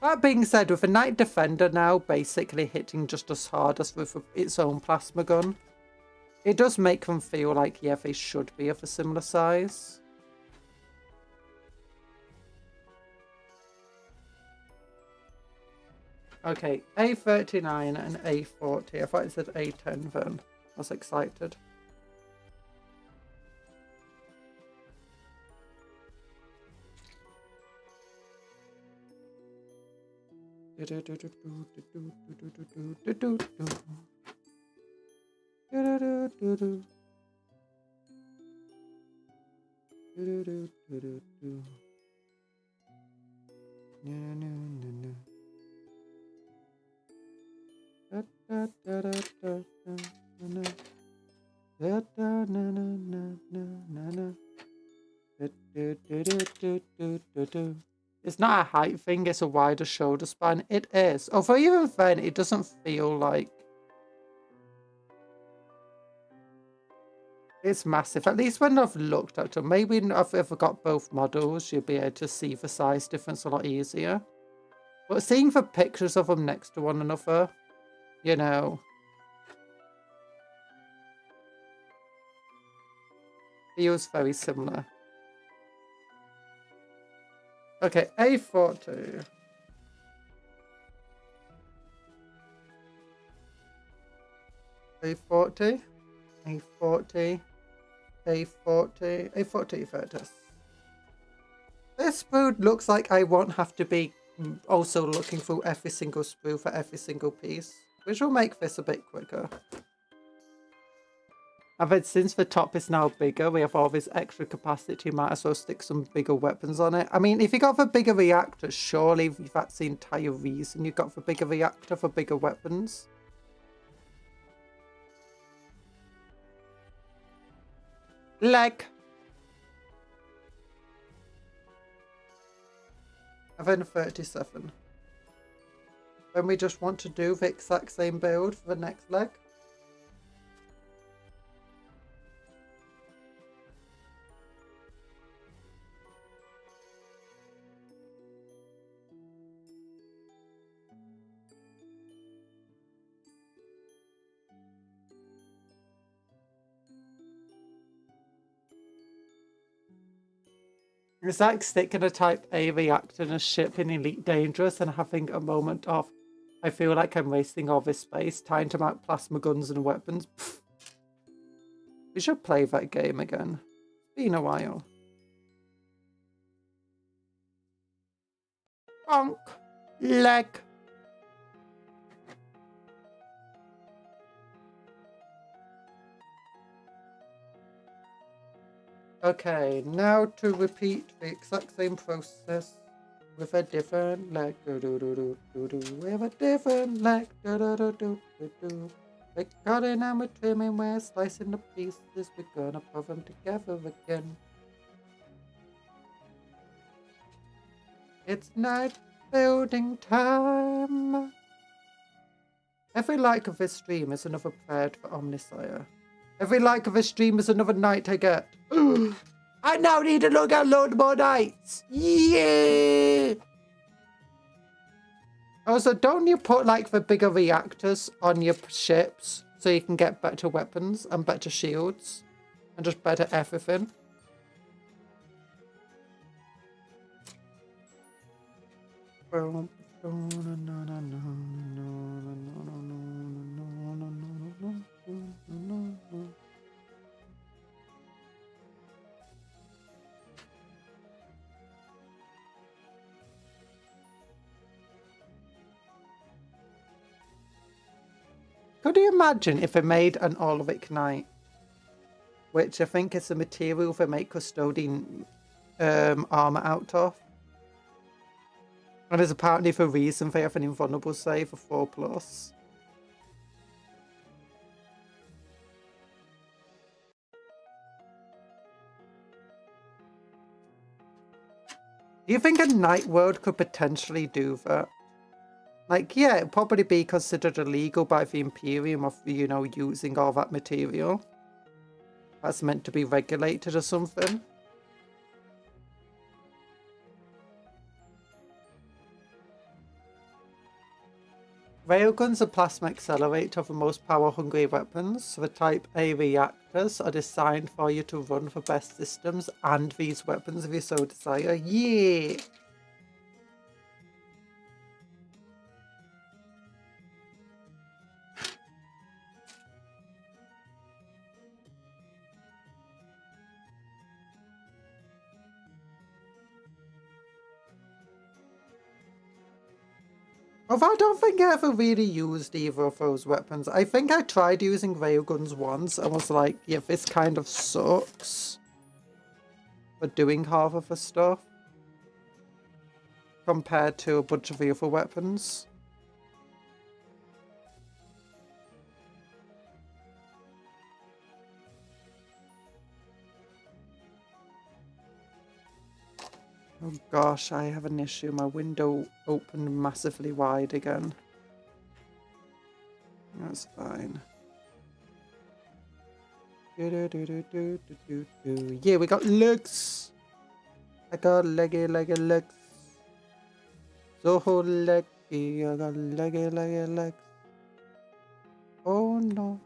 That being said, with the Knight Defender now basically hitting just as hard as with its own plasma gun, it does make them feel like, yeah, they should be of a similar size. Okay, A39 and A40. I thought it said A10 then. I was excited. It's not a height thing, it's a wider shoulder span. It is. Although even then, it doesn't feel like it's massive. At least when I've looked at them. Maybe if I've got both models, you'll be able to see the size difference a lot easier. But seeing the pictures of them next to one another, you know, feels very similar. Okay, A40. A40. A40. A40. A40 photos. This sprue looks like I won't have to be also looking through every single sprue for every single piece, which will make this a bit quicker. And then since the top is now bigger, we have all this extra capacity, might as well stick some bigger weapons on it. I mean, if you got the bigger reactor, surely that's the entire reason you got the bigger reactor for bigger weapons. Leg. And then 37. Then we just want to do the exact same build for the next leg. It's like sticking a Type A reactor in a ship in Elite Dangerous and having a moment of, I feel like I'm wasting all this space, trying to mount plasma guns and weapons. Pfft. We should play that game again. It's been a while. Bonk. Leg. Okay, now to repeat the exact same process with a different leg. With a different leg. We're cutting and we're trimming, we're slicing the pieces. We're gonna put them together again. It's night building time. Every like of this stream is another prayer for Omnisire. Every like of this stream is another night I get. I now need to look at load more nights. Yeah. Also, don't you put like the bigger reactors on your ships so you can get better weapons and better shields and just better everything? Could you imagine if they made an Olric Knight, which I think is the material they make custodian armor out of? And is apparently the reason they have an invulnerable save of 4+. Do you think a Night World could potentially do that? Like, yeah, it'd probably be considered illegal by the Imperium of, you know, using all that material. That's meant to be regulated or something. Railguns and plasma accelerator are the most power-hungry weapons, so the Type A reactors are designed for you to run the best systems and these weapons if you so desire. Yeah! Although I don't think I ever really used either of those weapons. I think I tried using railguns once and was like, yeah, this kind of sucks for doing half of the stuff compared to a bunch of the other weapons. Oh gosh, I have an issue. My window opened massively wide again. That's fine. Yeah, we got legs. I got leggy legs. So leggy, I got leggy legs. Oh no.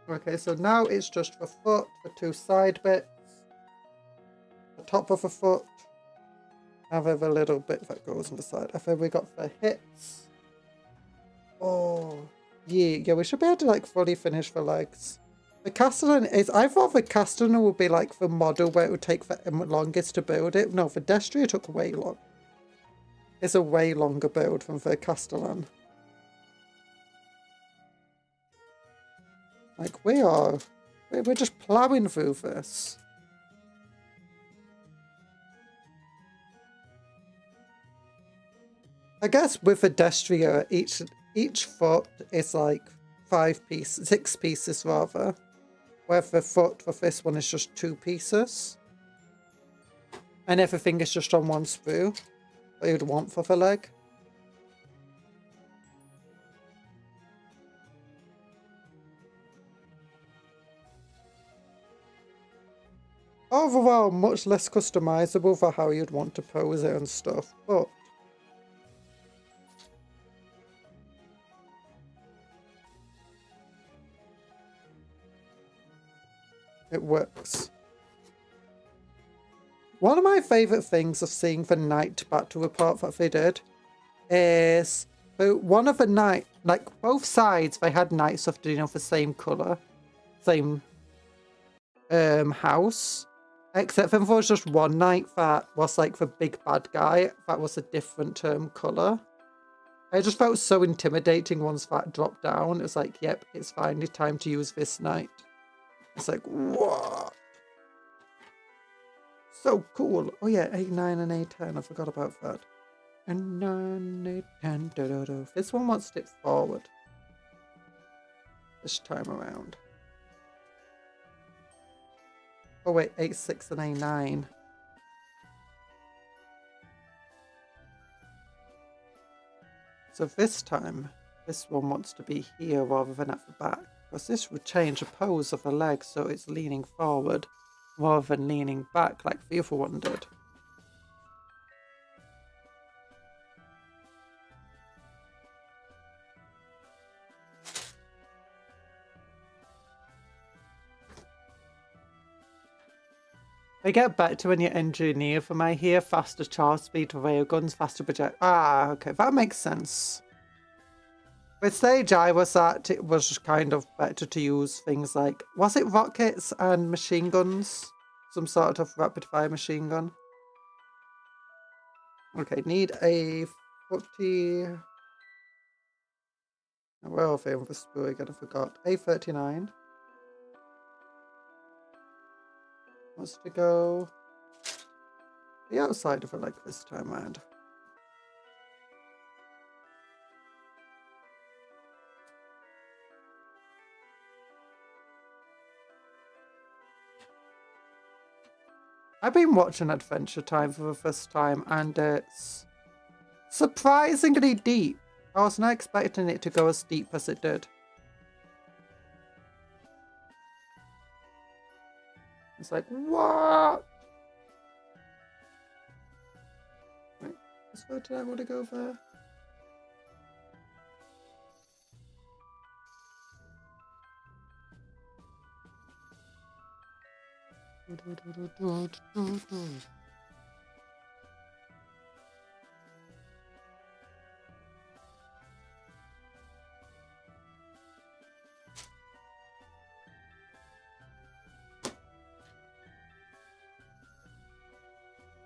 Okay, so now it's just the foot, the two side bits. The top of the foot, have a little bit that goes on the side. I think we got the hips. Oh, yeah, we should be able to like fully finish the legs. The Castellan is, I thought the Castellan would be like the model where it would take the longest to build it. No, the Destria took way long. It's a way longer build than the Castellan. Like we're just plowing through this. I guess with the Destria, each foot is like 6 pieces rather. Where the foot for this one is just 2 pieces. And everything is just on one sprue that you'd want for the leg. Overall, much less customizable for how you'd want to pose it and stuff, but it works. One of my favourite things of seeing the Knight battle report that they did is one of the Knight, like both sides, they had Knights of the same colour, same house, except there was just one Knight that was like the big bad guy that was a different colour. I just felt so intimidating once that dropped down. It was like, yep, it's finally time to use this Knight. It's like, what? So cool. Oh yeah, A9 and A10. I forgot about that. And 9, 8, 10. This one wants it forward. This time around. Oh wait, A6 and A9. So this time, this one wants to be here rather than at the back. Because this would change the pose of the leg so it's leaning forward rather than leaning back like the other one did. They get better when you engineer for my here. Faster charge speed for railguns, faster project. Ah, okay, that makes sense. With stage I was at, it was kind of better to use things like, was it rockets and machine guns? Some sort of rapid fire machine gun. Okay, need a 40. Where are they on the spool again? I forgot. A39. Wants to go the outside of it like this time around. I've been watching Adventure Time for the first time and it's surprisingly deep. I was not expecting it to go as deep as it did. It's like, what? Wait, so did I want to go there?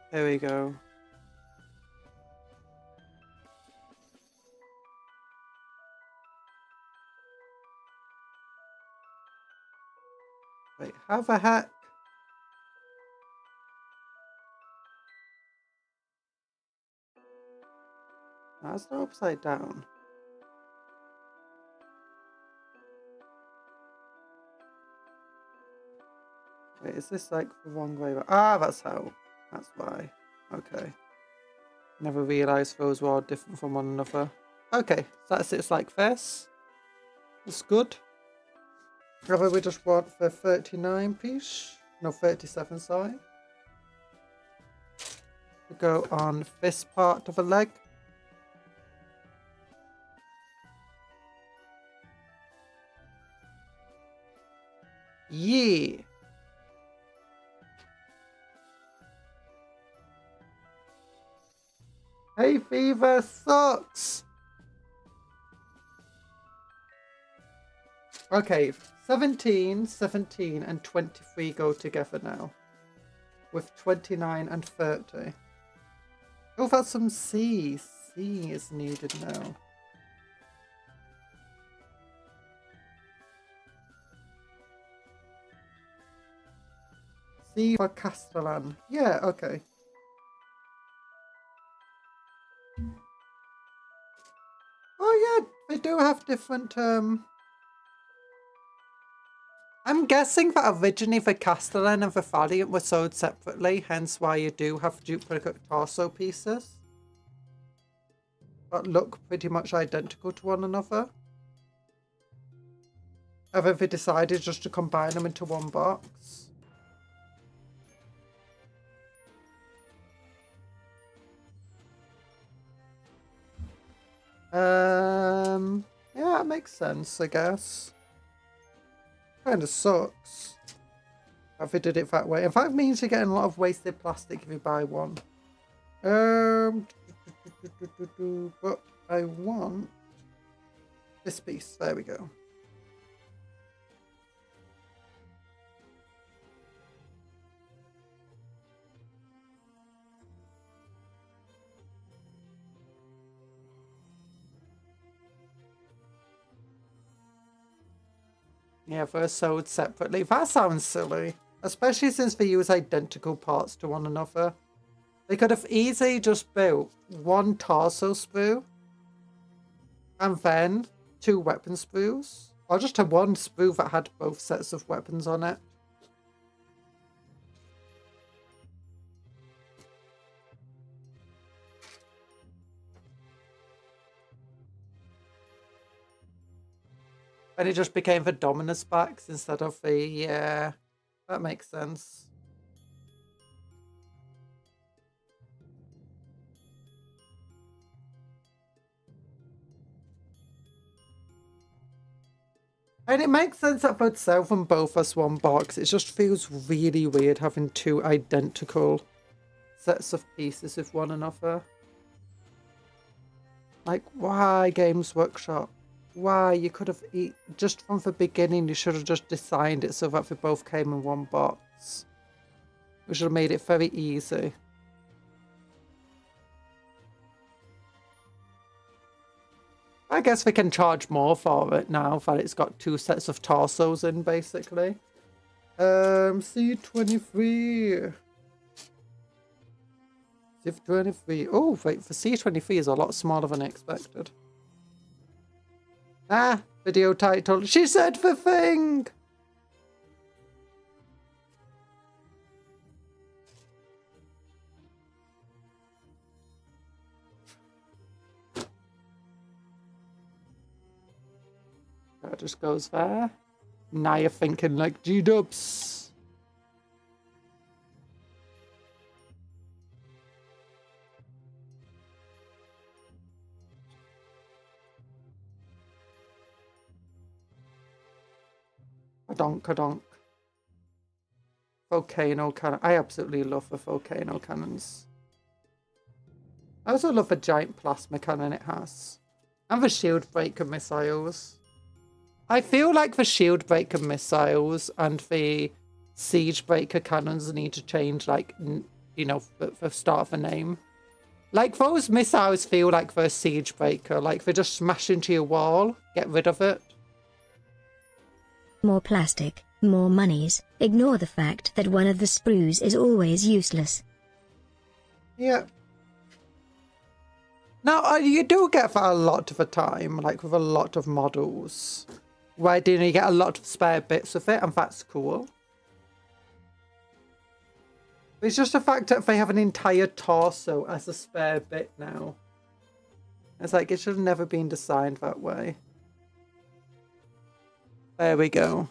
There we go. Wait, how the heck? That's not upside down. Wait, is this like the wrong way? Ah, that's how. That's why. Okay. Never realised those were all different from one another. Okay, so that's it's like this. It's good. However, we just want the 39 piece. No, 37, sorry. To go on this part of the leg. Yeah. Hay fever sucks. Okay, 17, 17 and 23 go together now. With 29 and 30. Oh, that's some C. C is needed now. C for Castellan. Yeah, okay. Oh yeah, they do have different I'm guessing that originally the Castellan and the Valiant were sold separately, hence why you do have duplicate torso pieces that look pretty much identical to one another. And then they decided just to combine them into one box. Yeah, it makes sense, I guess. Kinda sucks. If we did it that way. In fact, it means you're getting a lot of wasted plastic if you buy one. But I want this piece. There we go. Yeah, they're sold separately. That sounds silly. Especially since they use identical parts to one another. They could have easily just built one torso sprue. And then 2 weapon sprues. Or just a one sprue that had both sets of weapons on it. And it just became the Dominus backs instead of the, yeah, that makes sense. And it makes sense that they'd sell them both as one box. It just feels really weird having 2 identical sets of pieces with one another. Like, why, Games Workshop? Why? You could have, just from the beginning, you should have just designed it so that they both came in one box. We should have made it very easy. I guess we can charge more for it now that it's got 2 sets of torsos in, basically. C23. C23. Oh, wait, the C23 is a lot smaller than expected. Ah, video title. She said the thing! That just goes there. Now you're thinking like G-dubs. Kadonk. Volcano cannon. I absolutely love the volcano cannons. I also love the giant plasma cannon it has. And the shield breaker missiles. I feel like the shield breaker missiles and the siege breaker cannons need to change, like, you know, the start of the name. Like, those missiles feel like they're a siege breaker. Like, they just smash into your wall. Get rid of it. More plastic, more monies. Ignore the fact that one of the sprues is always useless. Yeah. Now, you do get that a lot of the time, like with a lot of models. Where you get a lot of spare bits of it, and that's cool. But it's just the fact that they have an entire torso as a spare bit now. It's like, it should have never been designed that way. There we go.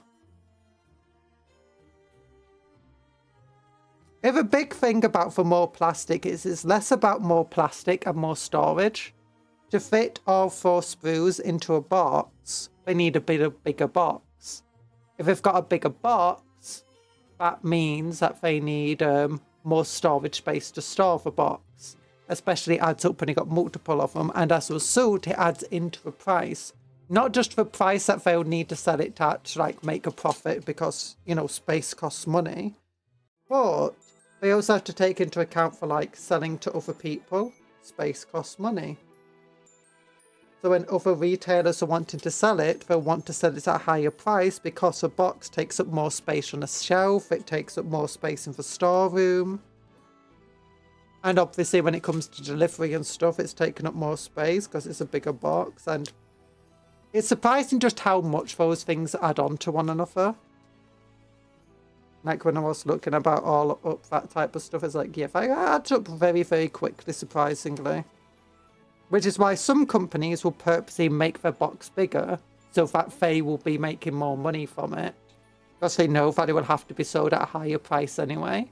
If a big thing about for more plastic is it's less about more plastic and more storage. To fit all 4 sprues into a box, they need a bigger box. If they've got a bigger box, that means that they need more storage space to store the box. Especially adds up when you got multiple of them, and as a result, it adds into the price. Not just the price that they'll need to sell it at to like make a profit because, you know, space costs money. But they also have to take into account for like selling to other people. Space costs money. So when other retailers are wanting to sell it, they'll want to sell it at a higher price because a box takes up more space on a shelf. It takes up more space in the storeroom. And obviously when it comes to delivery and stuff, it's taking up more space because it's a bigger box. And it's surprising just how much those things add on to one another. Like when I was looking about all up that type of stuff, it's like, yeah, that adds up very, very quickly, surprisingly. Which is why some companies will purposely make their box bigger so that they will be making more money from it. Because they know that it will have to be sold at a higher price anyway.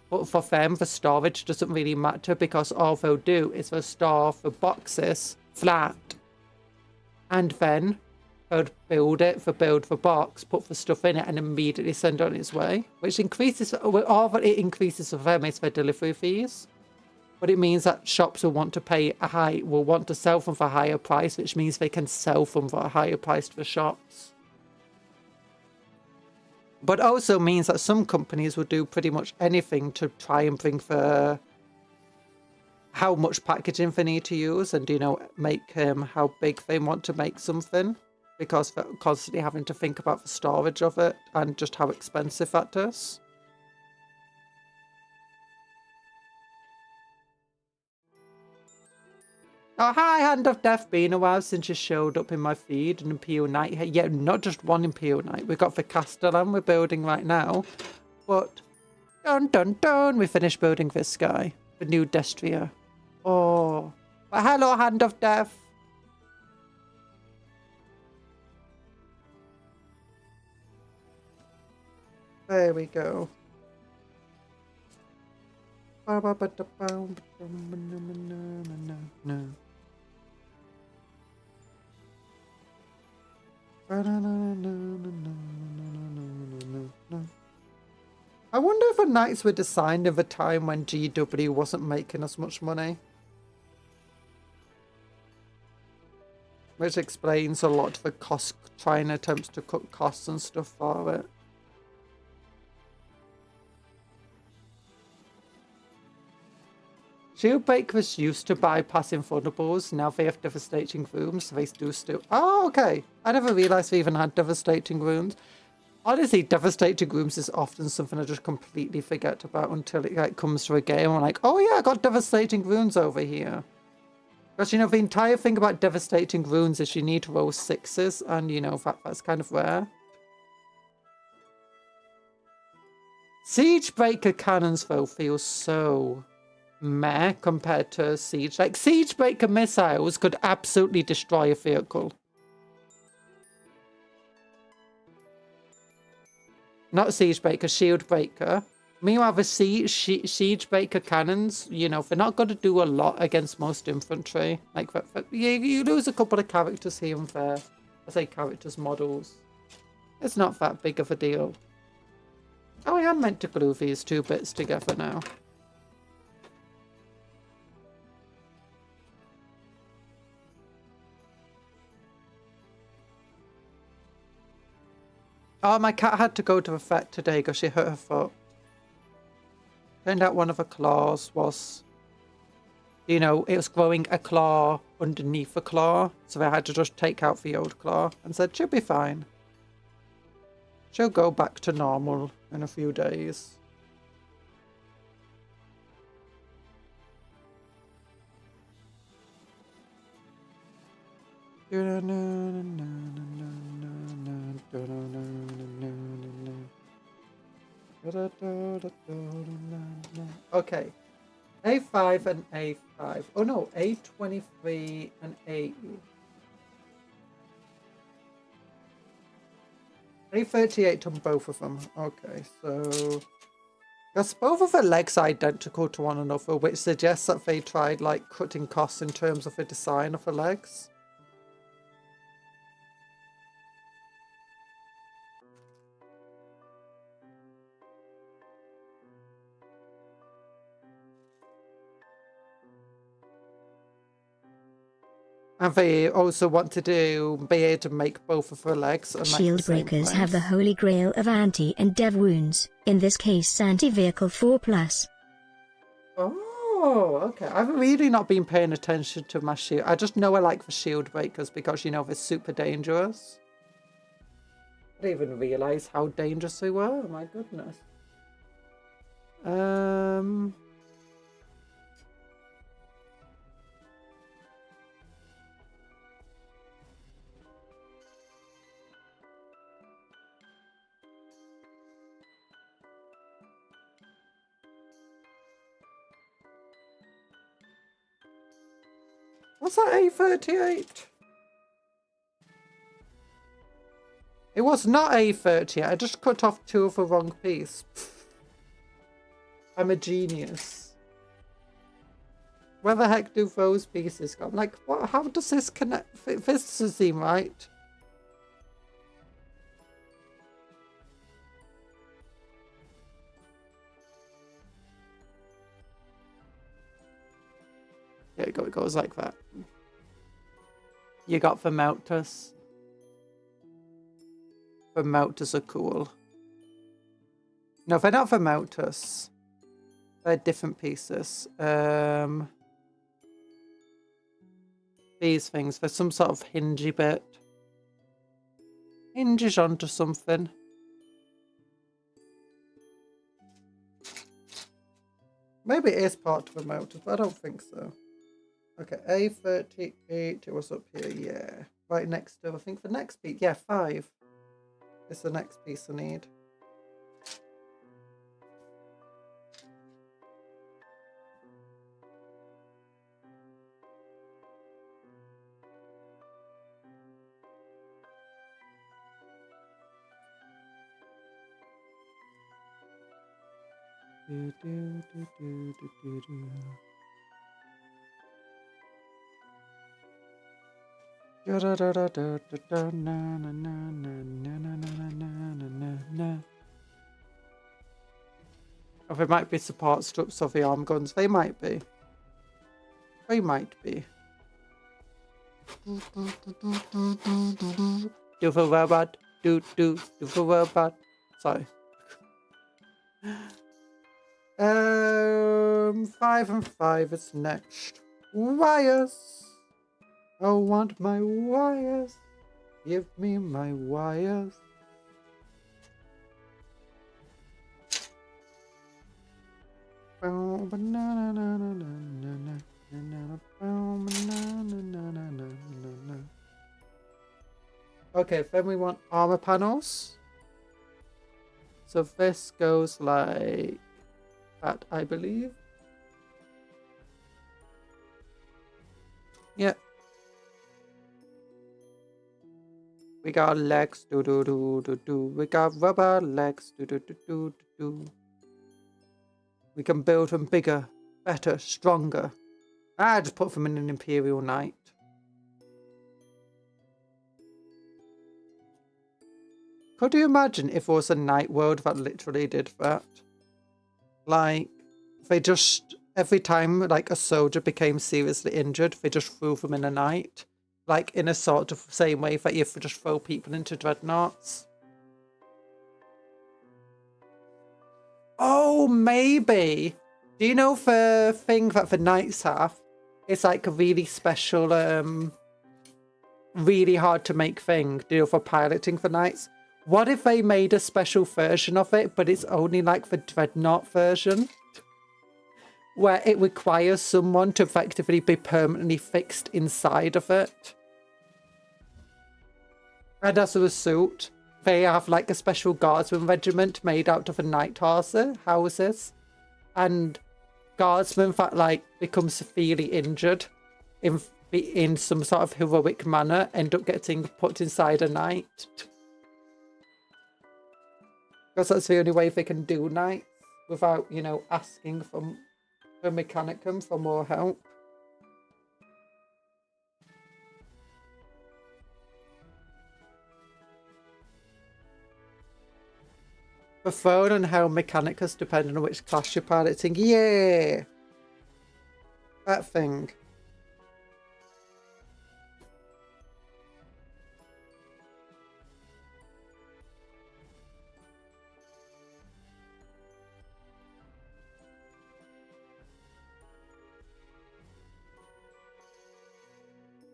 But for them, the storage doesn't really matter because all they'll do is they'll store the boxes flat. And then build it for build the box, put the stuff in it, and immediately send it on its way, which increases, all that it increases for them is their delivery fees. But it means that shops will want to sell them for a higher price, which means they can sell them for a higher price to the shops. But also means that some companies will do pretty much anything to try and bring the how much packaging they need to use, and make how big they want to make something, because they're constantly having to think about the storage of it and just how expensive that is. Oh, hi, Hand of Death. Been a while since you showed up in my feed. An Imperial Knight. Yeah, not just one Imperial Knight. We've got the Castellan we're building right now. But, dun dun dun, we finished building this guy. The new Destria. Oh. But hello, Hand of Death. There we go. I wonder if the knights were designed at a time when GW wasn't making as much money. Which explains a lot of the cost, trying attempts to cut costs and stuff for it. Shield breakers used to bypass invulnerables. Now they have devastating wounds, so they do still. Oh, okay. I never realised they even had devastating wounds. Honestly, devastating wounds is often something I just completely forget about until it comes to a game. I'm like, oh yeah, I got devastating wounds over here. Because the entire thing about devastating wounds is you need to roll 6s, and that's kind of rare. Siege breaker cannons though feel so meh compared to siege. Like, siege breaker missiles could absolutely destroy a vehicle. Not siege breaker, shield breaker. Meanwhile, the siege breaker cannons, they're not going to do a lot against most infantry. Like, you lose a couple of characters here and there. I say characters, models. It's not that big of a deal. Oh, I am meant to glue these two bits together now. Oh, my cat had to go to the vet today because she hurt her foot. Turned out one of her claws was, it was growing a claw underneath a claw. So they had to just take out the old claw and said, she'll be fine. She'll go back to normal in a few days. Okay, A5 and A5. Oh no, A23 and A38 on both of them. Okay, so because both of the legs are identical to one another, which suggests that they tried cutting costs in terms of the design of the legs. And they also want to be able to make both of her legs. Shield breakers have the holy grail of anti and dev wounds, in this case anti-vehicle 4+. Oh, okay. I've really not been paying attention to my shield. I just know I like the shield breakers because, they're super dangerous. I didn't even realise how dangerous they were. Oh my goodness. What's that, A38? It was not A38. I just cut off two of the wrong piece. I'm a genius. Where the heck do those pieces go? I'm like, what? How does this connect? This doesn't seem right. There we go, it goes like that. You got Vermeltus. Vermeltus are cool. No, they're not Vermeltus. They're different pieces. These things, there's some sort of hingy bit. Hinges onto something. Maybe it is part of Vermeltus, but I don't think so. Okay, A38, it was up here, yeah. Right next to, I think the next piece, yeah, 5. It's the next piece I need. Or they might be support strips of the arm guns. They might be. They might be. Do the robot. Do the robot. Sorry. 5 and 5 is next. Wires. I want my wires. Give me my wires. Okay, then we want armor panels. So this goes like that, I believe. Yeah. We got legs, do do do do do. We got rubber legs, do do do do do. We can build them bigger, better, stronger. I just put them in an Imperial Knight. Could you imagine if it was a night world that literally did that? Like, they just, every time like a soldier became seriously injured, they just threw them in a night. Like in a sort of same way that you just throw people into dreadnoughts. Oh, maybe. Do you know the thing that the knights have? It's like a really special, really hard to make thing, do you know, for piloting the knights? What if they made a special version of it, but it's only like the dreadnought version? Where it requires someone to effectively be permanently fixed inside of it. And as a suit, they have like a special guardsman regiment made out of a knight houses. And guardsmen that like become severely injured in some sort of heroic manner end up getting put inside a knight. Because that's the only way they can do knights without, you know, asking for Mechanicum for more help. The phone and how Mechanicus depending on which class you're piloting. Yeah! That thing.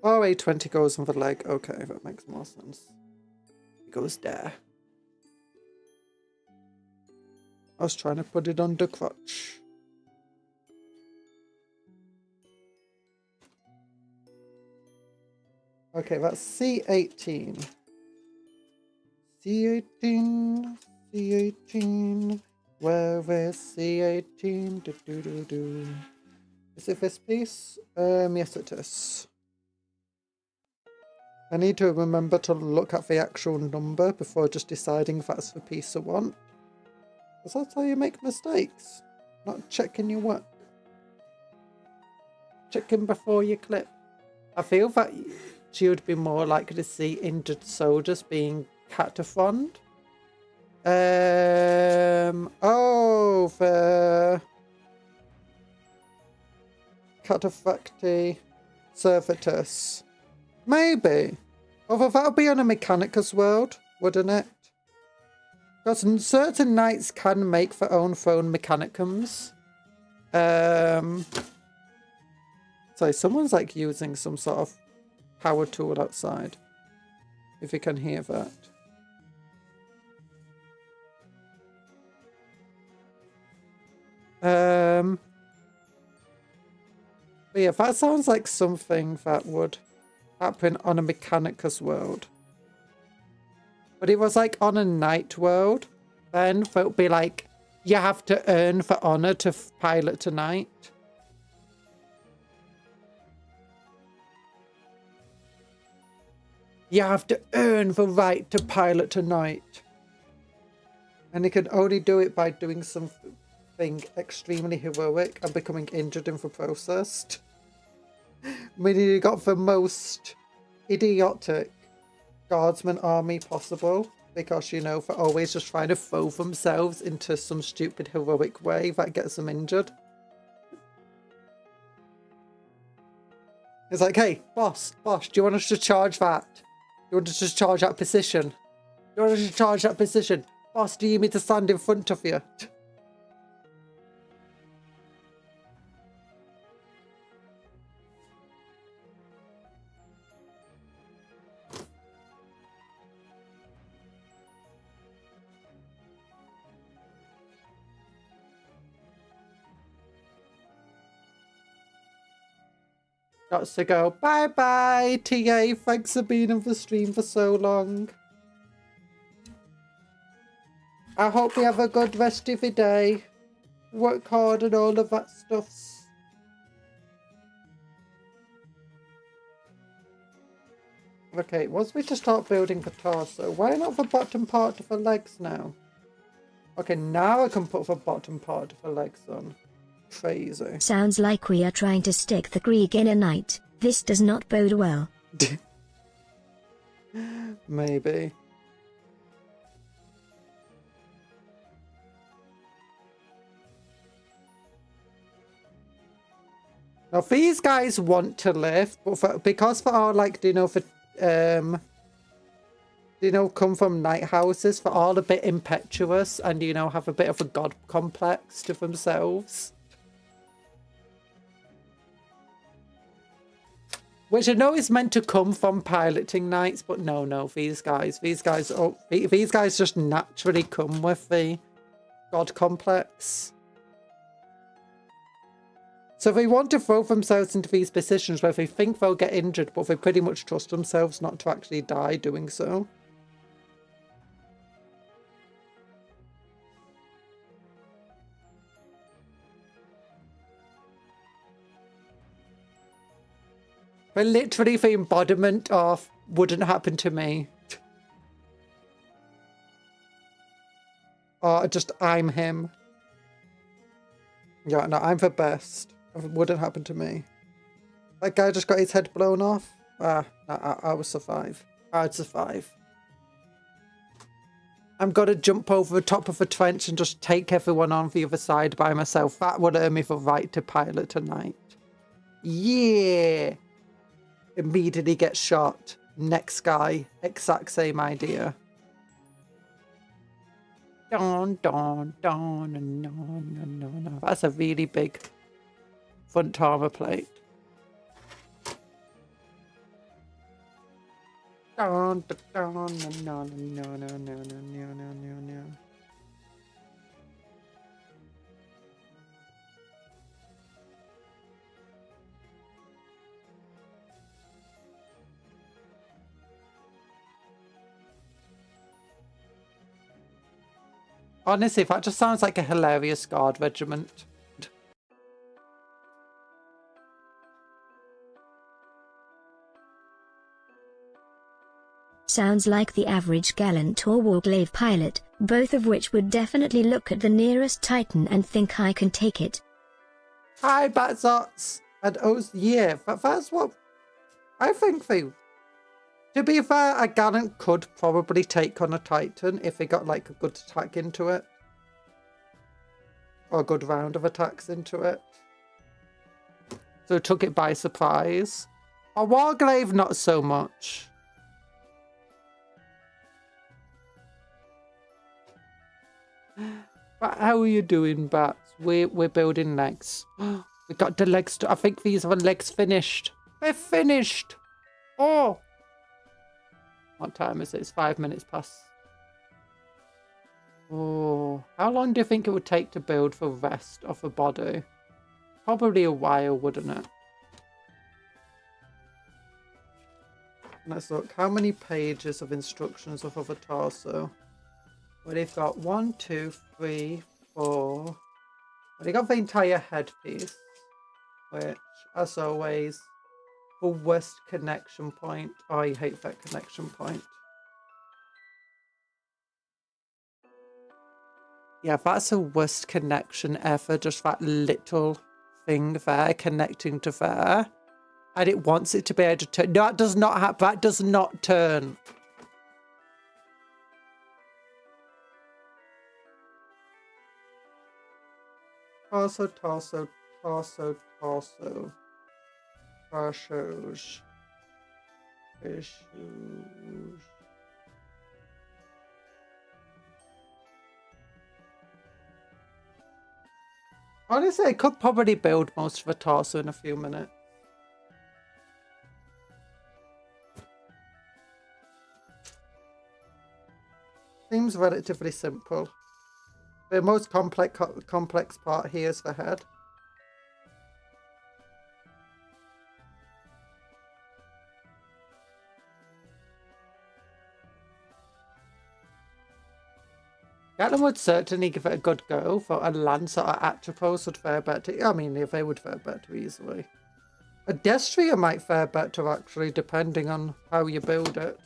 Oh, A20 goes on the leg. Okay, that makes more sense. It goes there. I was trying to put it on the crotch. Okay, that's C18. C18. C18. Where is C18? Do, do, do, do. Is it this piece? Yes it is. I need to remember to look at the actual number before just deciding if that's the piece I want. Because that's how you make mistakes. Not checking your work. Checking before you clip. I feel that you would be more likely to see injured soldiers being cataphoned. Oh, the Cataphracti, Servitus. Maybe. Although that would be on a Mechanicus world, wouldn't it? Because certain knights can make their own throne Mechanicums. Sorry, someone's like using some sort of power tool outside. If you can hear that. But yeah, that sounds like something that would happen on a Mechanicus world. But it was like on a Knight world, then it would be like, you have to earn for honor to pilot a Knight. You have to earn the right to pilot a Knight. And you can only do it by doing something extremely heroic and becoming injured in the process. Meaning you got the most idiotic guardsman army possible. Because, you know, they're always just trying to throw themselves into some stupid heroic way that gets them injured. It's like, hey, boss, do you want us to charge that? Do you want us to charge that position? Do you want us to charge that position? Boss, do you need me to stand in front of you? Got to go. Bye bye, TA. Thanks for being on the stream for so long. I hope you have a good rest of your day. Work hard and all of that stuff. Okay, once we just start building the torso, why not the bottom part of the legs now? Okay, now I can put the bottom part of the legs on. Crazy. Sounds like we are trying to stick the Greek in a knight. This does not bode well. Maybe. Now these guys want to live, but because they are like, come from knight houses, they're all a bit impetuous and, have a bit of a god complex to themselves. Which I know is meant to come from piloting knights, but no, these guys just naturally come with the god complex. So they want to throw themselves into these positions where they think they'll get injured, but they pretty much trust themselves not to actually die doing so. They're literally the embodiment of wouldn't happen to me. Or just I'm him. Yeah, no, I'm the best. It wouldn't happen to me. That guy just got his head blown off. No, I would survive. I'd survive. I'm gonna jump over the top of a trench and just take everyone on the other side by myself. That would earn me the right to pilot a knight. Yeah! Immediately get shot. Next guy, exact same idea. Don. That's a really big front armor plate. No. Honestly, that just sounds like a hilarious guard regiment. Sounds like the average gallant or warglaive pilot, both of which would definitely look at the nearest Titan and think I can take it. Hi, Batzots! And yeah, that's what I think they... To be fair, a gallant could probably take on a Titan if they got like a good attack into it. Or a good round of attacks into it. So it took it by surprise. A Warglaive, not so much. But how are you doing, Bats? We're building legs. We got the legs. I think these are the legs finished. They're finished. Oh. What time is it? It's 5 minutes past. Oh. How long do you think it would take to build the rest of the body? Probably a while, wouldn't it? Let's look. How many pages of instructions of the torso? Well, they've got 1, 2, 3, 4. Well, they got the entire headpiece, which, as always, the worst connection point. Oh, I hate that connection point. Yeah, that's the worst connection ever. Just that little thing there connecting to there. And it wants it to be able to turn. No, that does not happen. That does not turn. Torso, torso, torso, torso. Torsos. Issues. Honestly, I could probably build most of the torso in a few minutes. Seems relatively simple. The most complex part here is the head. Gatlin would certainly give it a good go, for a Lancer or Atropos would fare better. I mean, if they would fare better easily. A Destria might fare better, actually, depending on how you build it.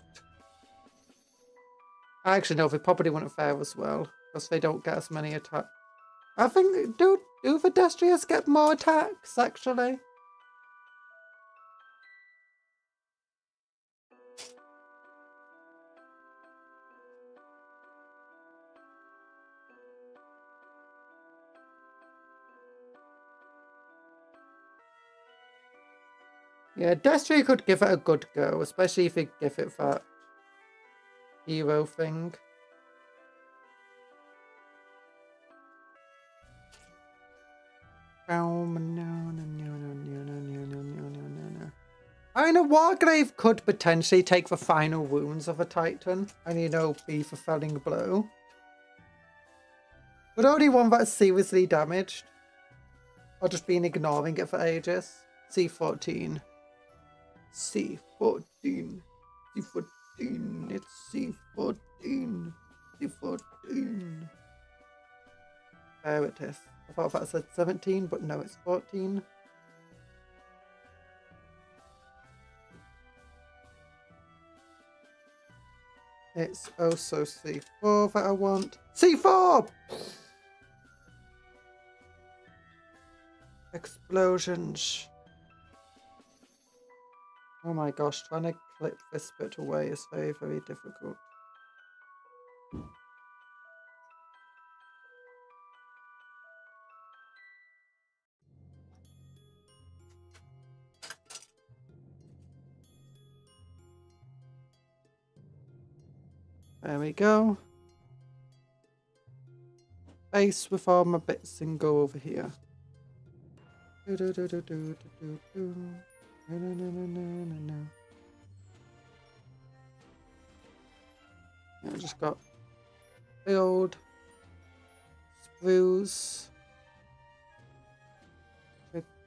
Actually, no, they probably wouldn't fare as well, because they don't get as many attacks. I think, do the Destrias get more attacks, actually? Yeah, Destria could give it a good go, especially if you give it that hero thing. I mean, a Wargrave could potentially take the final wounds of a Titan and, you know, be the felling blow. But only one that's seriously damaged. Or just been ignoring it for ages. C14. C14. C14. It's C14. C14. There it is. I thought that said 17, but no, it's 14. It's also C4 that I want. C4! Explosions. Oh my gosh, trying to clip this bit away is very, very difficult. There we go. Base with all my bits and go over here. I just got build, sprues,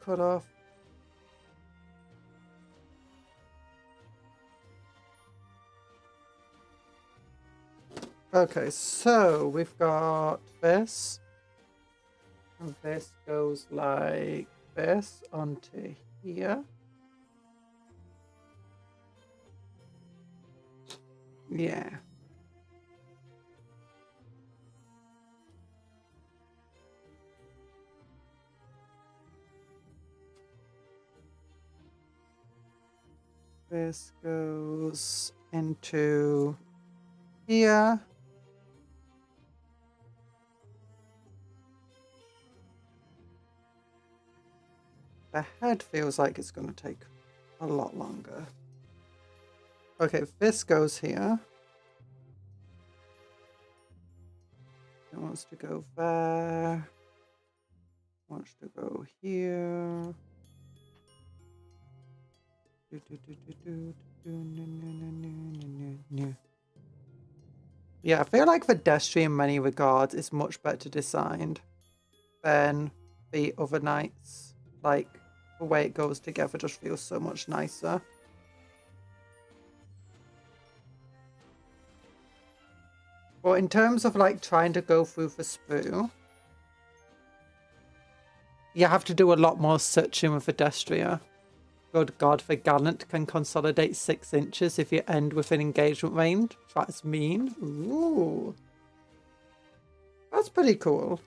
cut off. Okay, so we've got this, and this goes like this onto here. Yeah. This goes into here. the head feels like it's going to take a lot longer. Okay, this goes here. It wants to go there. Wants to go here. Yeah, I feel like the Destry in many regards is much better designed than the other knights. Like, the way it goes together just feels so much nicer. But in terms of like trying to go through the sprue, you have to do a lot more searching with the Destria. Good God, the Gallant can consolidate 6 inches if you end with an engagement range. That's mean. Ooh. That's pretty cool.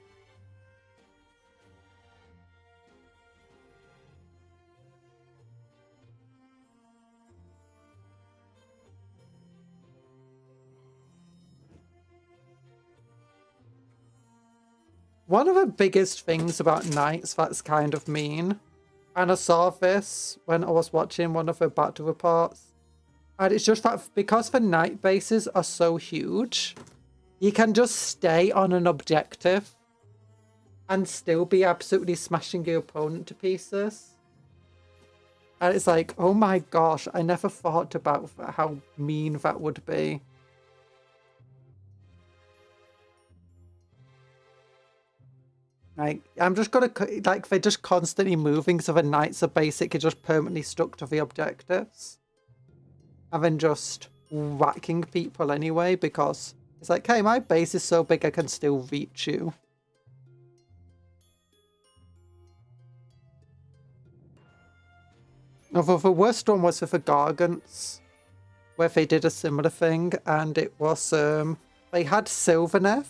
One of the biggest things about knights that's kind of mean, and I saw this when I was watching one of the battle reports, and it's just that because the knight bases are so huge, you can just stay on an objective and still be absolutely smashing your opponent to pieces. And it's like, oh my gosh, I never thought about how mean that would be. Like, I'm just gonna, like, they're just constantly moving, so the knights are basically just permanently stuck to the objectives. And then just whacking people anyway, because it's like, hey, my base is so big I can still reach you. Although the worst one was with the Gargants, where they did a similar thing, and it was, they had Sylvaneth.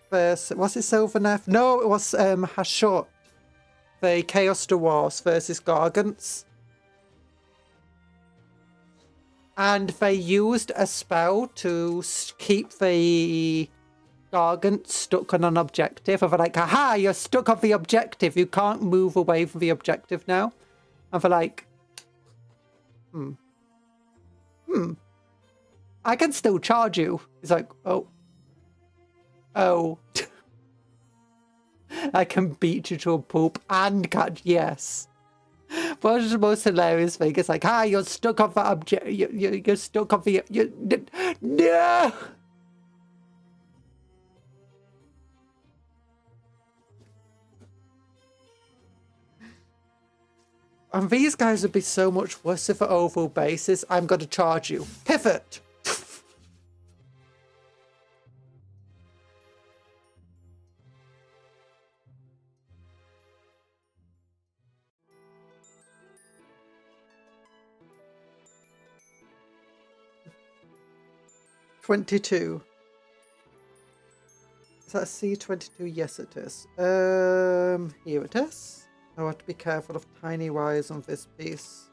Was it Sylvaneth? No, it was Hashut. The Chaos Dwarves versus Gargants. And they used a spell to keep the Gargant stuck on an objective. And they're like, aha, you're stuck on the objective. You can't move away from the objective now. And they're like, I can still charge you. He's like, oh. I can beat you to a pulp and catch, yes. But the most hilarious thing is like, you're stuck on that object, you're stuck on the, no! And these guys would be so much worse if at overall basis. I'm going to charge you. Pivot! 22. Is that C22? Yes, it is. Here it is. I have to be careful of tiny wires on this piece.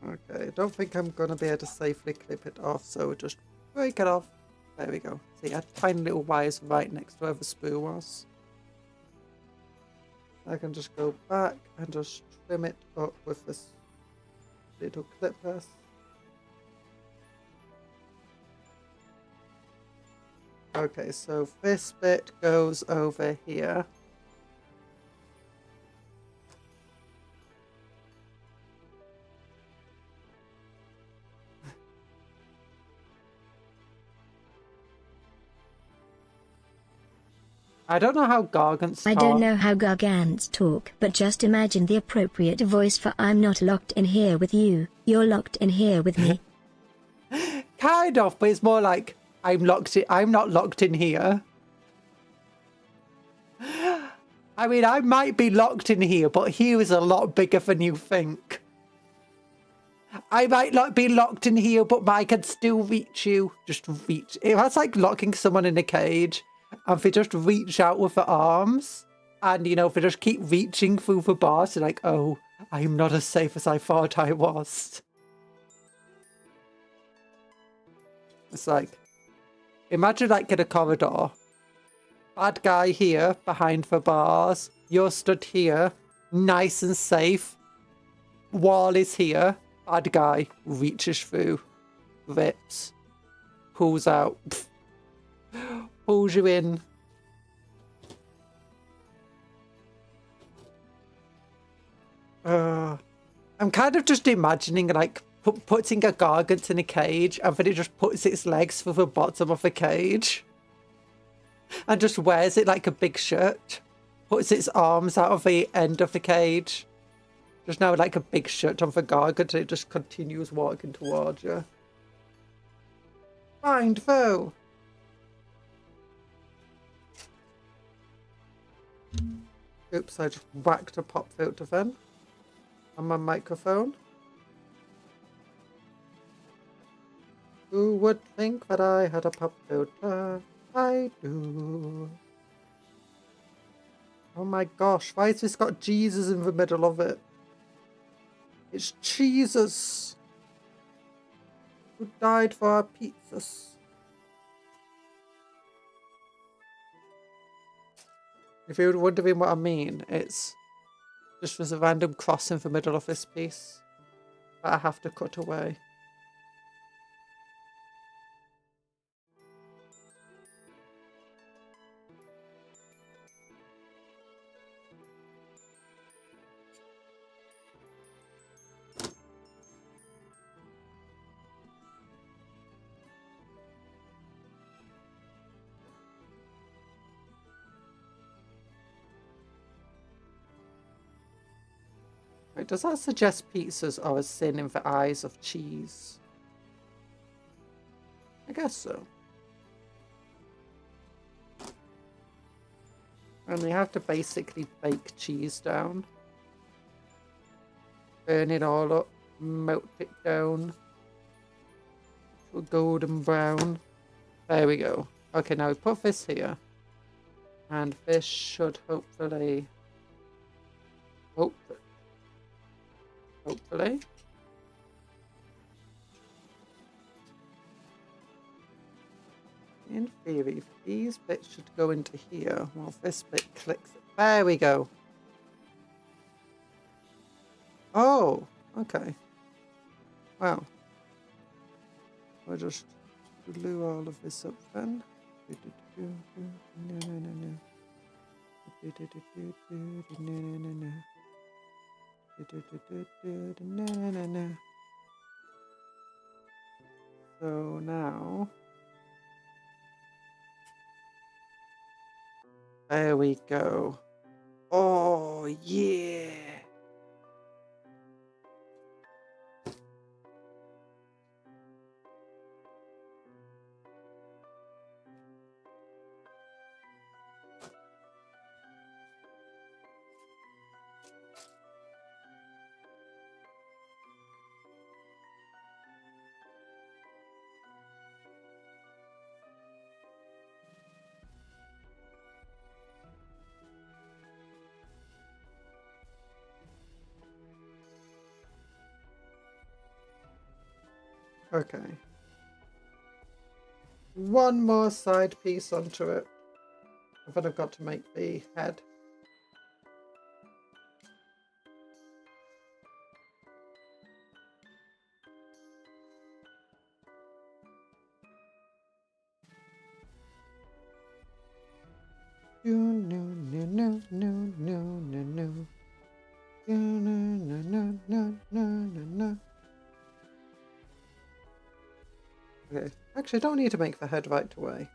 Okay, I don't think I'm going to be able to safely clip it off, so just break it off. There we go. See, I had tiny little wires right next to where the sprue was. I can just go back and just trim it up with this little clipper. Okay, so this bit goes over here. I don't know how Gargants talk. I don't know how Gargants talk, but just imagine the appropriate voice for I'm not locked in here with you, you're locked in here with me. Kind of, but it's more like, I'm not locked in here. I mean, I might be locked in here, but here is a lot bigger than you think. I might not be locked in here, but I can still reach you. Just reach. That's like locking someone in a cage. And if they just reach out with their arms, and, you know, if they just keep reaching through the bars, they're like, oh, I'm not as safe as I thought I was. It's like, imagine like in a corridor. Bad guy here, behind the bars. You're stood here, Nice and safe. Wall is here. Bad guy reaches through. Rips. Pulls out. Pulls you in. I'm kind of just imagining like putting a gargant in a cage and then it just puts its legs through the bottom of the cage and just wears it like a big shirt. Puts its arms out of the end of the cage. There's now like a big shirt on the gargant and it just continues walking towards you. Find foe. Oops, I just whacked a pop filter then on my microphone. Who would think that I had a pop filter? I do. Oh my gosh, why has this got Jesus in the middle of it? It's Jesus who died for our pizzas. If you're wondering what I mean, it's just there's a random cross in the middle of this piece that I have to cut away. Wait, does that suggest pizzas are a sin in the eyes of cheese? I guess so. And we have to basically bake cheese down. Burn it all up, melt it down to a golden brown. There we go. Okay, now we put this here. And this should hopefully... Hopefully. In theory, these bits should go into here while this bit clicks it. There we go. Oh, okay. Wow. I'll just glue all of this up then. So now, there we go. Oh yeah. Okay. One more side piece onto it. And then I've got to make the head. Okay, actually I don't need to make the head right away.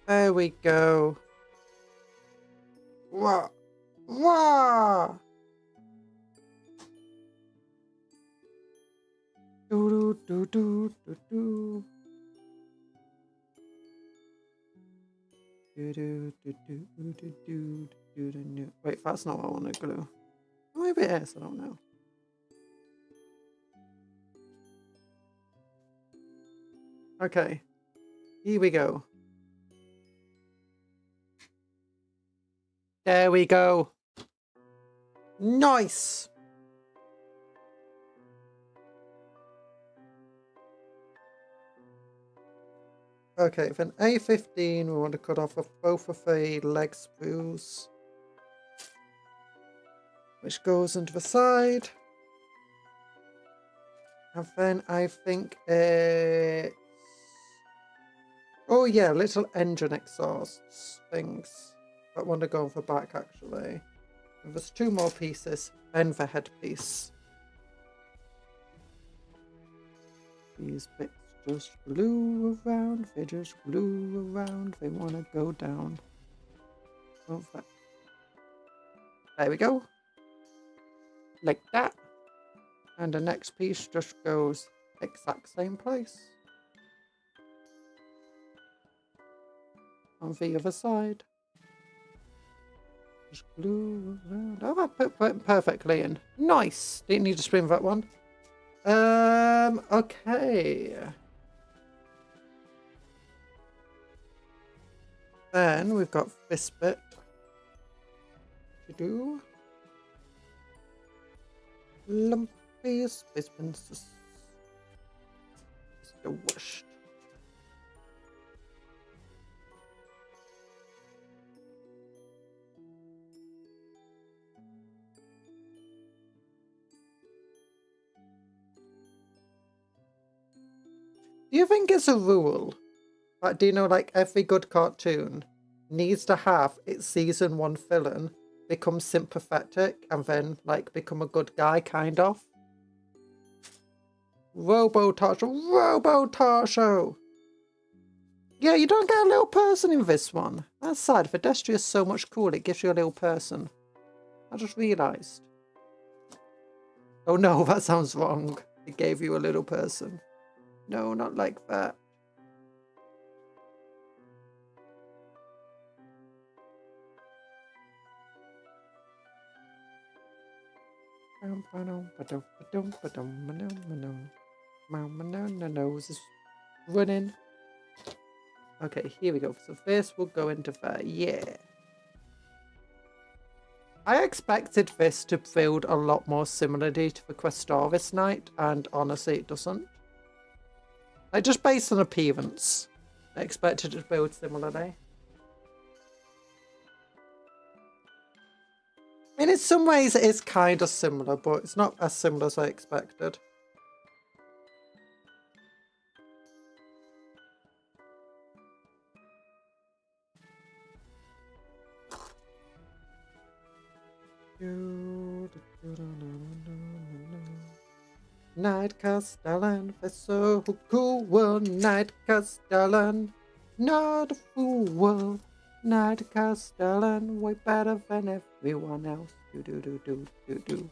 There we go. Wah! Wah! Do do do do do. Wait, that's not what I want to glue. Maybe it is, I don't know. Okay, here we go. There we go. Nice. Okay, then A15, we want to cut off both of the leg sprues, which goes into the side. And then I think it's... Oh yeah, little engine exhausts things that want to go on the back actually. And there's 2 more pieces, and the headpiece. These bits just glue around, they just glue around, they want to go down. Oh, there we go. Like that. And the next piece just goes exact same place. On the other side. Just glue around. Oh, I put it perfectly in. Nice. Didn't need to spin that one. Okay. Then we've got this bit to do. Lumpy space princess. It's the worst. Do you think it's a rule? Like, do you know, like, every good cartoon needs to have its season 1 villain become sympathetic and then, like, become a good guy, kind of? Robo-Tarsho! Yeah, you don't get a little person in this one. That's sad. Pedestria is so much cooler. It gives you a little person. I just realised. Oh no, that sounds wrong. It gave you a little person. No, not like that. My nose is running. Okay, here we go. So this will go into there. Yeah. I expected this to build a lot more similarly to the Questoris Knight, and honestly it doesn't. Like, just based on appearance, I expected it to build similarly. And in some ways it is kind of similar, but it's not as similar as I expected. Knight Castellan, they're so cool. Knight Castellan, not a fool. Knight Castellan, way better than everyone else. Do.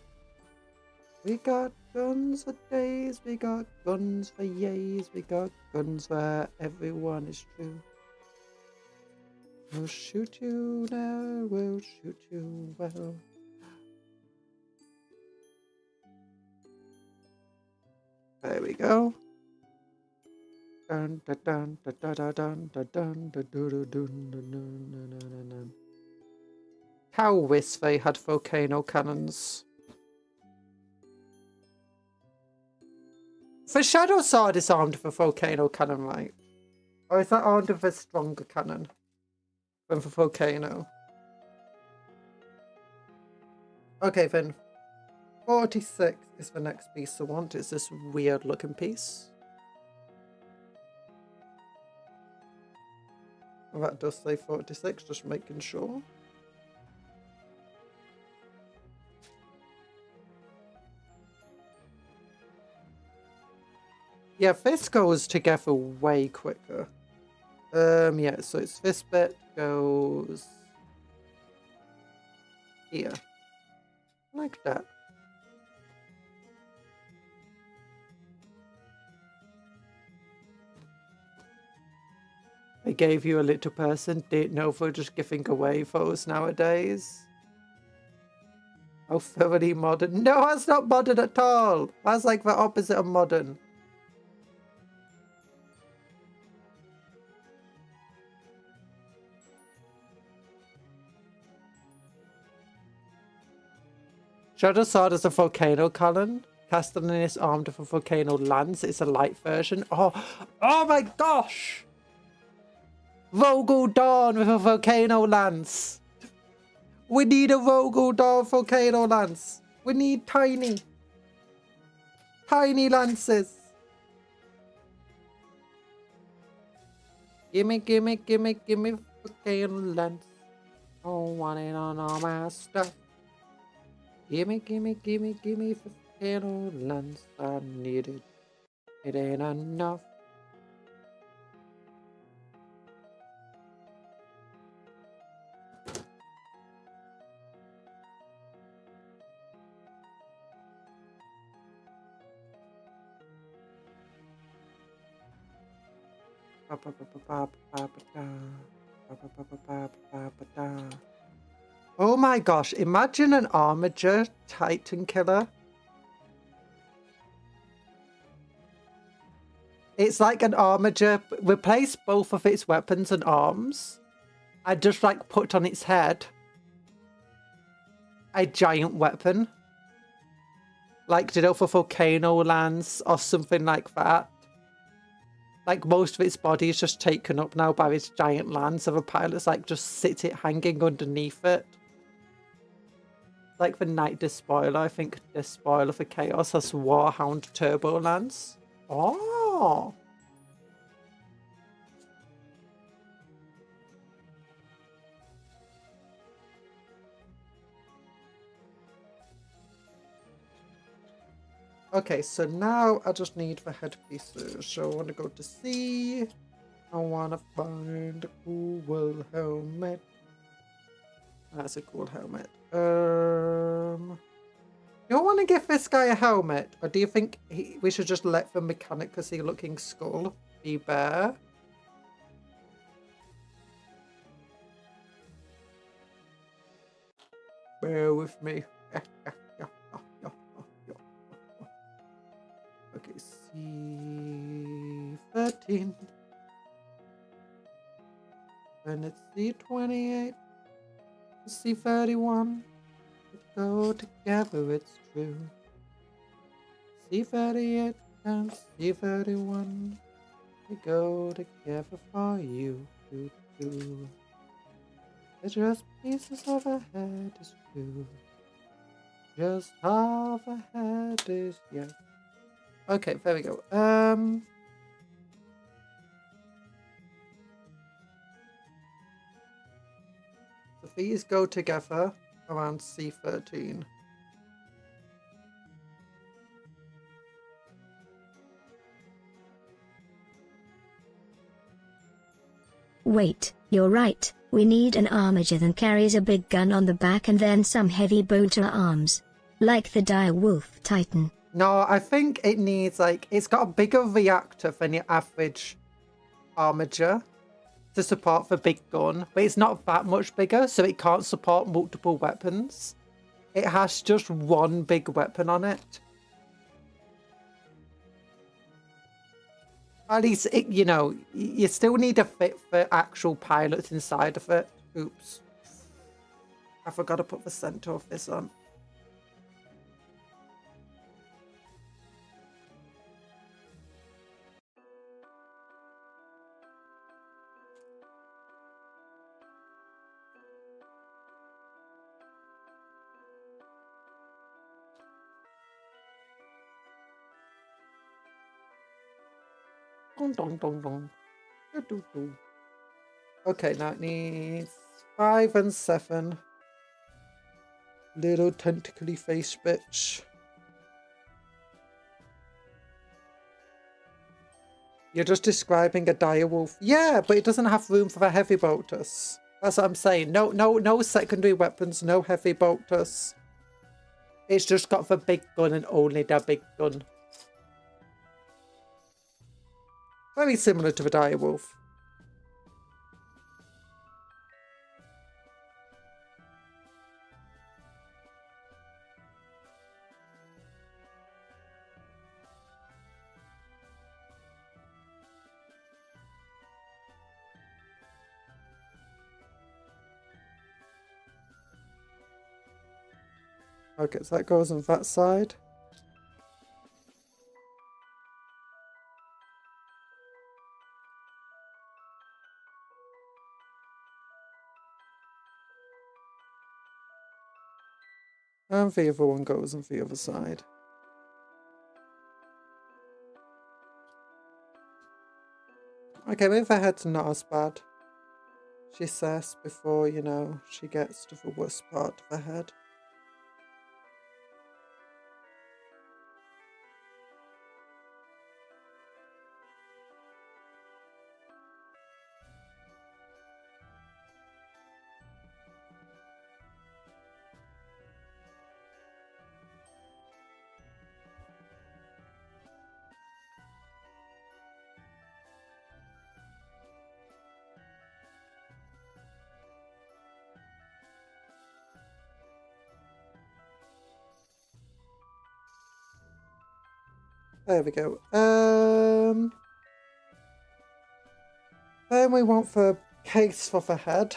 We got guns for days, we got guns for yays, we got guns where everyone is true. We'll shoot you now, we'll shoot you well. There we go. Dun dun dun dun dun dun dun dun dun dun dun dun. How wish they had volcano cannons. The Shadow Sword is armed with a volcano cannon, right? Or is that armed with a stronger cannon than the volcano? Okay then. 46 is the next piece I want. It's this weird looking piece. Well, that does say 46, just making sure. Yeah, this goes together way quicker. Yeah, so it's this bit goes here. Like that. I gave you a little person, didn't know if we're just giving away those nowadays. Oh, thoroughly modern. No, that's not modern at all. That's like the opposite of modern. Shadow Sword is a volcano cannon. Castellan is armed with a volcano lance. It's a light version. Oh my gosh! Vogel Dawn with a volcano lance. We need a Vogel Dawn volcano lance. We need tiny lances. Gimme volcano lance. I want it on all my stuff. Gimme volcano lance. I need it. It ain't enough. Oh my gosh, imagine an armature Titan killer. It's like an armature, replace both of its weapons and arms. I just like put on its head a giant weapon. Like, you know, for volcano lance or something like that. Like, most of its body is just taken up now by this giant lance of a pilot's, like, just sits it hanging underneath it. Like the Knight Despoiler, I think Despoiler for Chaos has Warhound Turbo Lance. Oh! Okay, so now I just need the headpieces. So I want to go to C. I want to find a cool helmet. That's a cool helmet. You don't want to give this guy a helmet? Or do you think we should just let the mechanically looking skull be bare? Bear with me. Okay, C13. And it's C28. C31. Go together, it's true. C38 and C31. We go together for you. They're just pieces of a head is true. Just half a head is yes. Okay, there we go. So these go together around C13. Wait, you're right, we need an armature that carries a big gun on the back and then some heavy bolter arms. Like the dire wolf titan. No, I think it needs, like, it's got a bigger reactor than your average armature to support the big gun, but it's not that much bigger, so it can't support multiple weapons. It has just one big weapon on it. At least, you know, you still need a fit for actual pilots inside of it. Oops. I forgot to put the center of this on. Dong, dong, dong. Okay, now it needs 5 and 7. Little tentacly face bitch. You're just describing a dire wolf. Yeah, but it doesn't have room for the heavy bolters. That's what I'm saying. No secondary weapons, no heavy bolters. It's just got the big gun and only the big gun. Very similar to the dire wolf. Okay, so that goes on that side. And the other one goes on the other side. Okay, maybe the head's not as bad. She says before, you know, she gets to the worst part of the head. There we go. Then we want the case for the head.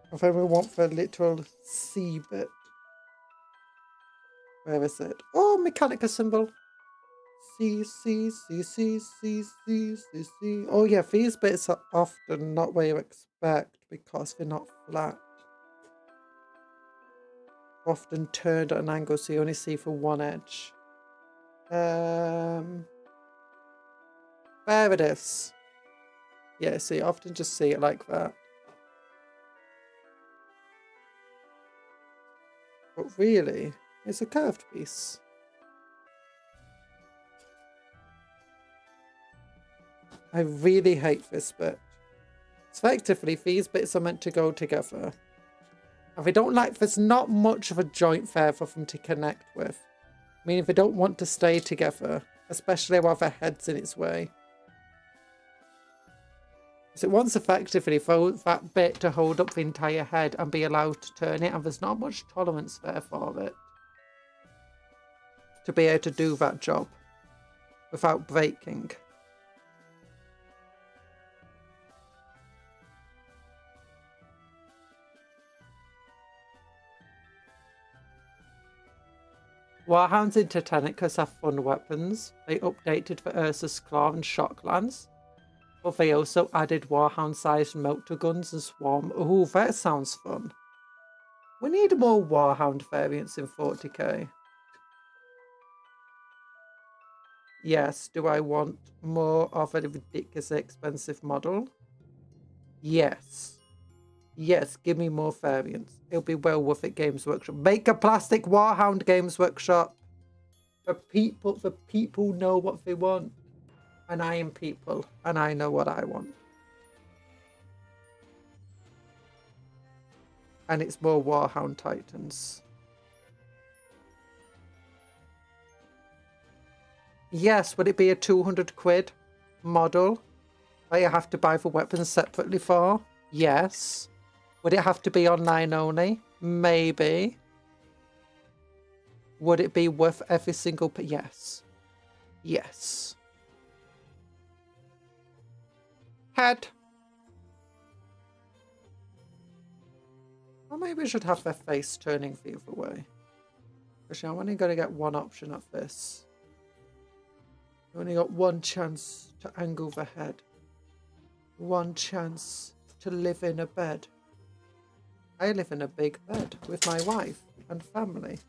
And then we want the literal C bit. Where is it? Oh, Mechanica symbol. C, C, C, C, C, C, C, C. Oh yeah, these bits are often not what you expect because they're not flat. Often turned at an angle so you only see for one edge. There it is. Yeah, so you often just see it like that. But really, it's a curved piece. I really hate this bit. Effectively, these bits are meant to go together. And they don't like, there's not much of a joint there for them to connect with. Meaning they don't want to stay together, especially while their head's in its way. So it wants effectively for that bit to hold up the entire head and be allowed to turn it, and there's not much tolerance there for it to be able to do that job without breaking. Warhounds in Titanicus have fun weapons. They updated the Ursus Claw and Shock Lance. But they also added Warhound-sized motor guns and Swarm. Ooh, that sounds fun. We need more Warhound variants in 40k. Yes, do I want more of a ridiculously expensive model? Yes. Yes, give me more variants. It'll be well worth it, Games Workshop. Make a plastic Warhound, Games Workshop. The people know what they want. And I am people, and I know what I want. And it's more Warhound Titans. Yes, would it be a 200 quid model that you have to buy the weapons separately for? Yes. Would it have to be online only? Maybe. Would it be worth every single... Yes. Yes. Head. Or maybe we should have their face turning the other way. Actually, I'm only going to get one option of this. I've only got one chance to angle the head. One chance to live in a bed. I live in a big bed with my wife and family.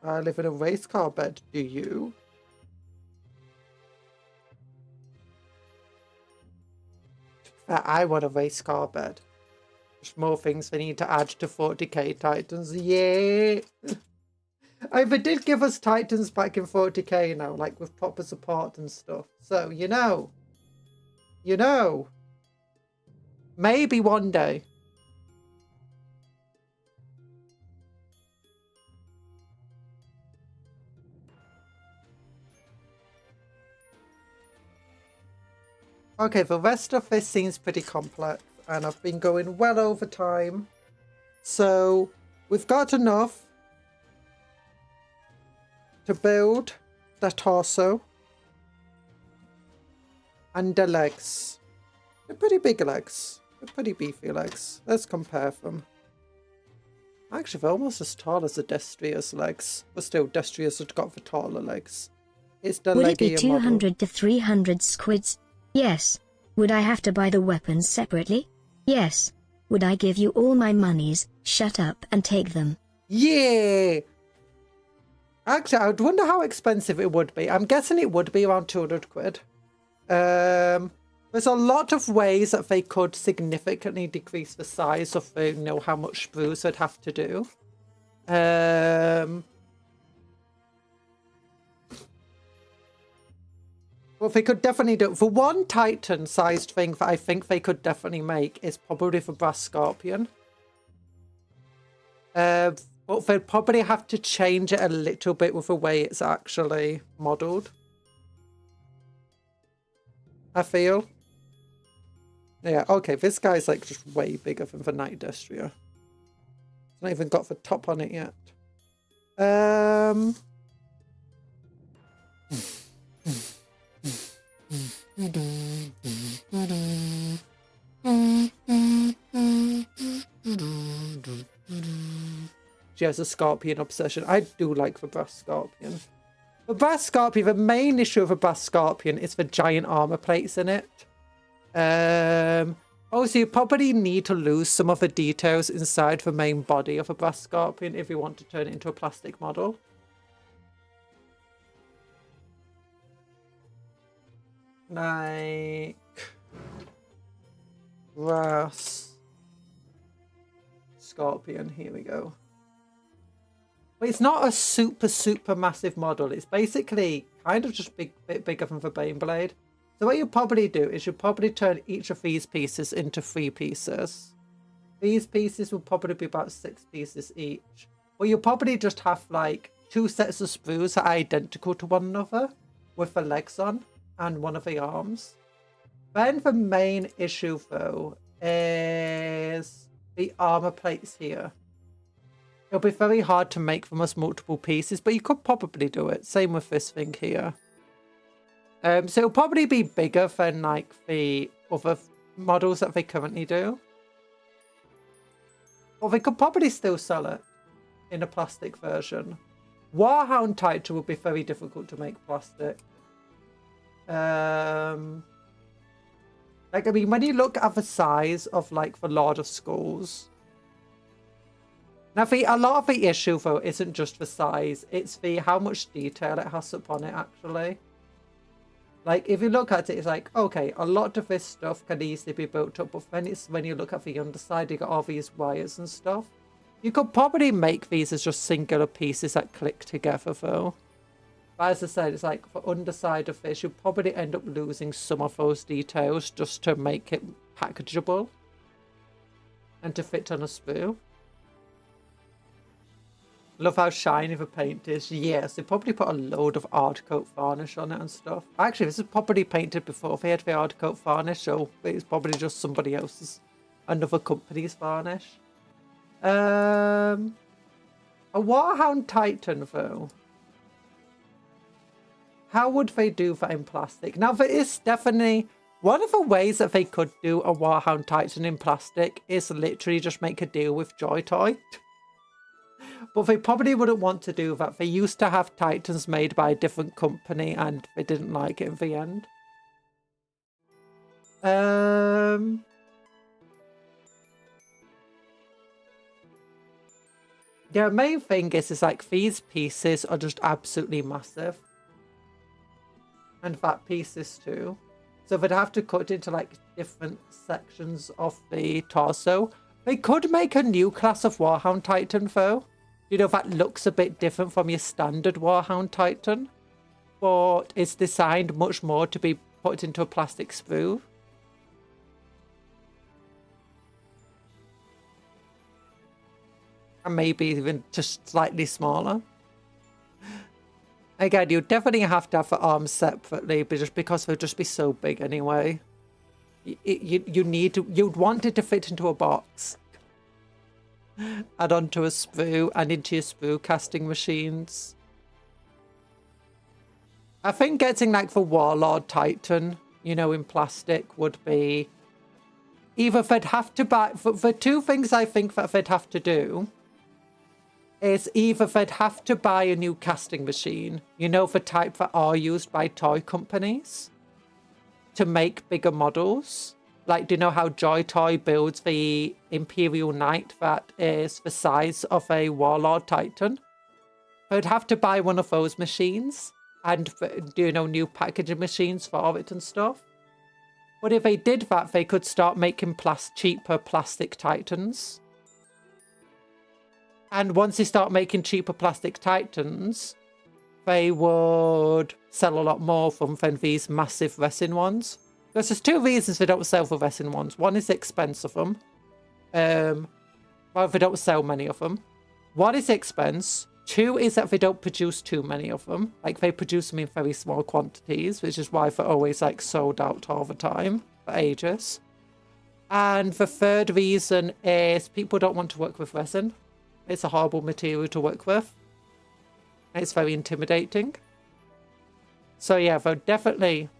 I live in a race car bed, do you? I want a race car bed. There's more things they need to add to 40k Titans. Yeah! They did give us Titans back in 40k now, like with proper support and stuff. So, you know. You know. Maybe one day. Okay, the rest of this seems pretty complex, and I've been going well over time. So, we've got enough to build the torso and the legs. They're pretty big legs. They're pretty beefy legs. Let's compare them. Actually, they're almost as tall as the Destria's legs. But still, Destria's have got the taller legs. It's the Would it be leggier 200 model. to 300 squids? Yes. Would I have to buy the weapons separately? Yes. Would I give you all my monies? Shut up and take them. Yeah! Actually, I would wonder how expensive it would be. I'm guessing it would be around 200 quid. There's a lot of ways that they could significantly decrease the size of the, you know, how much sprues they'd have to do. Well, they could definitely do... The one Titan-sized thing that I think they could definitely make is probably the Brass Scorpion. But they'd probably have to change it a little bit with the way it's actually modelled. I feel. Yeah, okay, this guy's like just way bigger than the Knight Destria. It's not even got the top on it yet. She has a scorpion obsession. I do like the Brass Scorpion. The Brass Scorpion, the main issue of a Brass Scorpion is the giant armor plates in it. Also, you probably need to lose some of the details inside the main body of a Brass Scorpion if you want to turn it into a plastic model. Like... Brass Scorpion, here we go. But it's not a super massive model. It's basically kind of just a bit bigger than the Baneblade. So what you probably do is you probably turn each of these pieces into 3 pieces. These pieces will probably be about 6 pieces each. But you'll probably just have like 2 sets of sprues that are identical to one another with the legs on and one of the arms. Then the main issue though is the armor plates here. It'll be very hard to make them as multiple pieces, but you could probably do it. Same with this thing here. So it'll probably be bigger than like the other models that they currently do. Or they could probably still sell it in a plastic version. Warhound Titan would be very difficult to make plastic. Like, I mean, when you look at the size of like the Lord of Skulls. Now, a lot of the issue though isn't just the size, it's the how much detail it has upon it actually. Like, if you look at it, it's like, okay, a lot of this stuff can easily be built up, but then it's when you look at the underside, you got all these wires and stuff. You could probably make these as just singular pieces that click together, though. But as I said, it's like, for underside of this, you'll probably end up losing some of those details just to make it packageable. And to fit on a sprue. Love how shiny the paint is. Yes, they probably put a load of hard coat varnish on it and stuff. Actually, this is probably painted before they had the hard coat varnish, so it's probably just somebody else's, another company's varnish. A Warhound Titan, though. How would they do that in plastic? Now, there is definitely... One of the ways that they could do a Warhound Titan in plastic is literally just make a deal with Joy Toy. But they probably wouldn't want to do that. They used to have Titans made by a different company and they didn't like it in the end. The main thing is like these pieces are just absolutely massive. And that pieces too. So they'd have to cut into like different sections of the torso. They could make a new class of Warhound Titan though. You know, that looks a bit different from your standard Warhound Titan. But it's designed much more to be put into a plastic sprue. And maybe even just slightly smaller. Again, you definitely have to have the arms separately, but just because they'll just be so big anyway. You'd want it to fit into a box. Add onto a sprue and into your sprue casting machines. I think getting like the Warlord Titan, you know, in plastic would be either they'd have to buy, the two things I think that they'd have to do is either they'd have to buy a new casting machine, you know, the type that are used by toy companies to make bigger models. Like, do you know how Joy Toy builds the Imperial Knight that is the size of a Warlord Titan? They'd have to buy one of those machines and, do you know, new packaging machines for it and stuff. But if they did that, they could start making cheaper plastic Titans. And once they start making cheaper plastic Titans, they would sell a lot more from than these massive resin ones. Because there's two reasons they don't sell the resin ones. One is the expense of them. Well, they don't sell many of them. One is the expense. Two is that they don't produce too many of them. Like, they produce them in very small quantities, which is why they're always, like, sold out all the time for ages. And the third reason is people don't want to work with resin. It's a horrible material to work with. It's very intimidating. So, yeah, they're definitely...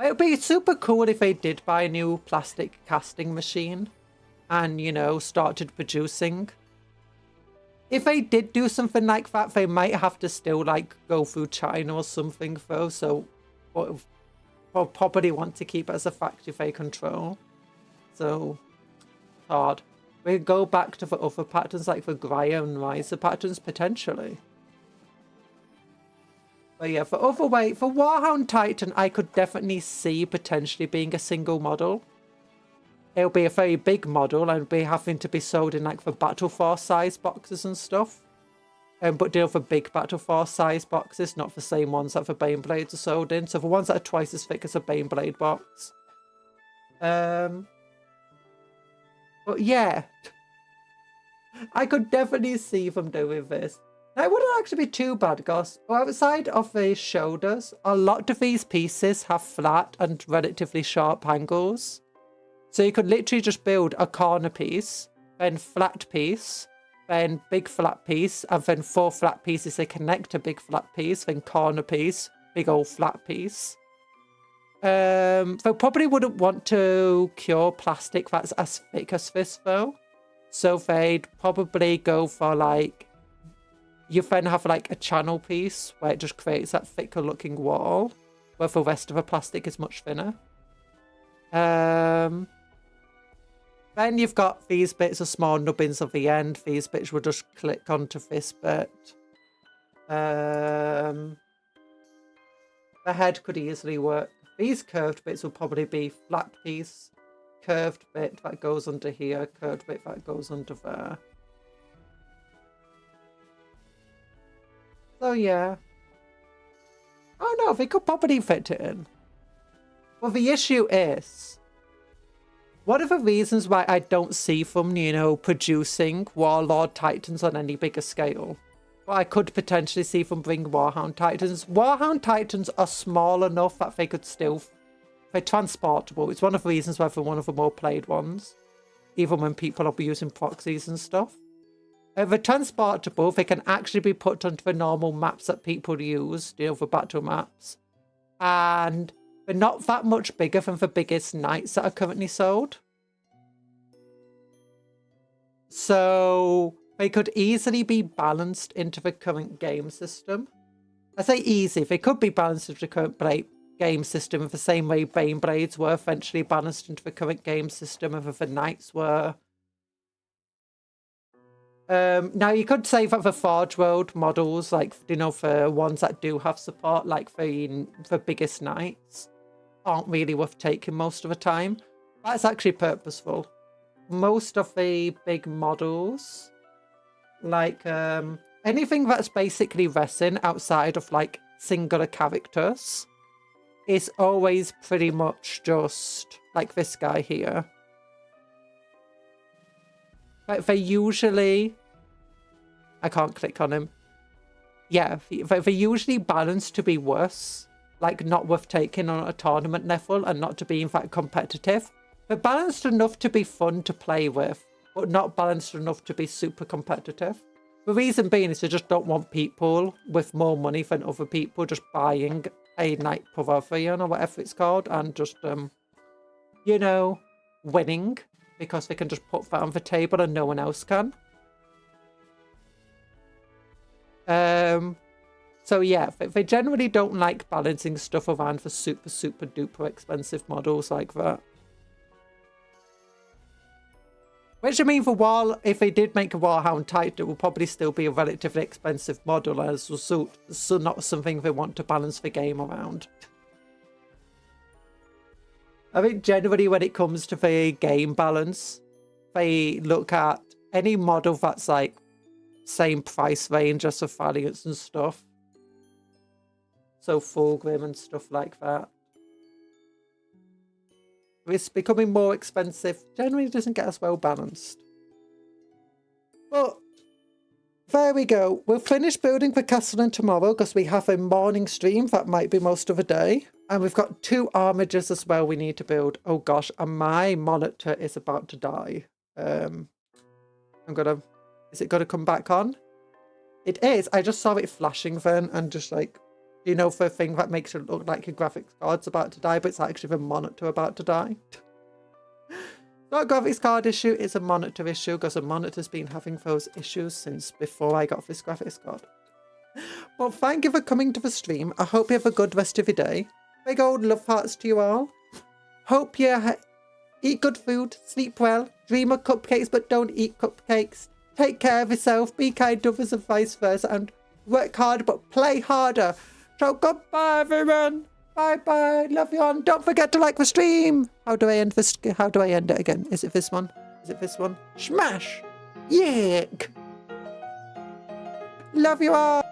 It would be super cool if they did buy a new plastic casting machine and, you know, started producing. If they did do something like that, they might have to still, like, go through China or something, though. So, they'll probably want to keep it as a factory they control. So, hard. We go back to the other patterns, like the Graya and Riser patterns, potentially. But yeah, for Overweight, for Warhound Titan, I could definitely see potentially being a single model. It'll be a very big model and be having to be sold in like the Battle Force size boxes and stuff. But deal for big Battle Force size boxes, not the same ones that the Baneblades are sold in. So the ones that are twice as thick as a Baneblade box. But yeah, I could definitely see them doing this. Now, it wouldn't actually be too bad because outside of the shoulders, a lot of these pieces have flat and relatively sharp angles. So you could literally just build a corner piece, then flat piece, then big flat piece, and then 4 flat pieces that connect a big flat piece, then corner piece, big old flat piece. They probably wouldn't want to cure plastic that's as thick as this though. So they'd probably go for like, you then have like a channel piece where it just creates that thicker looking wall, where the rest of the plastic is much thinner. Then you've got these bits of small nubbins at the end. These bits will just click onto this bit. The head could easily work. These curved bits will probably be flat piece, curved bit that goes under here, curved bit that goes under there. So yeah. Oh no, they could probably fit it in. Well, the issue is, one of the reasons why I don't see them, you know, producing Warlord Titans on any bigger scale. But I could potentially see them bring Warhound Titans. Warhound Titans are small enough that they could still... They're transportable. It's one of the reasons why they're one of the more played ones. Even when people are using proxies and stuff. They're transportable. They can actually be put onto the normal maps that people use, you know, the battle maps. And they're not that much bigger than the biggest knights that are currently sold. So they could easily be balanced into the current game system. I say easy. They could be balanced into the current game system in the same way Baneblades were eventually balanced into the current game system and the knights were. Now, you could say that the Forge World models, like, you know, for ones that do have support, like the biggest knights, aren't really worth taking most of the time. That's actually purposeful. Most of the big models, like anything that's basically resin outside of, like, singular characters, is always pretty much just like this guy here. But they usually... I can't click on him. Yeah, they're usually balanced to be worse. Like, not worth taking on a tournament level and not to be, in fact, competitive. They're balanced enough to be fun to play with, but not balanced enough to be super competitive. The reason being is they just don't want people with more money than other people just buying a Knight Pavilion or whatever it's called and just, you know, winning because they can just put that on the table and no one else can. So yeah, they generally don't like balancing stuff around for super, super duper expensive models like that. Which I mean, if they did make a Warhound Titan, it would probably still be a relatively expensive model as a result, so not something they want to balance the game around. I think generally when it comes to the game balance, they look at any model that's like same price range as the Valiants and stuff. So Fulgrim and stuff like that. It's becoming more expensive. Generally doesn't get as well balanced. But there we go. We'll finish building the castle tomorrow because we have a morning stream that might be most of the day. And we've got 2 armigers as well we need to build. Oh gosh, and my monitor is about to die. Is it gonna come back on? It is. I just saw it flashing then and just like, you know, for a thing that makes it look like your graphics card's about to die, but it's actually the monitor about to die. It's not a graphics card issue, it's a monitor issue, because the monitor's been having those issues since before I got this graphics card. Well, thank you for coming to the stream. I hope you have a good rest of your day. Big old love hearts to you all. Hope you eat good food, sleep well, dream of cupcakes, but don't eat cupcakes. Take care of yourself, be kind to others and vice versa, and work hard, but play harder. So goodbye everyone. Bye bye. Love you all. And don't forget to like the stream. How do I end this? How do I end it again? Is it this one? Is it this one? Smash. Yick. Love you all.